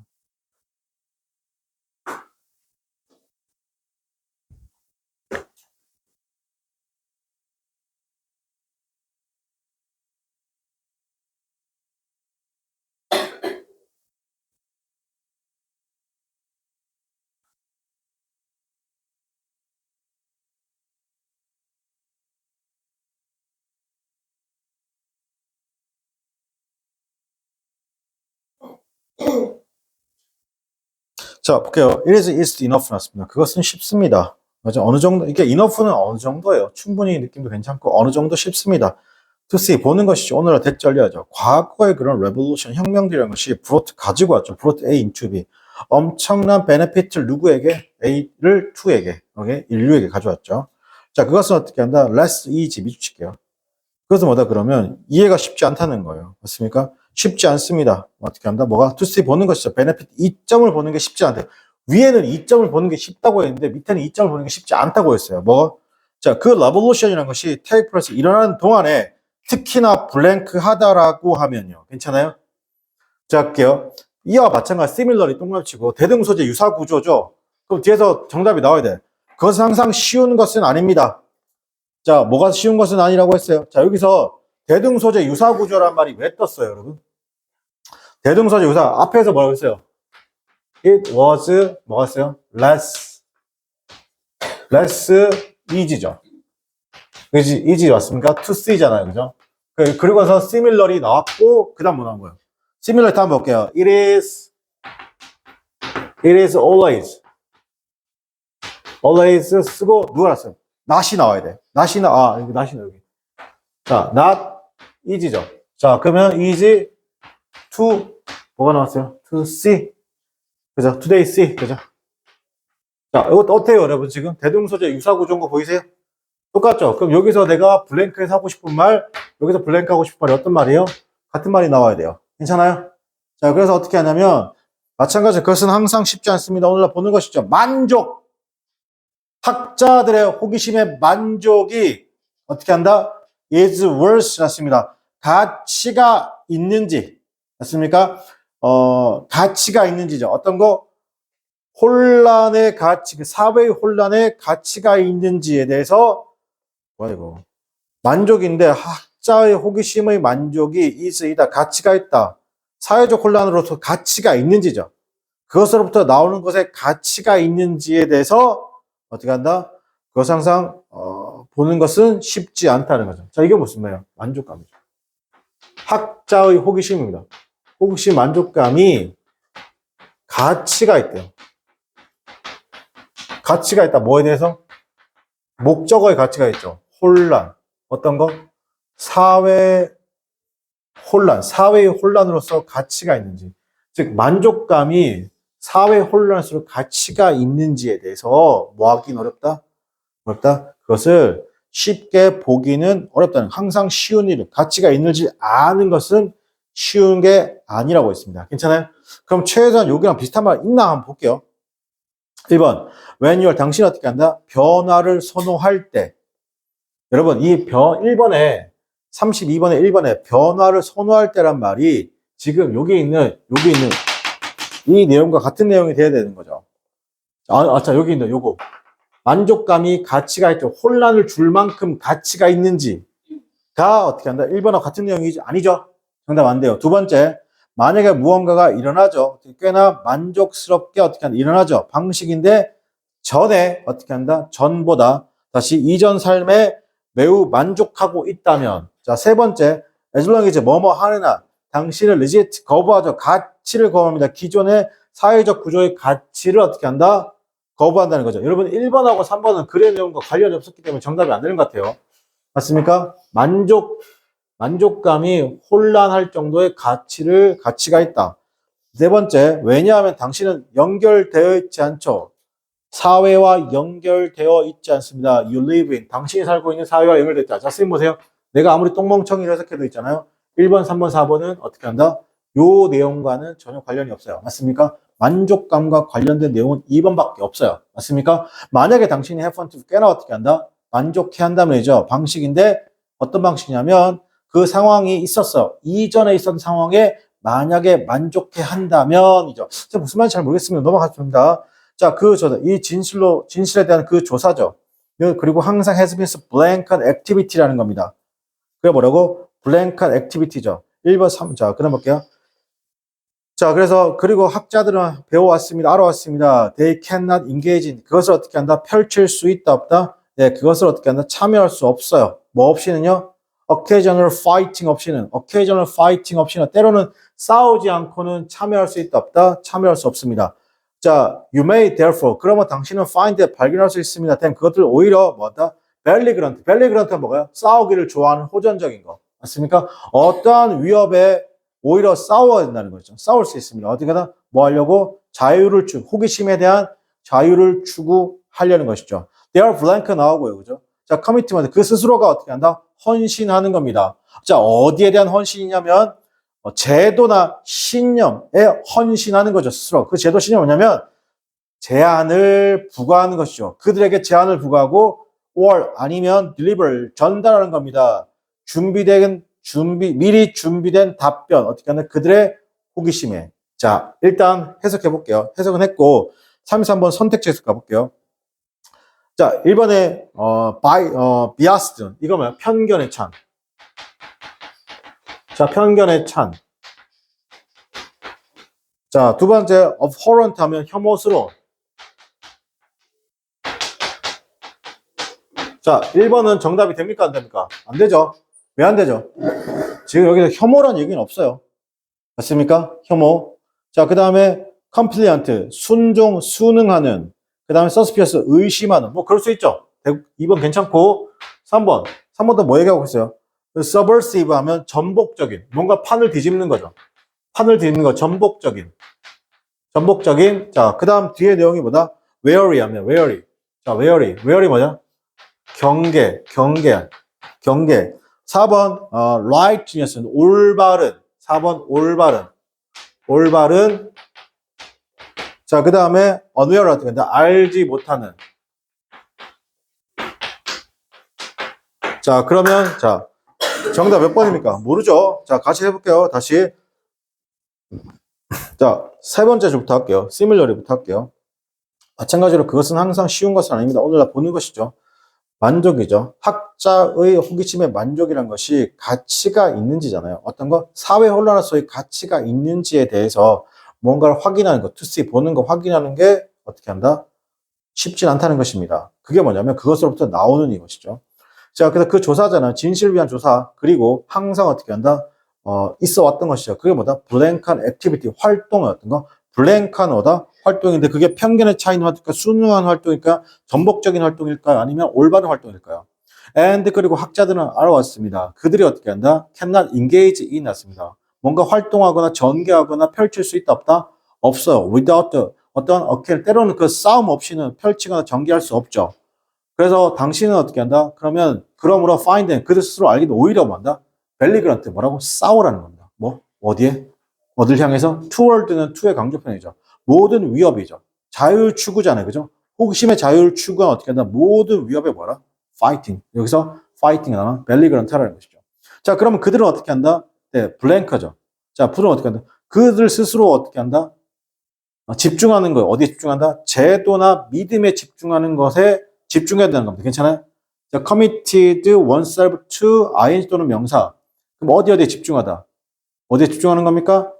A: 자, 볼게요. It is enough 나왔습니다. 그것은 쉽습니다. 맞아. 어느 정도, 이게 enough는 어느 정도예요. 충분히 느낌도 괜찮고, 어느 정도 쉽습니다. to see, 보는 것이죠. 오늘은 대절려야죠. 과거의 그런 revolution, 혁명들이라는 것이 가지고 왔죠. brought A into B. 엄청난 benefit를 누구에게? A를 2에게, 오케이? 인류에게 가져왔죠. 자, 그것은 어떻게 한다? less easy, 미줄칠게요. 그것은 뭐다 그러면 이해가 쉽지 않다는 거예요. 맞습니까? 쉽지 않습니다. 어떻게 한다? 뭐가? to see 보는 것이죠. benefit, 이점을 보는 게 쉽지 않대. 위에는 이점을 보는 게 쉽다고 했는데 밑에는 이점을 보는 게 쉽지 않다고 했어요. 뭐? 자, 그 revolution이라는 것이 take place 일어나는 동안에 특히나 블랭크 하다라고 하면요. 괜찮아요? 자, 할게요. 이와 마찬가지 similarly 똥감치고 대등소재 유사 구조죠. 그럼 뒤에서 정답이 나와야 돼. 그것은 항상 쉬운 것은 아닙니다. 자, 뭐가 쉬운 것은 아니라고 했어요. 자, 여기서 대등소재 유사 구조란 말이 왜 떴어요, 여러분? 대등소재 유사 앞에서 뭐라고 했어요? It was 뭐가 했어요? less easy죠. 그지? easy 왔습니까? to see잖아요, 그죠? 그리고서 similarly 나왔고 그다음 뭐 나온 거예요? similarly 다음 볼게요. It is always 쓰고 누가 났어요? not이 나와야 돼. 여기 not이 나, 여기. 자, not is죠. 자, 그러면 is to, 뭐가 나왔어요? to see. 그죠? today see. 그죠? 자, 이것도 어때요, 여러분? 지금 대동소재 유사구조인 거 보이세요? 똑같죠? 그럼 여기서 내가 블랭크에서 하고 싶은 말, 여기서 블랭크 하고 싶은 말이 어떤 말이에요? 같은 말이 나와야 돼요. 괜찮아요? 자, 그래서 어떻게 하냐면, 마찬가지 그것은 항상 쉽지 않습니다. 오늘날 보는 것이죠. 만족. 학자들의 호기심의 만족이 어떻게 한다? is worth 였습니다. 가치가 있는지, 맞습니까? 가치가 있는지죠. 어떤 거? 혼란의 가치, 사회의 혼란의 가치가 있는지에 대해서, 뭐야, 이거. 만족인데, 학자의 호기심의 만족이 있다, 가치가 있다. 사회적 혼란으로서 가치가 있는지죠. 그것으로부터 나오는 것에 가치가 있는지에 대해서 어떻게 한다? 그것 항상 보는 것은 쉽지 않다는 거죠. 자, 이게 무슨 말이에요? 만족감이죠. 학자의 호기심입니다. 호기심, 만족감이 가치가 있대요. 가치가 있다. 뭐에 대해서? 목적어의 가치가 있죠. 혼란. 어떤 거? 사회 혼란. 사회의 혼란으로서 가치가 있는지. 즉, 만족감이 사회 혼란으로서 가치가 있는지에 대해서 뭐 하긴 어렵다? 어렵다? 그것을 쉽게 보기는 어렵다는, 항상 쉬운 일은, 가치가 있는지 아는 것은 쉬운 게 아니라고 했습니다. 괜찮아요? 그럼 최소한 여기랑 비슷한 말 있나 한번 볼게요. 1번, when you're, 당신은 어떻게 한다? 변화를 선호할 때. 여러분, 1번에, 32번에 1번에 변화를 선호할 때란 말이 지금 여기 있는 이 내용과 같은 내용이 돼야 되는 거죠. 자, 여기 있는 요거. 만족감이 가치가 있죠. 혼란을 줄 만큼 가치가 있는지가 어떻게 한다? 1번과 같은 내용이죠? 아니죠. 정답 안 돼요. 두 번째, 만약에 무언가가 일어나죠. 꽤나 만족스럽게 어떻게 한다? 일어나죠. 방식인데 전에 어떻게 한다? 전보다 다시 이전 삶에 매우 만족하고 있다면. 자, 세 번째, as long as 뭐뭐 하느나 당신을 legit 거부하죠. 가치를 거부합니다. 기존의 사회적 구조의 가치를 어떻게 한다? 거부한다는 거죠. 여러분 1번하고 3번은 글의 내용과 관련이 없었기 때문에 정답이 안 되는 것 같아요. 맞습니까? 만족감이 혼란할 정도의 가치가 있다. 네 번째, 왜냐하면 당신은 연결되어 있지 않죠. 사회와 연결되어 있지 않습니다. You live in. 당신이 살고 있는 사회와 연결되어 있다. 자, 선생님 보세요. 내가 아무리 똥멍청이를 해석해도 있잖아요. 1번, 3번, 4번은 어떻게 한다? 요 내용과는 전혀 관련이 없어요. 맞습니까? 만족감과 관련된 내용은 2번밖에 없어요. 맞습니까? 만약에 당신이 have fun to 꽤나 어떻게 한다? 만족해 한다면이죠. 방식인데 어떤 방식이냐면 그 상황이 있었어. 이전에 있었던 상황에 만약에 만족해 한다면이죠. 무슨 말인지 잘 모르겠습니다. 넘어가겠습니다. 자, 이 진실에 대한 그 조사죠. 그리고 항상 has been blank activity라는 겁니다. 그게 뭐라고? blank activity죠. 1번, 3, 자, 그럼 볼게요. 자, 그리고 학자들은 배워왔습니다. 알아왔습니다. They cannot engage in. 그것을 어떻게 한다? 펼칠 수 있다, 없다? 네, 그것을 어떻게 한다? 참여할 수 없어요. 뭐 없이는요? occasional fighting 없이는, 때로는 싸우지 않고는 참여할 수 있다, 없다? 참여할 수 없습니다. 자, you may therefore. 그러면 당신은 find, 발견할 수 있습니다. then 그것들 오히려 뭐다? 벨리그런트가 뭐가요? 싸우기를 좋아하는 호전적인 거. 맞습니까? 어떠한 위협에 오히려 싸워야 된다는 거죠. 싸울 수 있습니다. 어떻게든 뭐 하려고? 호기심에 대한 자유를 추구하려는 것이죠. They are blank 나오고요. 그죠? 자, commitment. 그 스스로가 어떻게 한다? 헌신하는 겁니다. 자, 어디에 대한 헌신이냐면, 제도나 신념에 헌신하는 거죠. 스스로. 그 제도 신념이 뭐냐면, 제한을 부과하는 것이죠. 그들에게 제한을 부과하고, or 아니면 deliver, 전달하는 겁니다. 미리 준비된 답변, 어떻게 하나 그들의 호기심에. 자, 일단 해석해 볼게요. 해석은 했고, 33번 선택지 해석 가볼게요. 자, 1번에, biased. 이거 뭐야? 편견에 찬. 자, 편견에 찬. 자, 두 번째, abhorrent 하면 혐오스러운. 자, 1번은 정답이 됩니까? 안 됩니까? 안 되죠. 왜 안 되죠? 지금 여기서 혐오란 얘기는 없어요. 맞습니까? 혐오. 자, 그 다음에 compliant, 순종하는. 그 다음에 suspicious, 의심하는. 뭐 그럴 수 있죠. 2번 괜찮고 3번도 뭐 얘기하고 있어요? subversive 하면 전복적인, 뭔가 판을 뒤집는 거죠. 판을 뒤집는 거, 전복적인. 자, 그 다음 뒤에 내용이 뭐다? wary 하면 wary. 자, wary 뭐냐? 경계. 4번 rightness, 올바른. 4번 올바른. 자, 그 다음에 unaware 같은 건데 알지 못하는. 자, 그러면 자, 정답 몇 번입니까? 모르죠? 자, 같이 해볼게요. 다시. 자, 세 번째 줄부터 할게요. similarly부터 할게요. 마찬가지로 그것은 항상 쉬운 것은 아닙니다. 오늘날 보는 것이죠. 만족이죠. 학자의 호기심의 만족이란 것이 가치가 있는지잖아요. 어떤 거? 사회 혼란 속에 가치가 있는지에 대해서 뭔가를 확인하는 것, to see, 보는 거 확인하는 게 어떻게 한다? 쉽진 않다는 것입니다. 그게 뭐냐면 그것으로부터 나오는 이것이죠. 자, 그래서 그 조사자는 진실을 위한 조사, 그리고 항상 어떻게 한다? 있어 왔던 것이죠. 그게 뭐다? 블랭크한 액티비티, 활동의 어떤 거? 블랭크한 뭐다? 활동인데 그게 편견의 차이는 어떨까? 순수한 활동일까? 전복적인 활동일까요? 아니면 올바른 활동일까요? and 그리고 학자들은 알아왔습니다. 그들이 어떻게 한다? cannot engage in 났습니다. 뭔가 활동하거나 전개하거나 펼칠 수 있다 없다? 없어요. without the, 어떤 어깨를 때로는 그 싸움 없이는 펼치거나 전개할 수 없죠. 그래서 당신은 어떻게 한다? 그러므로 find 그들 스스로 알기는 오히려 뭐한다? 벨리그런트 뭐라고? 싸우라는 겁니다. 뭐? 어디에? 어딜 향해서? toward는 to의 강조편이죠. 모든 위협이죠. 자율 추구잖아요. 그죠? 호기심의 자율 추구가 어떻게 한다? 모든 위협에 뭐라? fighting. 여기서 fighting 하나? 벨리그런트라는 것이죠. 자, 그러면 그들은 어떻게 한다? 네, 블랭크죠. 자, 풀은 어떻게 한다? 그들 스스로 어떻게 한다? 집중하는 거예요. 어디에 집중한다? 제도나 믿음에 집중하는 것에 집중해야 되는 겁니다. 괜찮아요? 자, committed oneself to ing 또는 명사. 그럼 어디에 집중하다? 어디에 집중하는 겁니까?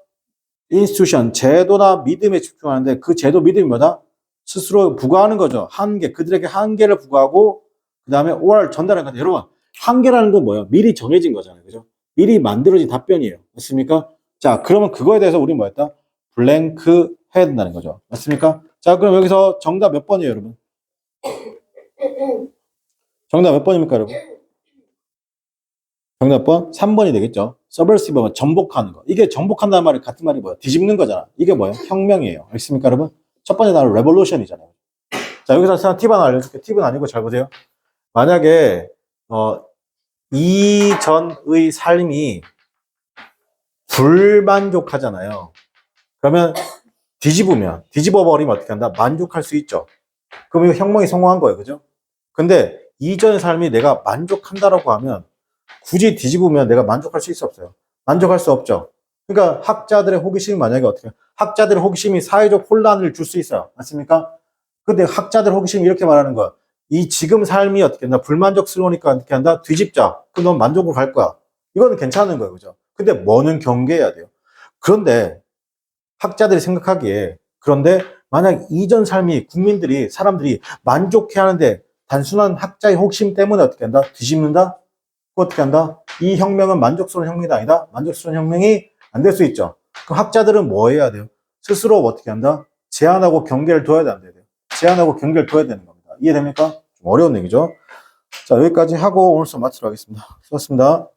A: institution, 제도나 믿음에 집중하는데 그 제도 믿음이 뭐다? 스스로 부과하는 거죠. 한계, 그들에게 한계를 부과하고 그 다음에 or 전달하는 건데 여러분, 한계라는 건 뭐예요? 미리 정해진 거잖아요. 그죠? 미리 만들어진 답변이에요. 맞습니까? 자, 그러면 그거에 대해서 우리 뭐였다? 블랭크 해야 된다는 거죠. 맞습니까? 자, 그럼 여기서 정답 몇 번이에요, 여러분? 정답 몇 번입니까, 여러분? 정답 몇 번? 3번이 되겠죠. subversive는 전복하는 거. 이게 전복한다는 말이 같은 말이 뭐야? 뒤집는 거잖아. 이게 뭐야? 혁명이에요. 알겠습니까, 여러분? 첫 번째 단어 revolution이잖아요. 자, 여기서 팁 하나 알려줄게. 팁은 아니고 잘 보세요. 만약에 이전의 삶이 불만족하잖아요. 그러면 뒤집어버리면 어떻게 한다? 만족할 수 있죠. 그럼 이거 혁명이 성공한 거예요. 그죠? 근데 이전의 삶이 내가 만족한다라고 하면 굳이 뒤집으면 내가 만족할 수 있어 없어요? 만족할 수 없죠. 그러니까 학자들의 호기심이 만약에 어떻게 학자들의 호기심이 사회적 혼란을 줄 수 있어요. 맞습니까? 근데 학자들 호기심이 이렇게 말하는 거야. 이 지금 삶이 어떻게 한다? 불만족스러우니까 어떻게 한다? 뒤집자. 그럼 넌 만족으로 갈 거야. 이거는 괜찮은 거예요. 그죠? 근데 뭐는 경계해야 돼요. 그런데 학자들이 생각하기에 그런데 만약 이전 삶이 국민들이 사람들이 만족해 하는데 단순한 학자의 호기심 때문에 어떻게 한다? 뒤집는다? 그거 어떻게 한다? 이 혁명은 만족스러운 혁명이 아니다. 만족스러운 혁명이 안 될 수 있죠. 그럼 학자들은 뭐 해야 돼요? 스스로 어떻게 한다? 제한하고 경계를 둬야 돼요. 제한하고 경계를 둬야 되는 겁니다. 이해됩니까? 좀 어려운 얘기죠. 자, 여기까지 하고 오늘 수업 마치도록 하겠습니다. 수고하셨습니다.